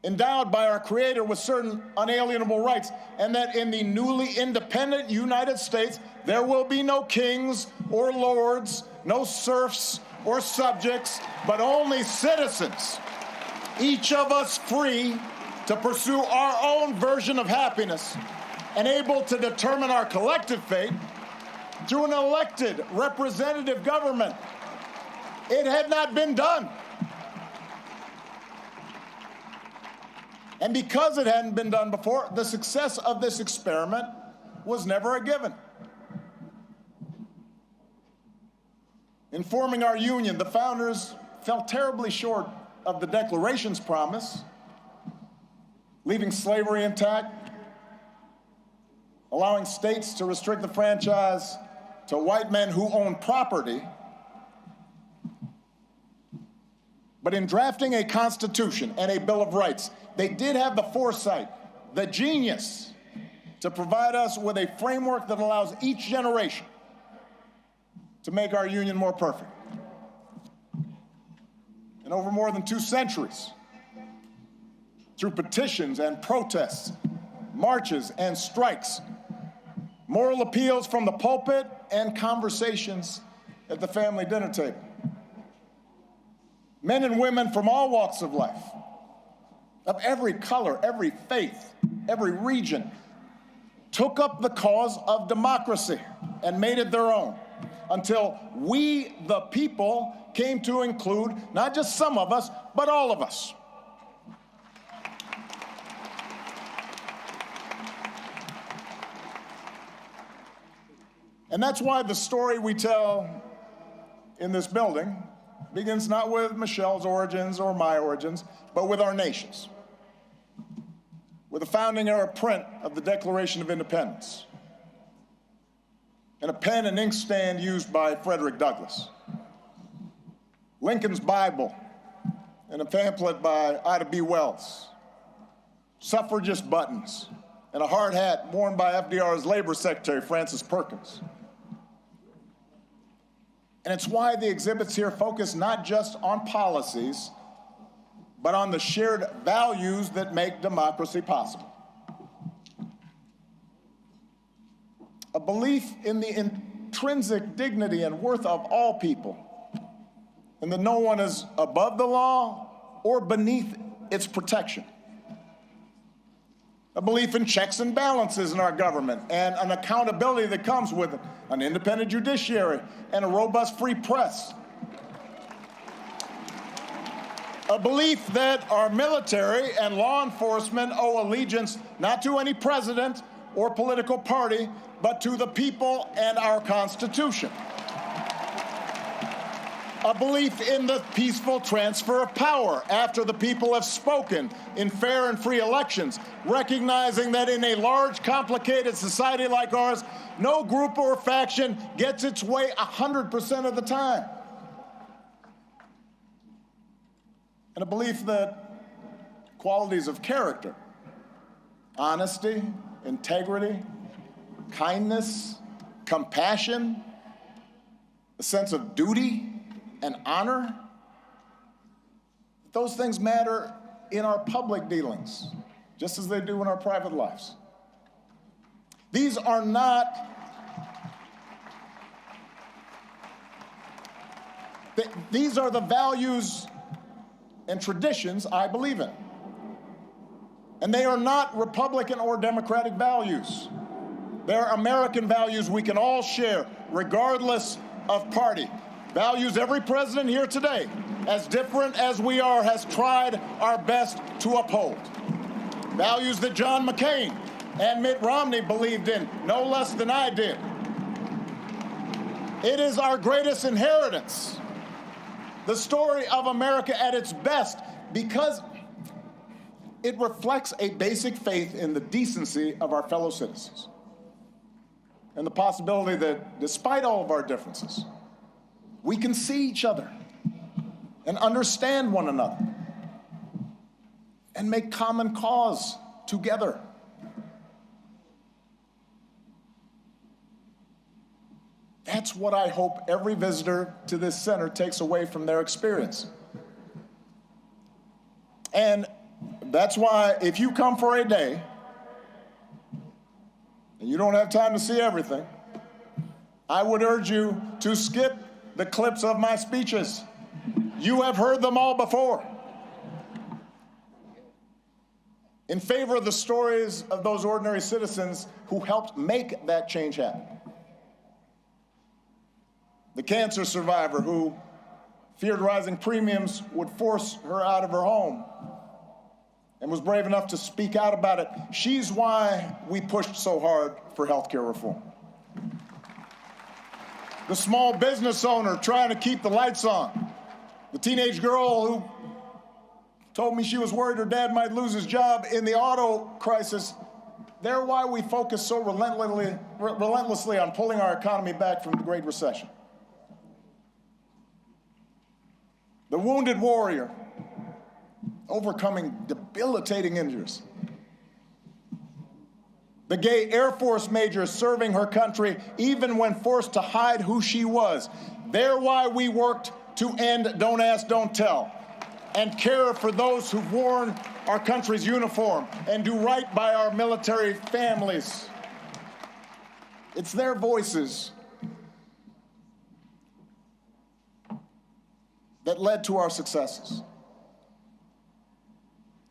endowed by our Creator with certain unalienable rights, and that in the newly independent United States, there will be no kings or lords, no serfs or subjects, but only citizens, each of us free to pursue our own version of happiness and able to determine our collective fate through an elected representative government. It had not been done. And because it hadn't been done before, the success of this experiment was never a given. In forming our union, the founders fell terribly short of the Declaration's promise, leaving slavery intact, allowing states to restrict the franchise to white men who own property. But in drafting a Constitution and a Bill of Rights, they did have the foresight, the genius, to provide us with a framework that allows each generation to make our union more perfect. And over more than 2 centuries, through petitions and protests, marches and strikes, moral appeals from the pulpit, and conversations at the family dinner table, men and women from all walks of life, of every color, every faith, every region, took up the cause of democracy and made it their own, until we, the people, came to include not just some of us, but all of us. And that's why the story we tell in this building begins not with Michelle's origins or my origins, but with our nation's, with a founding era print of the Declaration of Independence, and a pen and inkstand used by Frederick Douglass, Lincoln's Bible, and a pamphlet by Ida B. Wells, suffragist buttons, and a hard hat worn by FDR's Labor Secretary, Francis Perkins. And it's why the exhibits here focus not just on policies, but on the shared values that make democracy possible. A belief in the intrinsic dignity and worth of all people, and that no one is above the law or beneath its protection. a belief in checks and balances in our government, and an accountability that comes with it, an independent judiciary, and a robust free press. A belief that our military and law enforcement owe allegiance not to any president or political party, but to the people and our Constitution. A belief in the peaceful transfer of power after the people have spoken in fair and free elections, recognizing that in a large, complicated society like ours, no group or faction gets its way 100% of the time. And a belief that qualities of character, honesty, integrity, kindness, compassion, a sense of duty, and honor, those things matter in our public dealings, just as they do in our private lives. These are not, these are the values and traditions I believe in. And they are not Republican or Democratic values. They're American values we can all share, regardless of party. Values every president here today, as different as we are, has tried our best to uphold. Values that John McCain and Mitt Romney believed in no less than I did. It is our greatest inheritance, the story of America at its best, because it reflects a basic faith in the decency of our fellow citizens and the possibility that, despite all of our differences, we can see each other and understand one another and make common cause together. That's what I hope every visitor to this center takes away from their experience. And that's why if you come for a day and you don't have time to see everything, I would urge you to skip the clips of my speeches. You have heard them all before. In favor of the stories of those ordinary citizens who helped make that change happen. The cancer survivor who feared rising premiums would force her out of her home and was brave enough to speak out about it. She's why we pushed so hard for healthcare reform. The small business owner trying to keep the lights on. The teenage girl who told me she was worried her dad might lose his job in the auto crisis. They're why we focus so relentlessly on pulling our economy back from the Great Recession. The wounded warrior overcoming debilitating injuries. The gay Air Force major serving her country even when forced to hide who she was. They're why we worked to end Don't Ask, Don't Tell and care for those who've worn our country's uniform and do right by our military families. It's their voices that led to our successes.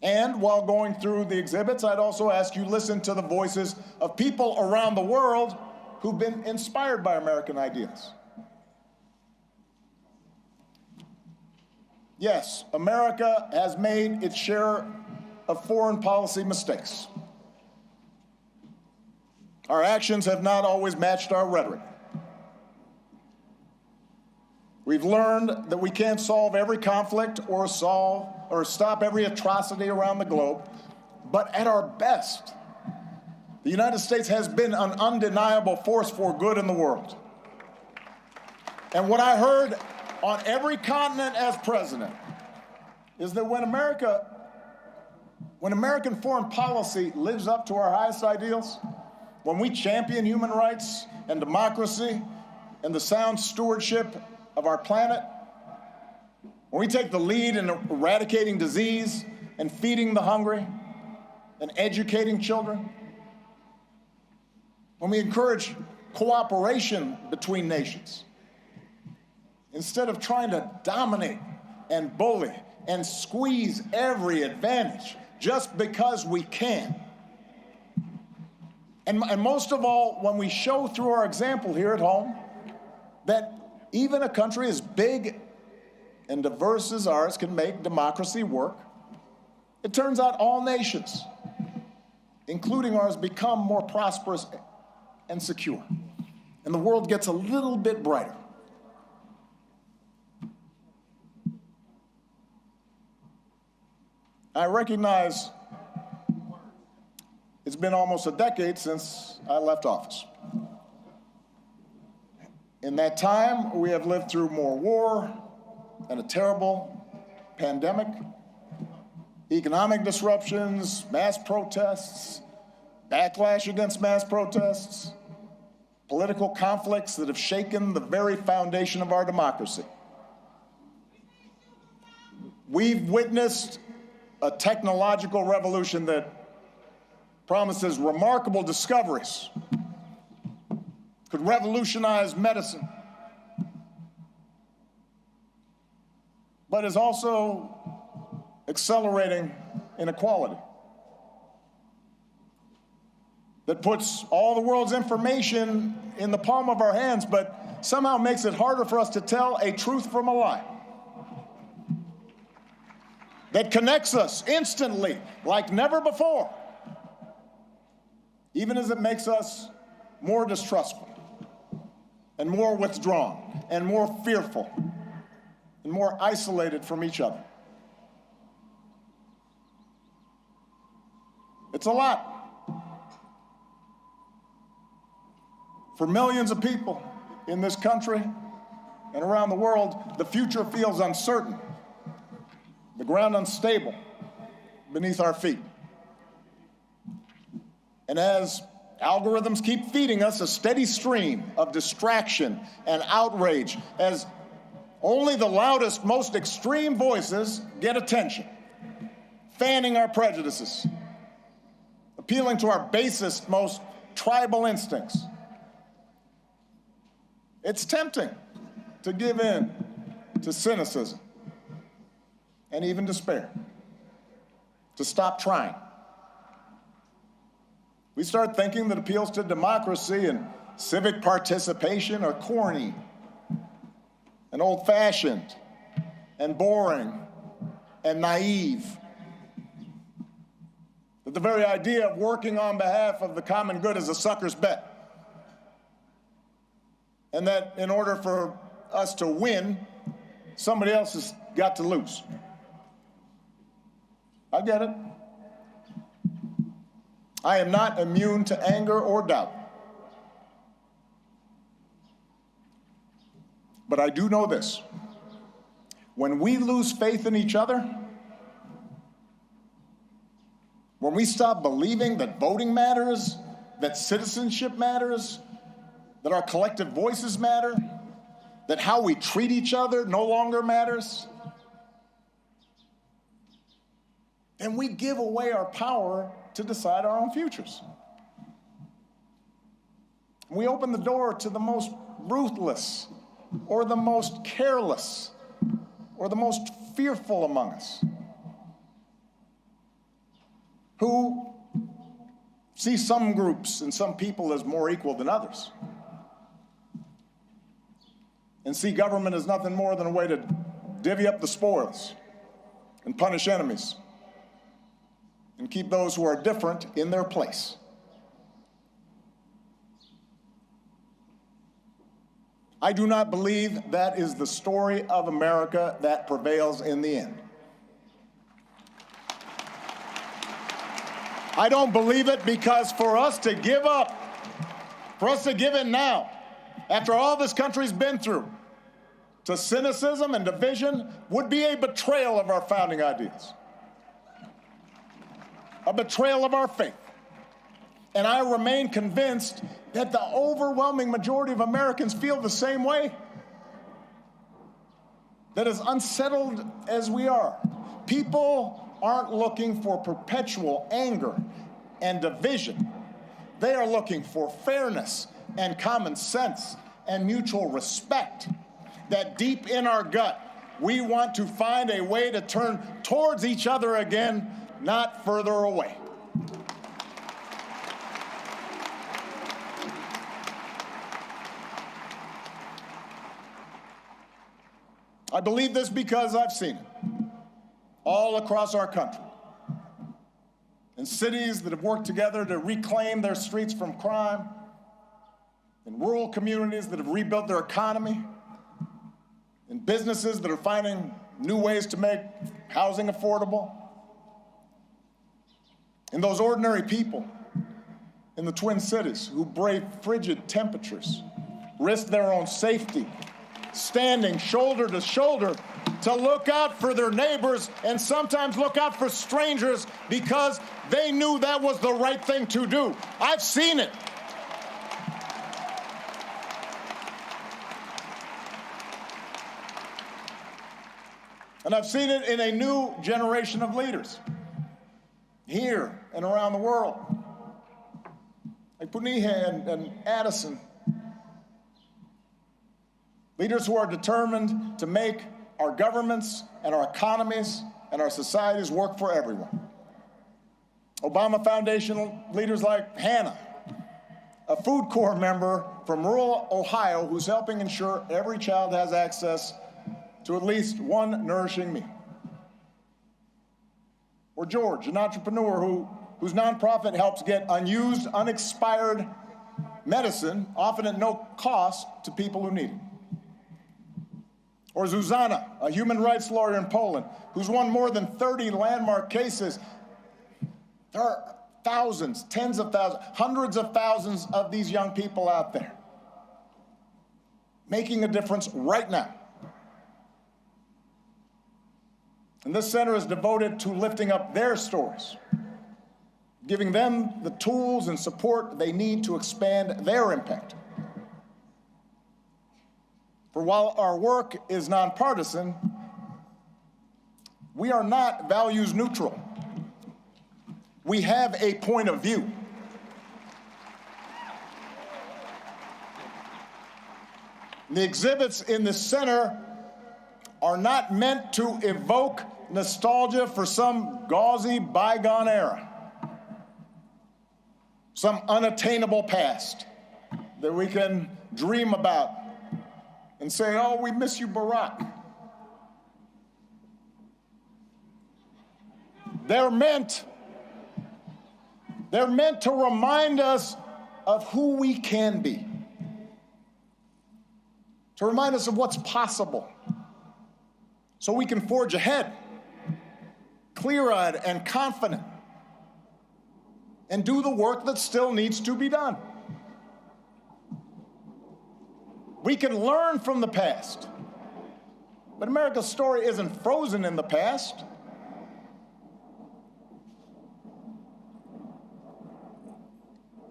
And while going through the exhibits, I'd also ask you to listen to the voices of people around the world who've been inspired by American ideals. Yes, America has made its share of foreign policy mistakes. Our actions have not always matched our rhetoric. We've learned that we can't solve every conflict or stop every atrocity around the globe, but at our best, the United States has been an undeniable force for good in the world. And what I heard on every continent as president is that when American foreign policy lives up to our highest ideals, when we champion human rights and democracy and the sound stewardship of our planet, when we take the lead in eradicating disease and feeding the hungry and educating children, when we encourage cooperation between nations, instead of trying to dominate and bully and squeeze every advantage just because we can, And most of all, when we show through our example here at home that even a country as big and diverse as ours can make democracy work, it turns out all nations, including ours, become more prosperous and secure. And the world gets a little bit brighter. I recognize it's been almost a decade since I left office. In that time, we have lived through more war and a terrible pandemic, economic disruptions, mass protests, backlash against mass protests, political conflicts that have shaken the very foundation of our democracy. We've witnessed a technological revolution that promises remarkable discoveries, could revolutionize medicine, but is also accelerating inequality, that puts all the world's information in the palm of our hands, but somehow makes it harder for us to tell a truth from a lie, that connects us instantly like never before, even as it makes us more distrustful and more withdrawn and more fearful and more isolated from each other. It's a lot. For millions of people in this country and around the world, the future feels uncertain, the ground unstable beneath our feet. And as algorithms keep feeding us a steady stream of distraction and outrage, as only the loudest, most extreme voices get attention, fanning our prejudices, appealing to our basest, most tribal instincts, it's tempting to give in to cynicism and even despair, to stop trying. We start thinking that appeals to democracy and civic participation are corny and old-fashioned and boring and naive. That the very idea of working on behalf of the common good is a sucker's bet. And that in order for us to win, somebody else has got to lose. I get it. I am not immune to anger or doubt. But I do know this. When we lose faith in each other, when we stop believing that voting matters, that citizenship matters, that our collective voices matter, that how we treat each other no longer matters, then we give away our power to decide our own futures. We open the door to the most ruthless, or the most careless, or the most fearful among us, who see some groups and some people as more equal than others, and see government as nothing more than a way to divvy up the spoils and punish enemies and keep those who are different in their place. I do not believe that is the story of America that prevails in the end. I don't believe it because for us to give up, for us to give in now, after all this country's been through, to cynicism and division would be a betrayal of our founding ideas, a betrayal of our faith. And I remain convinced that the overwhelming majority of Americans feel the same way. That as unsettled as we are, people aren't looking for perpetual anger and division. They are looking for fairness and common sense and mutual respect. That deep in our gut, we want to find a way to turn towards each other again, not further away. I believe this because I've seen it all across our country. In cities that have worked together to reclaim their streets from crime, in rural communities that have rebuilt their economy, in businesses that are finding new ways to make housing affordable, in those ordinary people in the Twin Cities who brave frigid temperatures, risk their own safety, standing shoulder to shoulder to look out for their neighbors and sometimes look out for strangers because they knew that was the right thing to do. I've seen it. And I've seen it in a new generation of leaders here and around the world, like Punihya and Addison. Leaders who are determined to make our governments and our economies and our societies work for everyone. Obama Foundation leaders like Hannah, a Food Corps member from rural Ohio who's helping ensure every child has access to at least one nourishing meal. Or George, an entrepreneur whose nonprofit helps get unused, unexpired medicine, often at no cost, to people who need it. Or Zuzana, a human rights lawyer in Poland, who's won more than 30 landmark cases. There are thousands, tens of thousands, hundreds of thousands of these young people out there making a difference right now. And this center is devoted to lifting up their stories, giving them the tools and support they need to expand their impact. For while our work is nonpartisan, we are not values neutral. We have a point of view. The exhibits in the center are not meant to evoke nostalgia for some gauzy bygone era, some unattainable past that we can dream about and say, oh, we miss you, Barack. They're meant to remind us of who we can be, to remind us of what's possible, so we can forge ahead, clear-eyed and confident, and do the work that still needs to be done. We can learn from the past, but America's story isn't frozen in the past.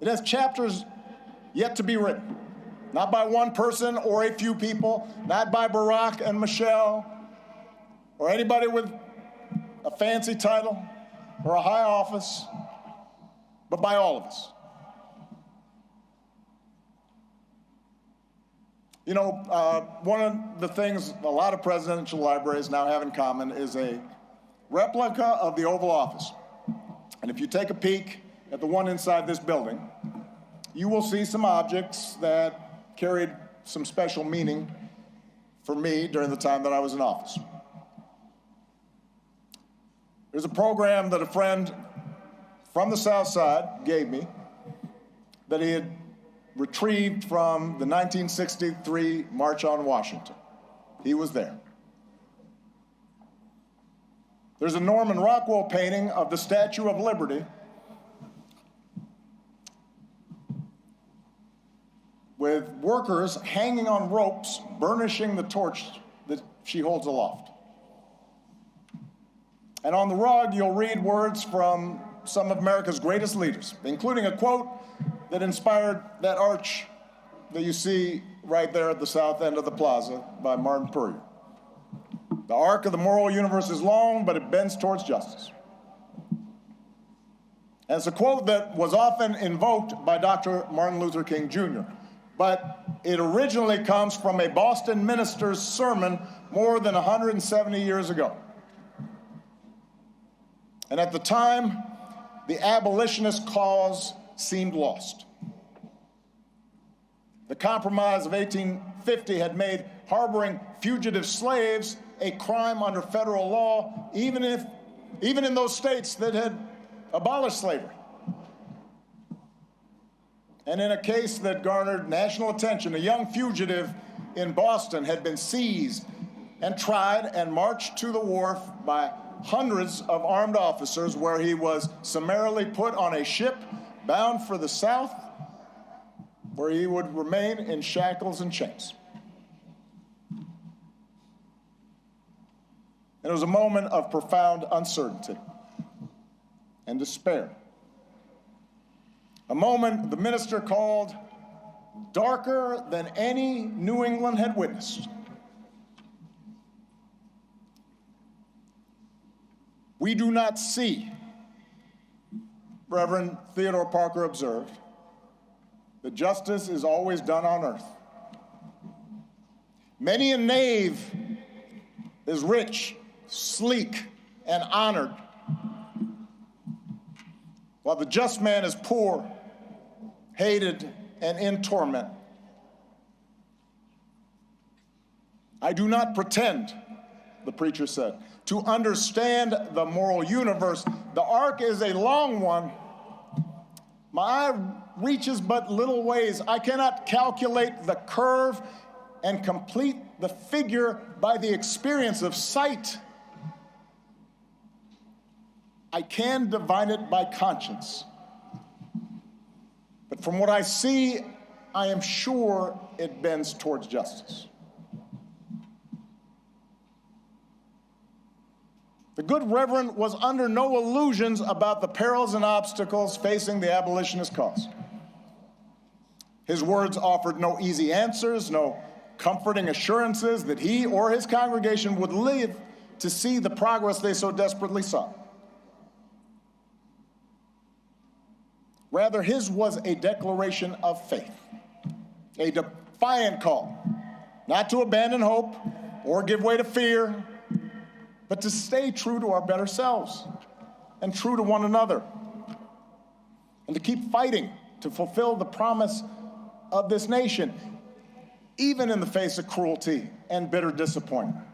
It has chapters yet to be written, not by one person or a few people, not by Barack and Michelle, or anybody with a fancy title or a high office, but by all of us. You know, one of the things a lot of presidential libraries now have in common is a replica of the Oval Office. And if you take a peek at the one inside this building, you will see some objects that carried some special meaning for me during the time that I was in office. There's a program that a friend from the South Side gave me that he had retrieved from the 1963 March on Washington. He was there. There's a Norman Rockwell painting of the Statue of Liberty with workers hanging on ropes, burnishing the torch that she holds aloft. And on the rug, you'll read words from some of America's greatest leaders, including a quote that inspired that arch that you see right there at the south end of the plaza by Martin Puryear. The arc of the moral universe is long, but it bends towards justice. And it's a quote that was often invoked by Dr. Martin Luther King Jr., but it originally comes from a Boston minister's sermon more than 170 years ago. And at the time, the abolitionist cause seemed lost. The Compromise of 1850 had made harboring fugitive slaves a crime under federal law, even in those states that had abolished slavery. And in a case that garnered national attention, a young fugitive in Boston had been seized and tried and marched to the wharf by hundreds of armed officers, where he was summarily put on a ship bound for the South, where he would remain in shackles and chains. It was a moment of profound uncertainty and despair. A moment the minister called darker than any New England had witnessed. We do not see, Reverend Theodore Parker observed, that justice is always done on earth. Many a knave is rich, sleek, and honored, while the just man is poor, hated, and in torment. I do not pretend, the preacher said, to understand the moral universe. The arc is a long one. My eye reaches but little ways. I cannot calculate the curve and complete the figure by the experience of sight. I can divine it by conscience. But from what I see, I am sure it bends towards justice. The good Reverend was under no illusions about the perils and obstacles facing the abolitionist cause. His words offered no easy answers, no comforting assurances that he or his congregation would live to see the progress they so desperately sought. Rather, his was a declaration of faith, a defiant call, not to abandon hope or give way to fear, but to stay true to our better selves and true to one another, and to keep fighting to fulfill the promise of this nation, even in the face of cruelty and bitter disappointment,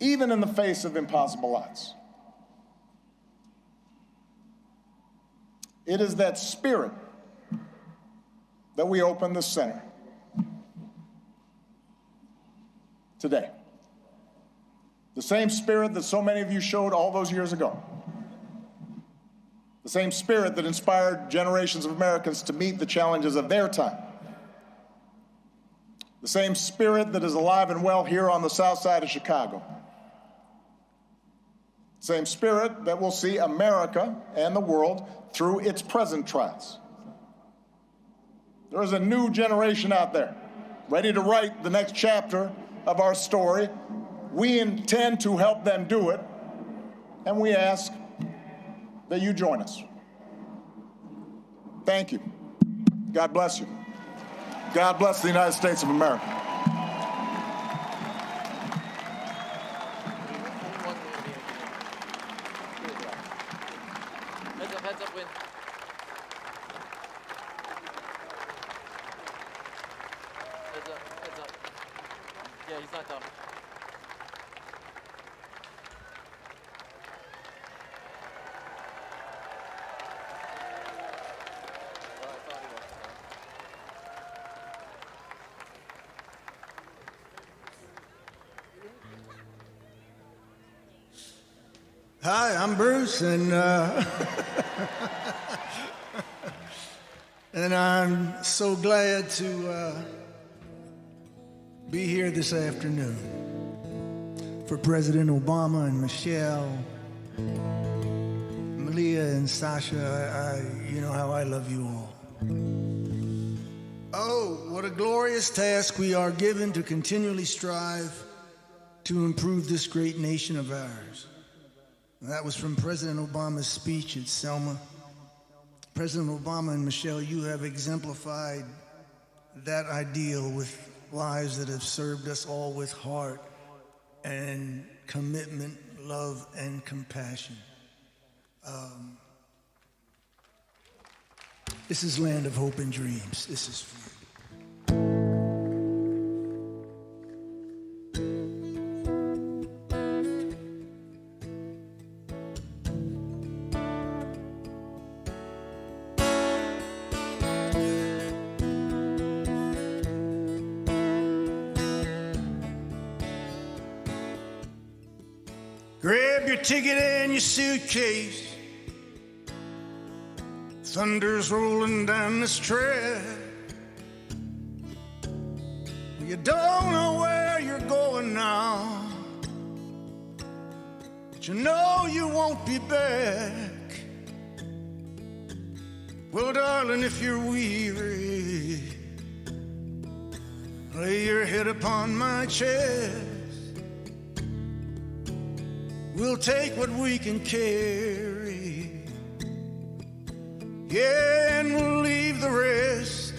even in the face of impossible odds. It is that spirit that we open the center today. The same spirit that so many of you showed all those years ago. The same spirit that inspired generations of Americans to meet the challenges of their time. The same spirit that is alive and well here on the south side of Chicago. The same spirit that will see America and the world through its present trials. There is a new generation out there, ready to write the next chapter of our story. We intend to help them do it, and we ask that you join us. Thank you. God bless you. God bless the United States of America. Yeah, he's not done. Hi, I'm Bruce, and and I'm so glad to be here this afternoon for President Obama and Michelle, Malia and Sasha. You know how I love you all. Oh, what a glorious task we are given to continually strive to improve this great nation of ours. That was from President Obama's speech at Selma. President Obama and Michelle, you have exemplified that ideal with lives that have served us all with heart and commitment, love, and compassion. This is land of hope and dreams. This is for you. Grab your ticket and your suitcase. Thunder's rolling down this track. You don't know where you're going now, but you know you won't be back. Well, darling, if you're weary, lay your head upon my chest. We'll take what we can carry, yeah, and we'll leave the rest.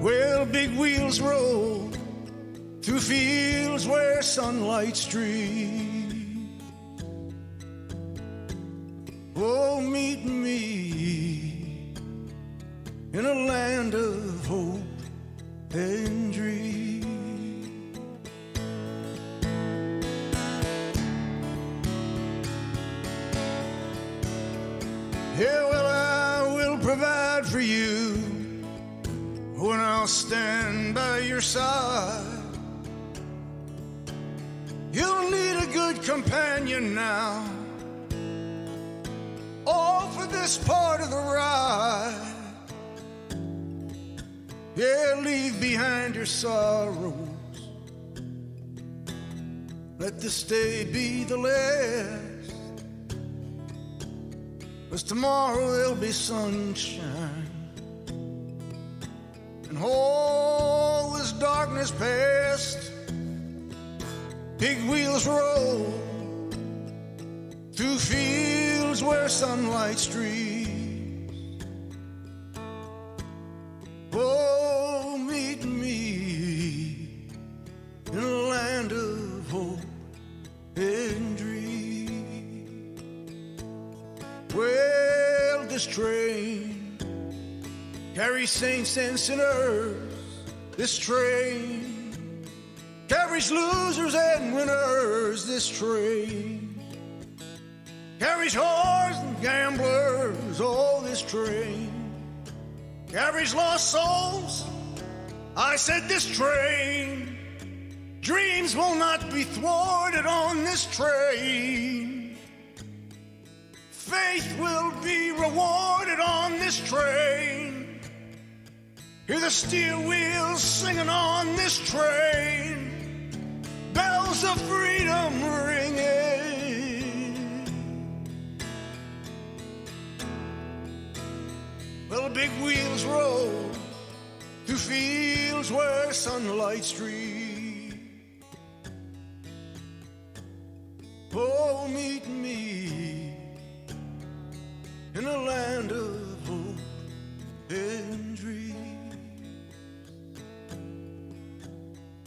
Well, big wheels roll through fields where sunlight streams. Oh, meet me in a land of hope and dreams. Yeah, well, I will provide for you when I'll stand by your side. You'll need a good companion now, all for this part of the ride. Yeah, leave behind your sorrows. Let this day be the last. 'Cause tomorrow there'll be sunshine, and all this darkness past. Big wheels roll through fields where sunlight streams. Oh, meet me in a land of hope and dreams. Well, this train carries saints and sinners. This train carries losers and winners. This train carries whores and gamblers. Oh, this train carries lost souls. I said this train, dreams will not be thwarted on this train. Faith will be rewarded on this train. Hear the steel wheels singing on this train. Bells of freedom ringing. Well, big wheels roll through fields where sunlight streams. Oh, meet me in a land of hope and dreams.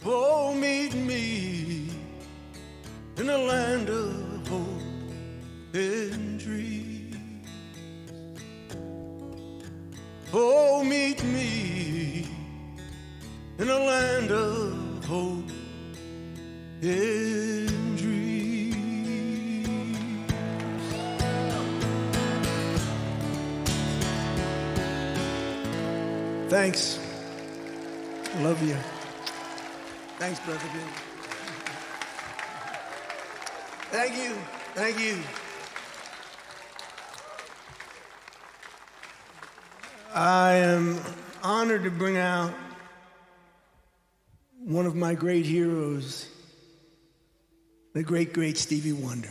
Oh, meet me in a land of hope and dreams. Oh, meet me in a land of hope and dreams. Thanks. I love you. Thanks, Brother Bill. Thank you. Thank you. I am honored to bring out one of my great heroes, the great, great Stevie Wonder.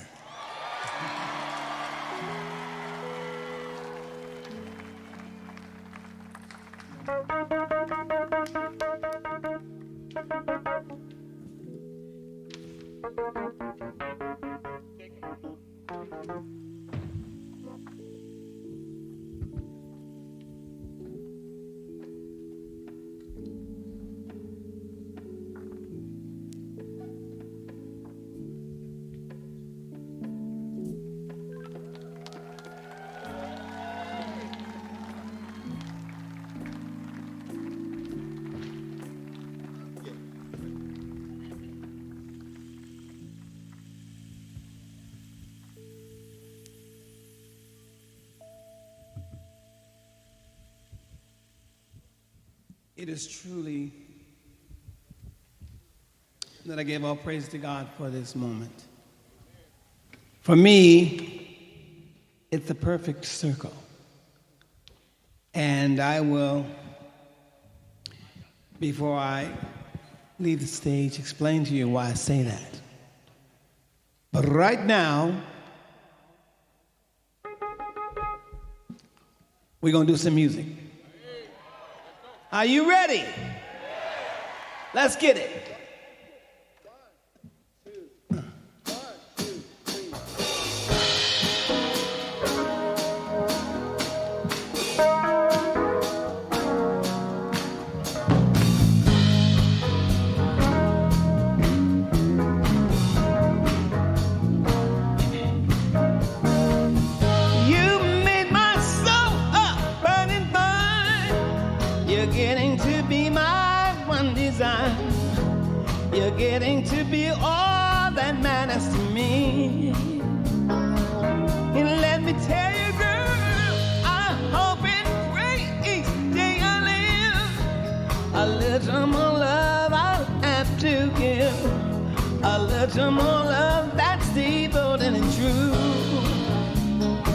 It is truly that I give all praise to God for this moment. For me, it's a perfect circle. And I will, before I leave the stage, explain to you why I say that. But right now, we're going to do some music. Are you ready? Let's get it. You're getting to be all that matters to me. And let me tell you, girl, I hope and pray each day I live. A little more love I'll have to give. A little more love that's devoted and true.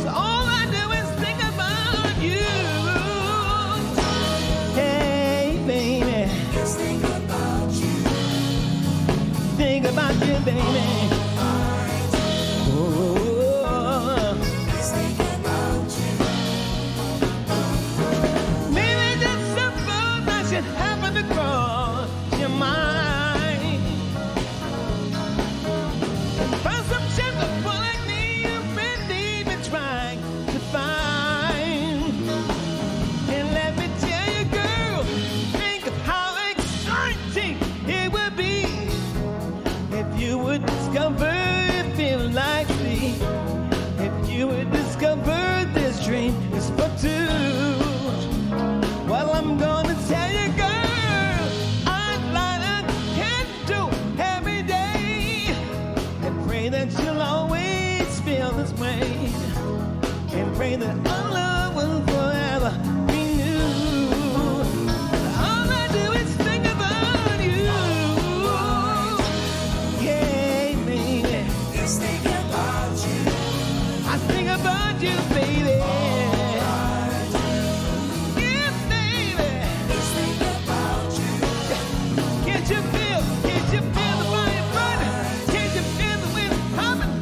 So all I do is think about you. Hey, baby. Just think about you. Think about you, baby. Oh, think about you. Maybe just suppose I should happen to cross your mind. Find some gentleman like me you've been deep in trying to find. And let me tell you, girl, think of how exciting it would be if you would discover it feels like me. If you would discover this dream is for two. Well, I'm gonna tell you, girl, I'd light a candle every day and pray that you'll always feel this way, and pray that our love will forever be new. All I do is think about you. Yeah, baby. Just think about you. I think about you, baby. Yeah, baby. Just think about you. Can't you feel the fire burning? Can't you feel the wind humming?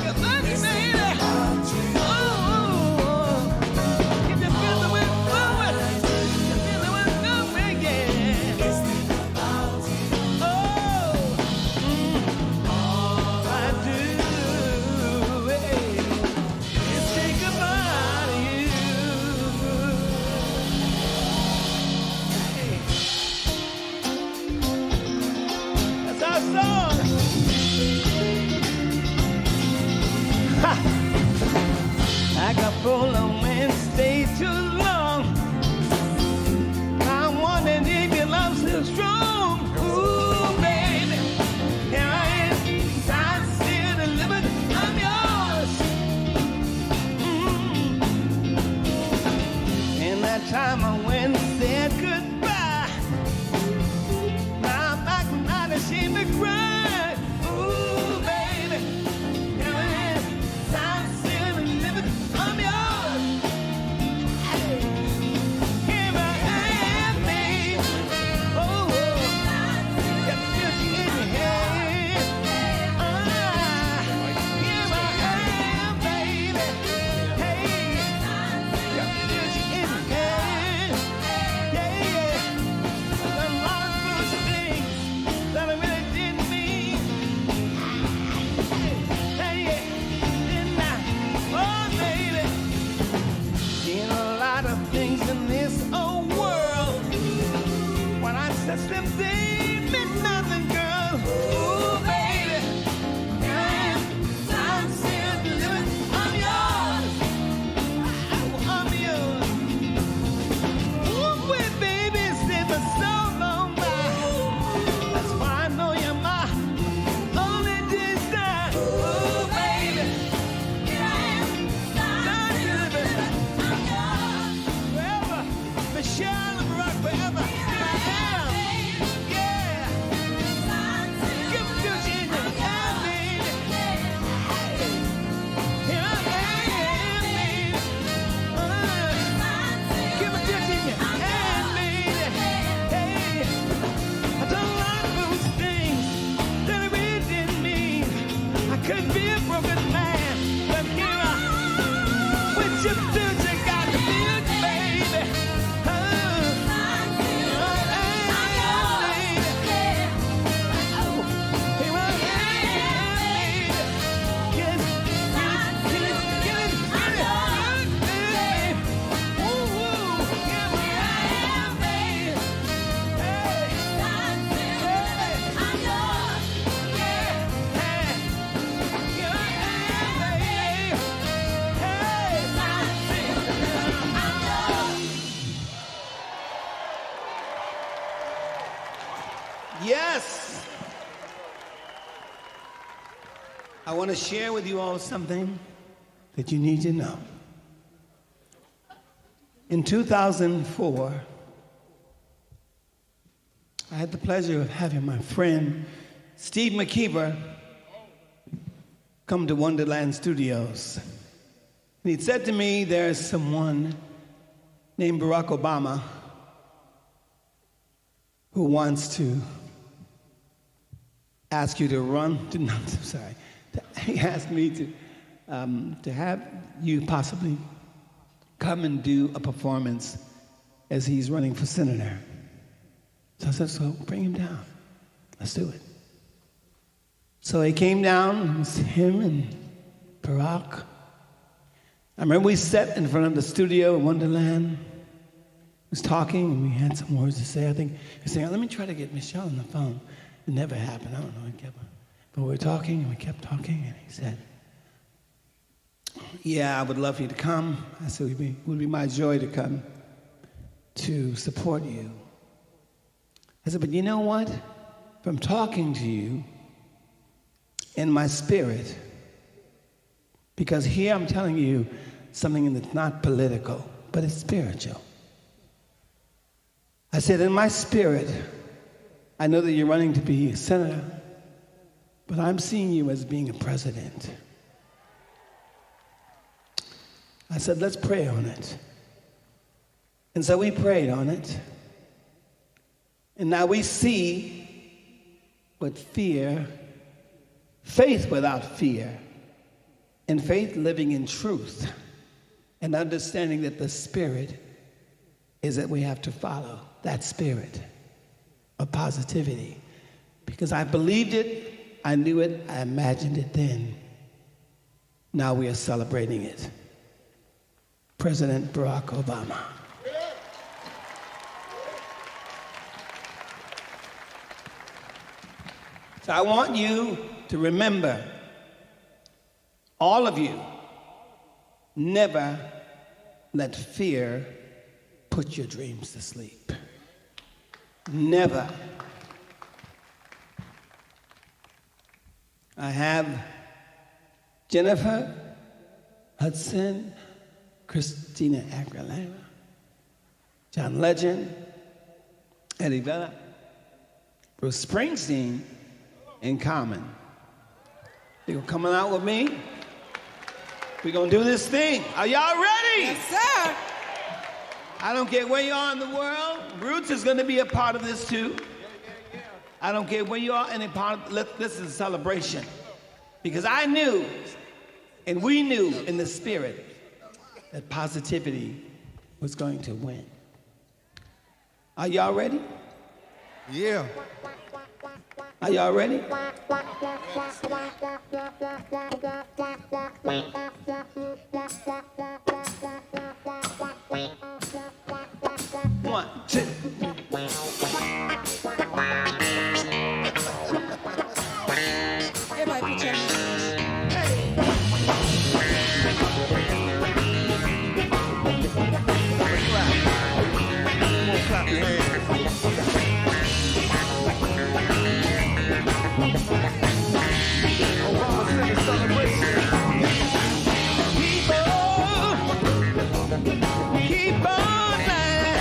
Your body, baby. Oh, can't you feel the wind blowing? Can you feel the wind blowing? Yeah. Just think about you. Oh, all I do is think about you. That's our song. Ha! I got full of wind, stay too long. I'm wondering if your love's still strong. Ooh, baby, here I am, signed, sealed, delivered, I'm yours. In that time I went and said goodbye. Now I'm back, not ashamed to cry. Ooh, baby, here I am, signed, sealed, delivered, I'm yours. Here I am, baby. Oh, got the music in your head. Here I am, baby. Hey, got the music in your head. Yeah. I've done a lot of foolish things that I really didn't mean. Hey, didn't I? Oh, baby. Seen a lot of things in this old world. When I touch them, they meant nothing, girl. Ooh, baby. Here I am, signed, sealed, delivered, I'm yours. I'm yours. Ooh, wait, baby, it's been for so long now. That's why I know you're my only desire. Ooh, baby. Here I am, signed, sealed, delivered, I'm yours. Forever, Michelle and Barack, forever. Here I am. Yeah. Yes! I want to share with you all something that you need to know. In 2004, I had the pleasure of having my friend Steve McKeever come to Wonderland Studios. And he'd said to me, there's someone named Barack Obama who wants to ask you to run. He asked me to have you possibly come and do a performance as he's running for senator. So I said, so bring him down. Let's do it. So he came down, it was him and Barack. I remember we sat in front of the studio in Wonderland. He was talking and we had some words to say. I think he was saying, let me try to get Michelle on the phone. It never happened, I don't know. But we were talking and we kept talking and he said, yeah, I would love for you to come. I said, it would be my joy to come to support you. I said, but you know what? From talking to you in my spirit, because here I'm telling you something that's not political, but it's spiritual. I said, in my spirit, I know that you're running to be a senator, but I'm seeing you as being a president. I said, let's pray on it. And so we prayed on it. And now we see what faith without fear, and faith living in truth, and understanding that the spirit is that we have to follow that spirit of positivity. Because I believed it, I knew it, I imagined it then. Now we are celebrating it. President Barack Obama. So I want you to remember, all of you, never let fear put your dreams to sleep. Never. I have Jennifer Hudson, Christina Aguilera, John Legend, Eddie Vedder, Bruce Springsteen, in common. They're coming out with me. We're gonna do this thing. Are y'all ready? Yes, sir. I don't care where you are in the world. Roots is gonna be a part of this too. I don't care where you are, any part of this is a celebration. Because I knew, and we knew in the spirit, that positivity was going to win. Are y'all ready? Yeah. Are y'all ready? One, two. Everybody put your hands. Clap your hands. Obama sent a celebration. Keep on flying.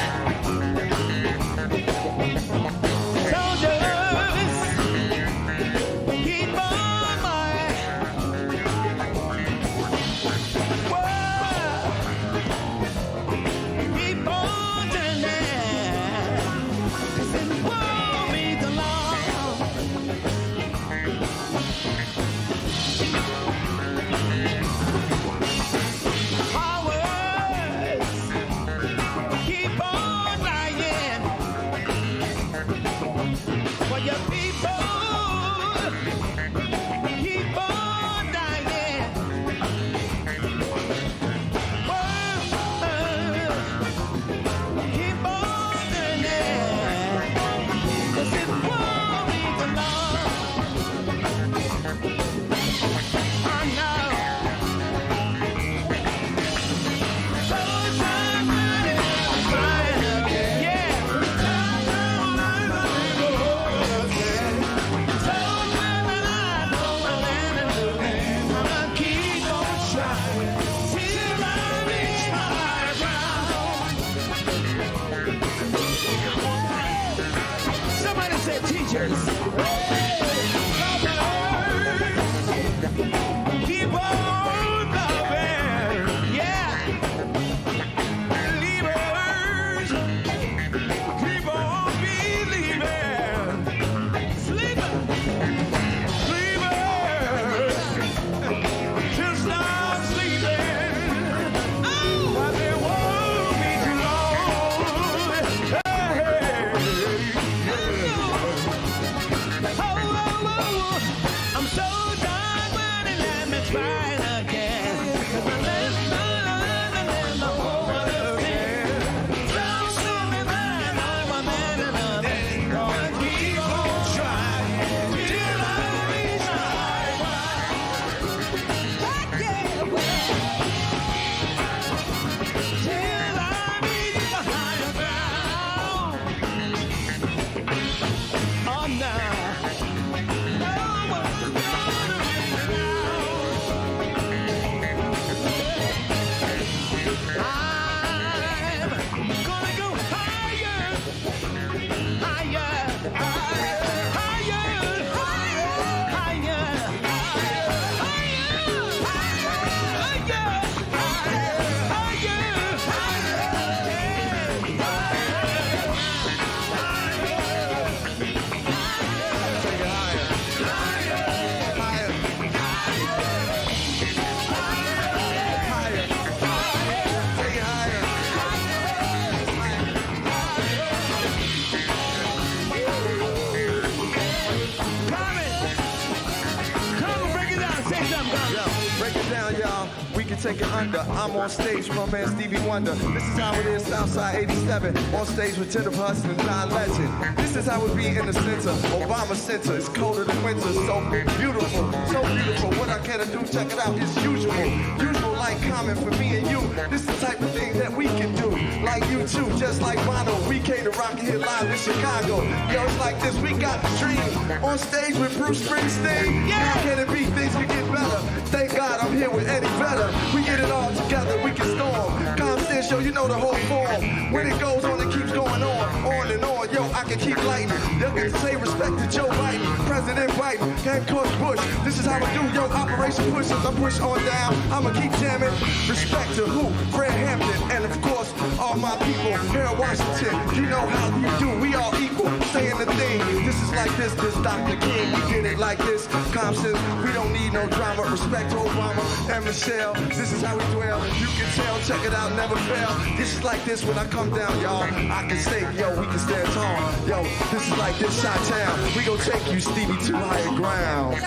take it under. I'm on stage with my man Stevie Wonder. This is how it is, Southside 87. On stage with Jennifer Hudson and John Legend. This is how it be in the center, Obama Center. It's colder than winter, so beautiful, so beautiful. What I can do, check it out, it's usual. Usual like common for me and you. This is the type of thing that we can do. Like you too, just like Bono. We came to rock and hit live in Chicago. Yo, it's like this, we got the dream. On stage with Bruce Springsteen. How can it be things can get better? Thank God I'm here with Eddie Vedder. We get it all together, we can storm. Constant show, you know the whole form. When it goes on, it keeps going on and on. Yo, I can keep lighting. They can say respect to Joe Biden, President Biden, and Coach Bush. This is how I do, yo, Operation Pushes. I push on down, I'ma keep jamming. Respect to who? Fred Hampton, and of course, all my people here in Washington. You know how we do, we all equal, saying the thing. This is like this Dr. King, we did it like this. Compton, we don't need no drama. Respect to Obama and Michelle. This is how we dwell. You can tell, check it out, never fail. This is like this when I come down, y'all. I can say, yo, we can stand tall. Yo, this is like this Chi-Town. We gon' take you, Stevie, to higher ground.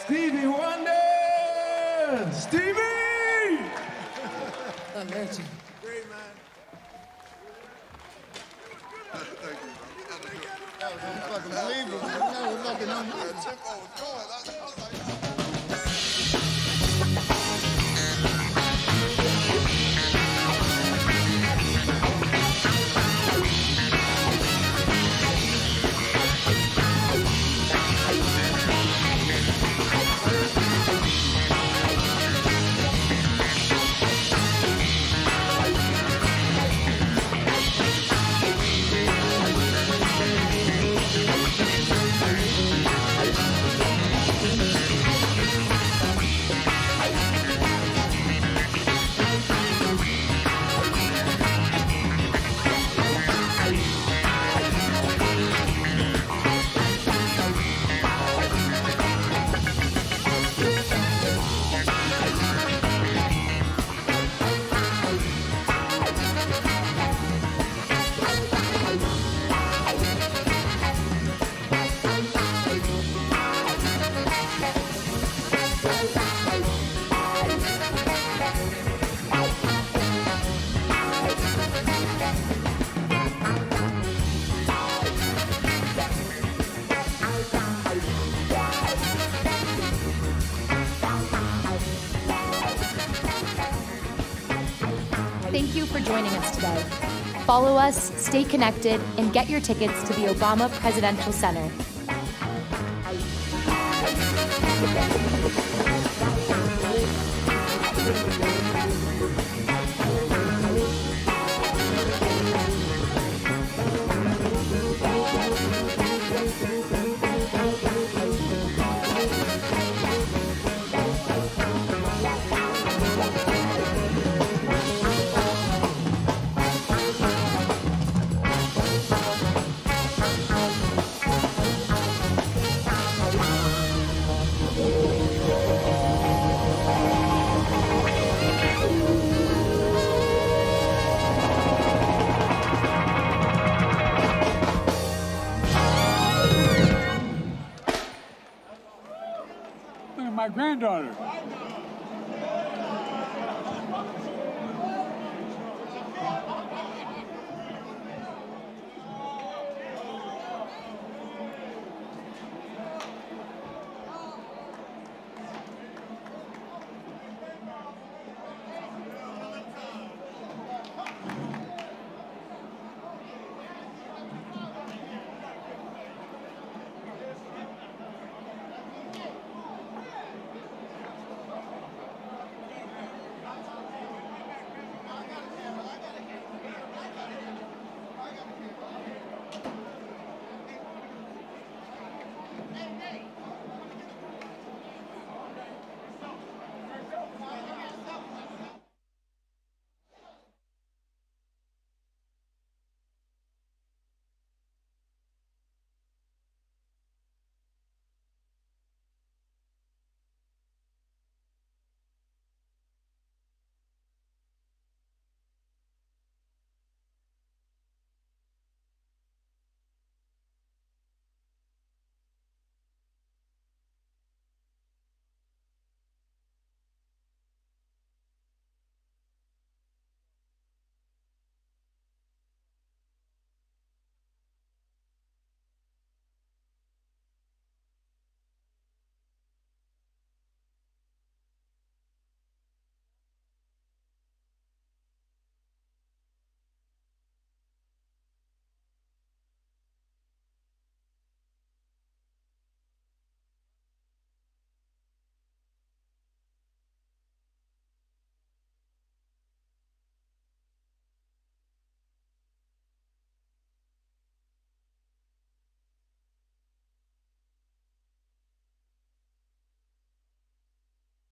Stevie Wonder! Stevie! A legend. Great, man. Thank you. That was fucking believable. That was fucking unbelievable. Thank you for joining us today. Follow us, stay connected, and get your tickets to the Obama Presidential Center. Look at my granddaughter.